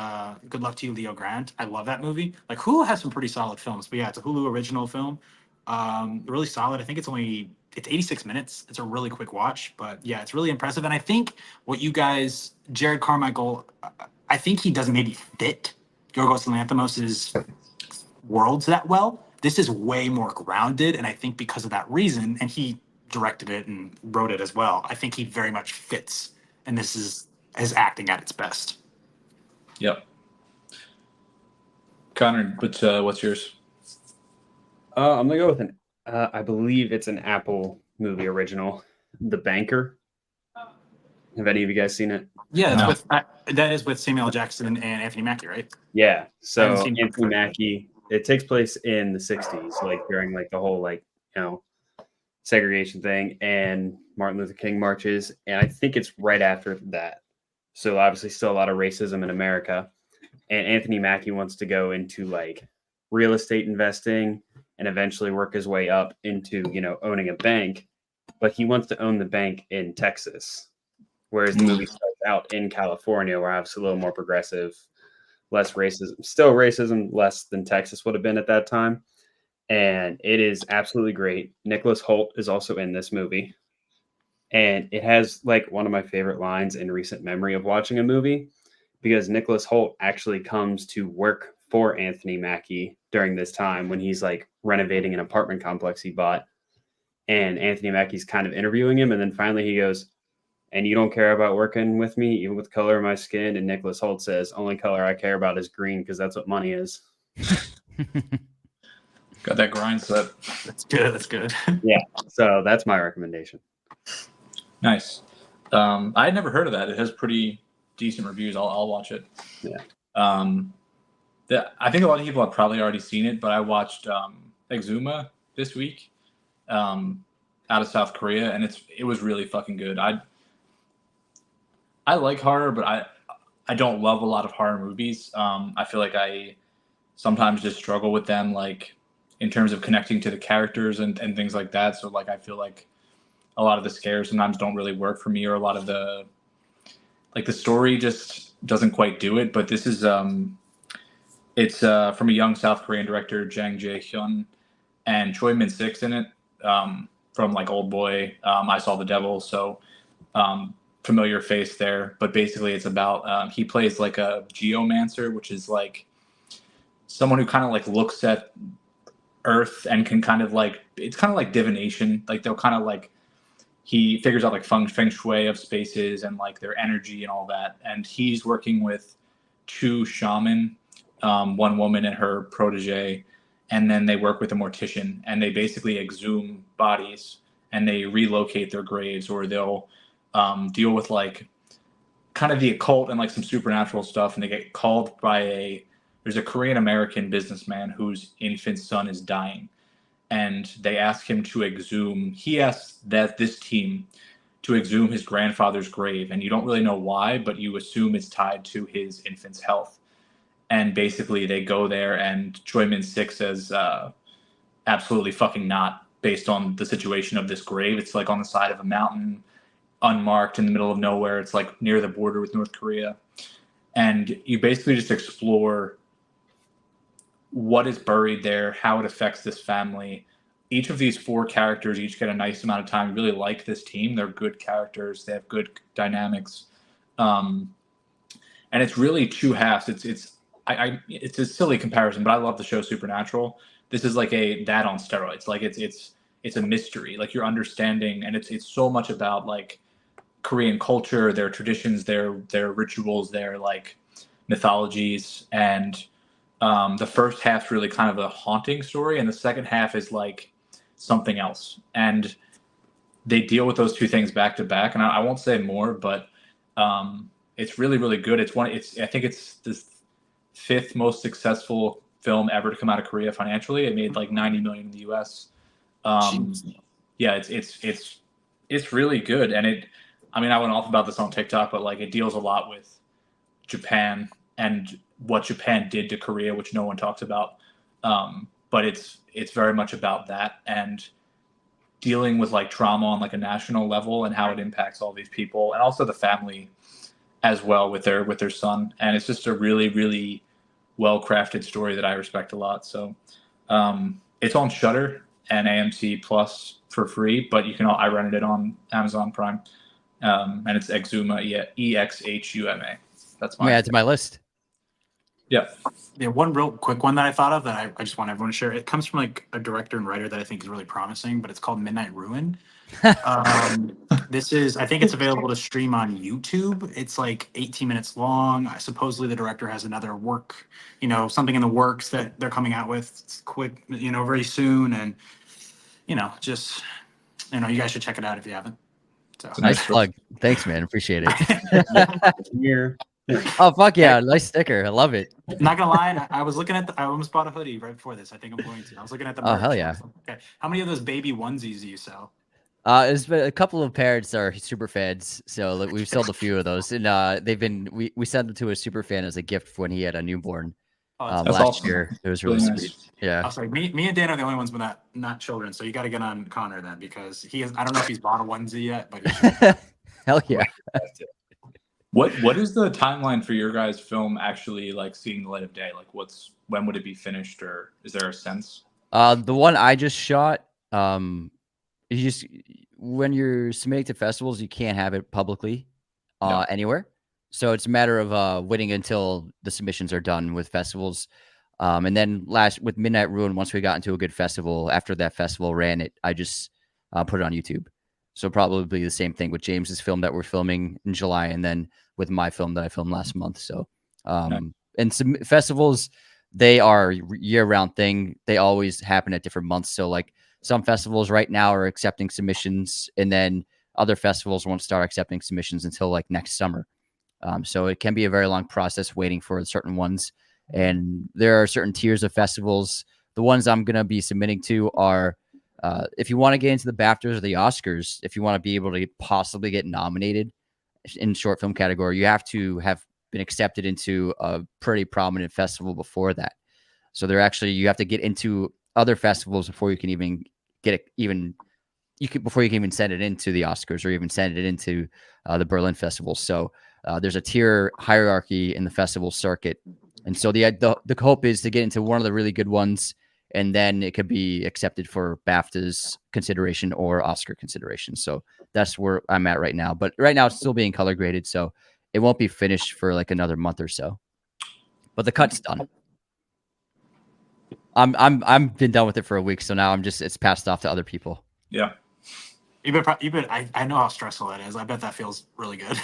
Good Luck to You, Leo Grant. I love that movie. Like Hulu has some pretty solid films, but yeah, it's a Hulu original film. Really solid. I think it's 86 minutes. It's a really quick watch, but yeah, it's really impressive. And I think Jared Carmichael, I think he doesn't maybe fit Yorgos Lanthimos's worlds that well. This is way more grounded, and I think because of that reason, and he directed it and wrote it as well, I think he very much fits, and this is his acting at its best. Yep. Connor, what's yours? I'm gonna go with I believe it's an Apple movie original, The Banker. Have any of you guys seen it? Yeah, that is with Samuel L. Jackson and Anthony Mackie, right? Yeah. So Anthony Mackie. It takes place in the 60s, like during like the whole segregation thing, and Martin Luther King marches, and I think it's right after that. So obviously still a lot of racism in America, and Anthony Mackie wants to go into like real estate investing and eventually work his way up into owning a bank, but he wants to own the bank in Texas, whereas the movie starts out in California, where obviously a little more progressive less racism, still racism, less than Texas would have been at that time. And it is absolutely great. Nicholas Hoult is also in this movie. And it has like one of my favorite lines in recent memory of watching a movie, because Nicholas Hoult actually comes to work for Anthony Mackie during this time when he's like renovating an apartment complex he bought. And Anthony Mackie's kind of interviewing him. And then finally he goes, "And you don't care about working with me, even with the color of my skin?" And Nicholas Hoult says, "Only color I care about is green, because that's what money is." Got that grind set. That's good. That's good. Yeah. So that's my recommendation. Nice. I had never heard of that. It has pretty decent reviews. I'll watch it. Yeah. I think a lot of people have probably already seen it, but I watched Exuma this week, out of South Korea, and it was really fucking good. I like horror, but I don't love a lot of horror movies. I feel like I sometimes just struggle with them, like in terms of connecting to the characters and things like that. So like I feel like a lot of the scares sometimes don't really work for me, or a lot of the story just doesn't quite do it. But this is it's from a young South Korean director, Jang Jae-hyun, and Choi Min-sik's in it, from like Old Boy, I Saw the Devil, so familiar face there. But basically it's about he plays like a geomancer, which is like someone who kind of like looks at Earth and can kind of like, it's kind of like divination, like they'll kind of like, he figures out like feng shui of spaces and like their energy and all that. And he's working with two shaman, one woman and her protege, and then they work with a mortician, and they basically exhume bodies and they relocate their graves, or they'll deal with like kind of the occult and like some supernatural stuff. And they get called by there's a Korean American businessman whose infant son is dying, and they ask him to exhume. He asks this team to exhume his grandfather's grave, and you don't really know why, but you assume it's tied to his infant's health. And basically, they go there, and Choi Min-sik says, "Absolutely fucking not." Based on the situation of this grave, it's like on the side of a mountain, unmarked in the middle of nowhere. It's like near the border with North Korea, and you basically just explore what is buried there, how it affects this family. Each of these four characters each get a nice amount of time. You really like this team. They're good characters. They have good dynamics. And it's really two halves. It's a silly comparison, but I love the show Supernatural. This is like that on steroids. Like it's a mystery. Like you're understanding, and it's so much about like Korean culture, their traditions, their rituals, their like mythologies. And the first half's really kind of a haunting story, and the second half is like something else. And they deal with those two things back to back. And I won't say more, but it's really, really good. I think it's the fifth most successful film ever to come out of Korea financially. It made like 90 million in the US. Yeah, it's really good. And I went off about this on TikTok, but like it deals a lot with Japan and what Japan did to Korea, which no one talks about. But it's very much about that, and dealing with like trauma on like a national level and how it impacts all these people, and also the family as well with their son. And it's just a really, really well-crafted story that I respect a lot. So it's on Shudder and AMC Plus for free, but I rented it on Amazon Prime. And it's Exhuma, EXHUMA. That's mine. Yeah, it's my list. Yeah. Yeah, one real quick one that I thought of that I just want everyone to share. It comes from like a director and writer that I think is really promising, but it's called Midnight Ruin. I think it's available to stream on YouTube. It's like 18 minutes long. Supposedly the director has another work, something in the works that they're coming out with. It's quick, very soon. And, you guys should check it out if you haven't. So. Nice plug. Thanks, man. Appreciate it. Here. Oh, fuck yeah. Nice sticker. I love it. Not gonna lie, I was looking at I almost bought a hoodie right before this. I think I'm going to. I was looking at the merch. Oh, hell yeah. Okay. How many of those baby onesies do you sell? It's been a couple of parents are super fans, so we've sold a few of those, and we sent them to a super fan as a gift when he had a newborn last awesome. year. It was really sweet. Yeah. I was like, me and Dan are the only ones with not children, so you got to get on Connor then, because I don't know if he's bought a onesie yet, but he should. Hell yeah. What is the timeline for your guys' film actually like seeing the light of day? Like, when would it be finished, or is there a sense? The one I just shot, you just when you're submitting to festivals, you can't have it publicly No. anywhere. So it's a matter of waiting until the submissions are done with festivals. And then with Midnight Ruin, once we got into a good festival, after that festival ran it, I just put it on YouTube. So probably the same thing with James's film that we're filming in July, and then with my film that I filmed last month. So, and some festivals, they are year-round thing. They always happen at different months. So like some festivals right now are accepting submissions, and then other festivals won't start accepting submissions until like next summer. So it can be a very long process waiting for certain ones. And there are certain tiers of festivals. The ones I'm going to be submitting to are, if you want to get into the BAFTAs or the Oscars, if you want to be able to possibly get nominated in short film category, you have to have been accepted into a pretty prominent festival before that. So you have to get into other festivals before you can even before you can even send it into the Oscars or even send it into the Berlin Festival. So there's a tier hierarchy in the festival circuit. And so the hope is to get into one of the really good ones, and then it could be accepted for BAFTA's consideration or Oscar consideration. So that's where I'm at right now. But right now it's still being color graded, so it won't be finished for like another month or so. But the cut's done. I'm been done with it for a week, so now it's passed off to other people. Yeah. I know how stressful that is. I bet that feels really good.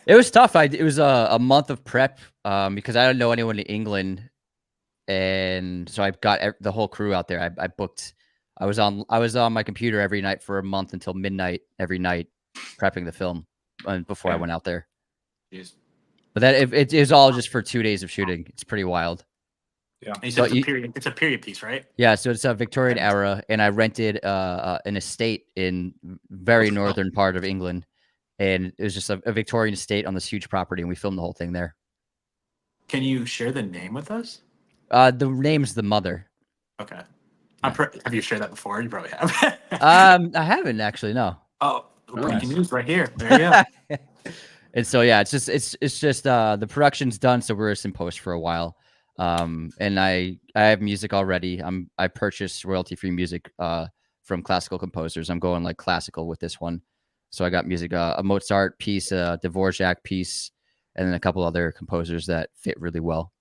It was tough. It was a month of prep because I don't know anyone in England, and so I got the whole crew out there. I booked. I was on my computer every night for a month until midnight every night, prepping the film before I went out there. Jeez. But that it is all just for 2 days of shooting. It's pretty wild. Yeah. And you said it's a period piece, right? Yeah, so it's a Victorian era, and I rented an estate in very northern part of England, and it was just a Victorian estate on this huge property, and we filmed the whole thing there. Can you share the name with us? The name's The Mother. Okay. Have you shared that before? You probably have. I haven't actually, no. Oh, breaking nice. news right here. There you go. And so yeah, it's just the production's done, so we're just in post for a while. And I have music already. I purchased royalty-free music from classical composers. I'm going like classical with this one. So I got music, a Mozart piece, a Dvorak piece, and then a couple other composers that fit really well.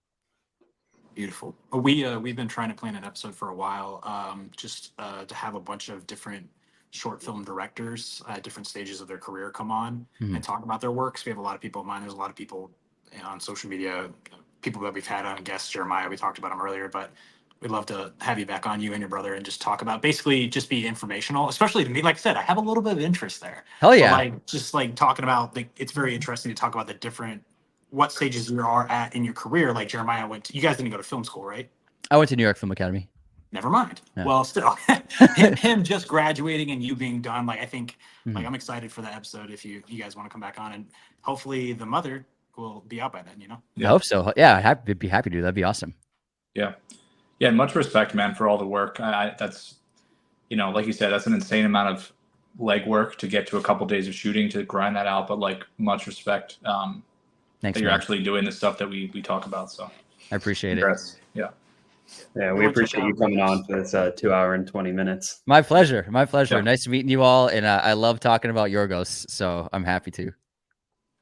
Beautiful. We've been trying to plan an episode for a while, just to have a bunch of different short film directors at different stages of their career come on and talk about their works. We have a lot of people in mind. There's a lot of people on social media, people that we've had on guests. Jeremiah, we talked about him earlier, but we'd love to have you back on, you and your brother, and just talk about, basically just be informational, especially to me. Like I said, I have a little bit of interest there. Hell yeah. But just talking about, it's very interesting to talk about the different, what stages you are at in your career. Like Jeremiah you guys didn't go to film school, right? I went to New York Film Academy. Never mind. Yeah. Well, still, him just graduating and you being done. Like, I think, I'm excited for the episode if you guys want to come back on, and hopefully The Mother will be out by then, I hope so. Yeah, I'd be happy to. That'd be awesome. Yeah. Yeah. Much respect, man, for all the work. That's, like you said, that's an insane amount of legwork to get to a couple days of shooting to grind that out. But like, much respect Thanks, that you're man. actually doing the stuff that we talk about. So I appreciate congrats. Yeah. Yeah, we appreciate you coming on for this 2 hour and 20 minutes. My pleasure. My pleasure. Yeah. Nice meeting you all, and I love talking about Yorgos, so I'm happy to.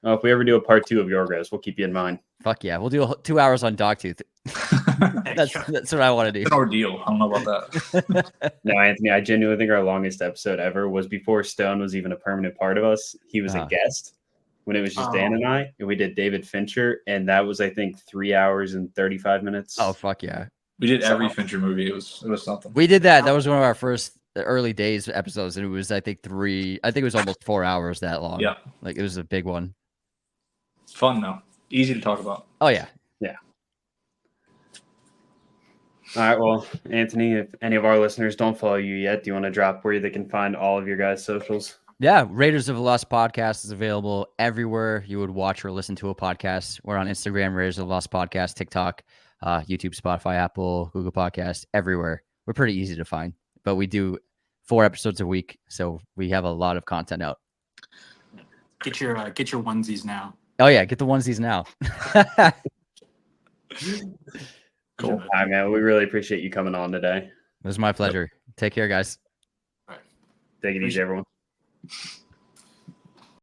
Oh, if we ever do a part 2 of Yorgos, we'll keep you in mind. Fuck yeah, we'll do 2 hours on Dogtooth. That's what I want to do. It's an ordeal. I don't know about that. No, Anthony, I genuinely think our longest episode ever was before Stone was even a permanent part of us. He was a guest when it was just Dan and I, and we did David Fincher, and that was, I think, 3 hours and 35 minutes. Oh, fuck yeah. We did every Fincher movie. It was something. We did that. That was one of our first early days episodes, and it was, I think it was almost 4 hours that long. Yeah. Like, it was a big one. It's fun, though. Easy to talk about. Oh, yeah. Yeah. All right. Well, Anthony, if any of our listeners don't follow you yet, do you want to drop where they can find all of your guys' socials? Yeah. Raiders of the Lost podcast is available everywhere you would watch or listen to a podcast. We're on Instagram, Raiders of the Lost podcast, TikTok, YouTube, Spotify, Apple, Google Podcast, everywhere. We're pretty easy to find, but we do 4 episodes a week, so we have a lot of content out. Get your onesies now. Oh yeah, get the onesies now. Cool. All right, man. We really appreciate you coming on today. It was my pleasure. Take care, guys. All right. Take it easy, everyone.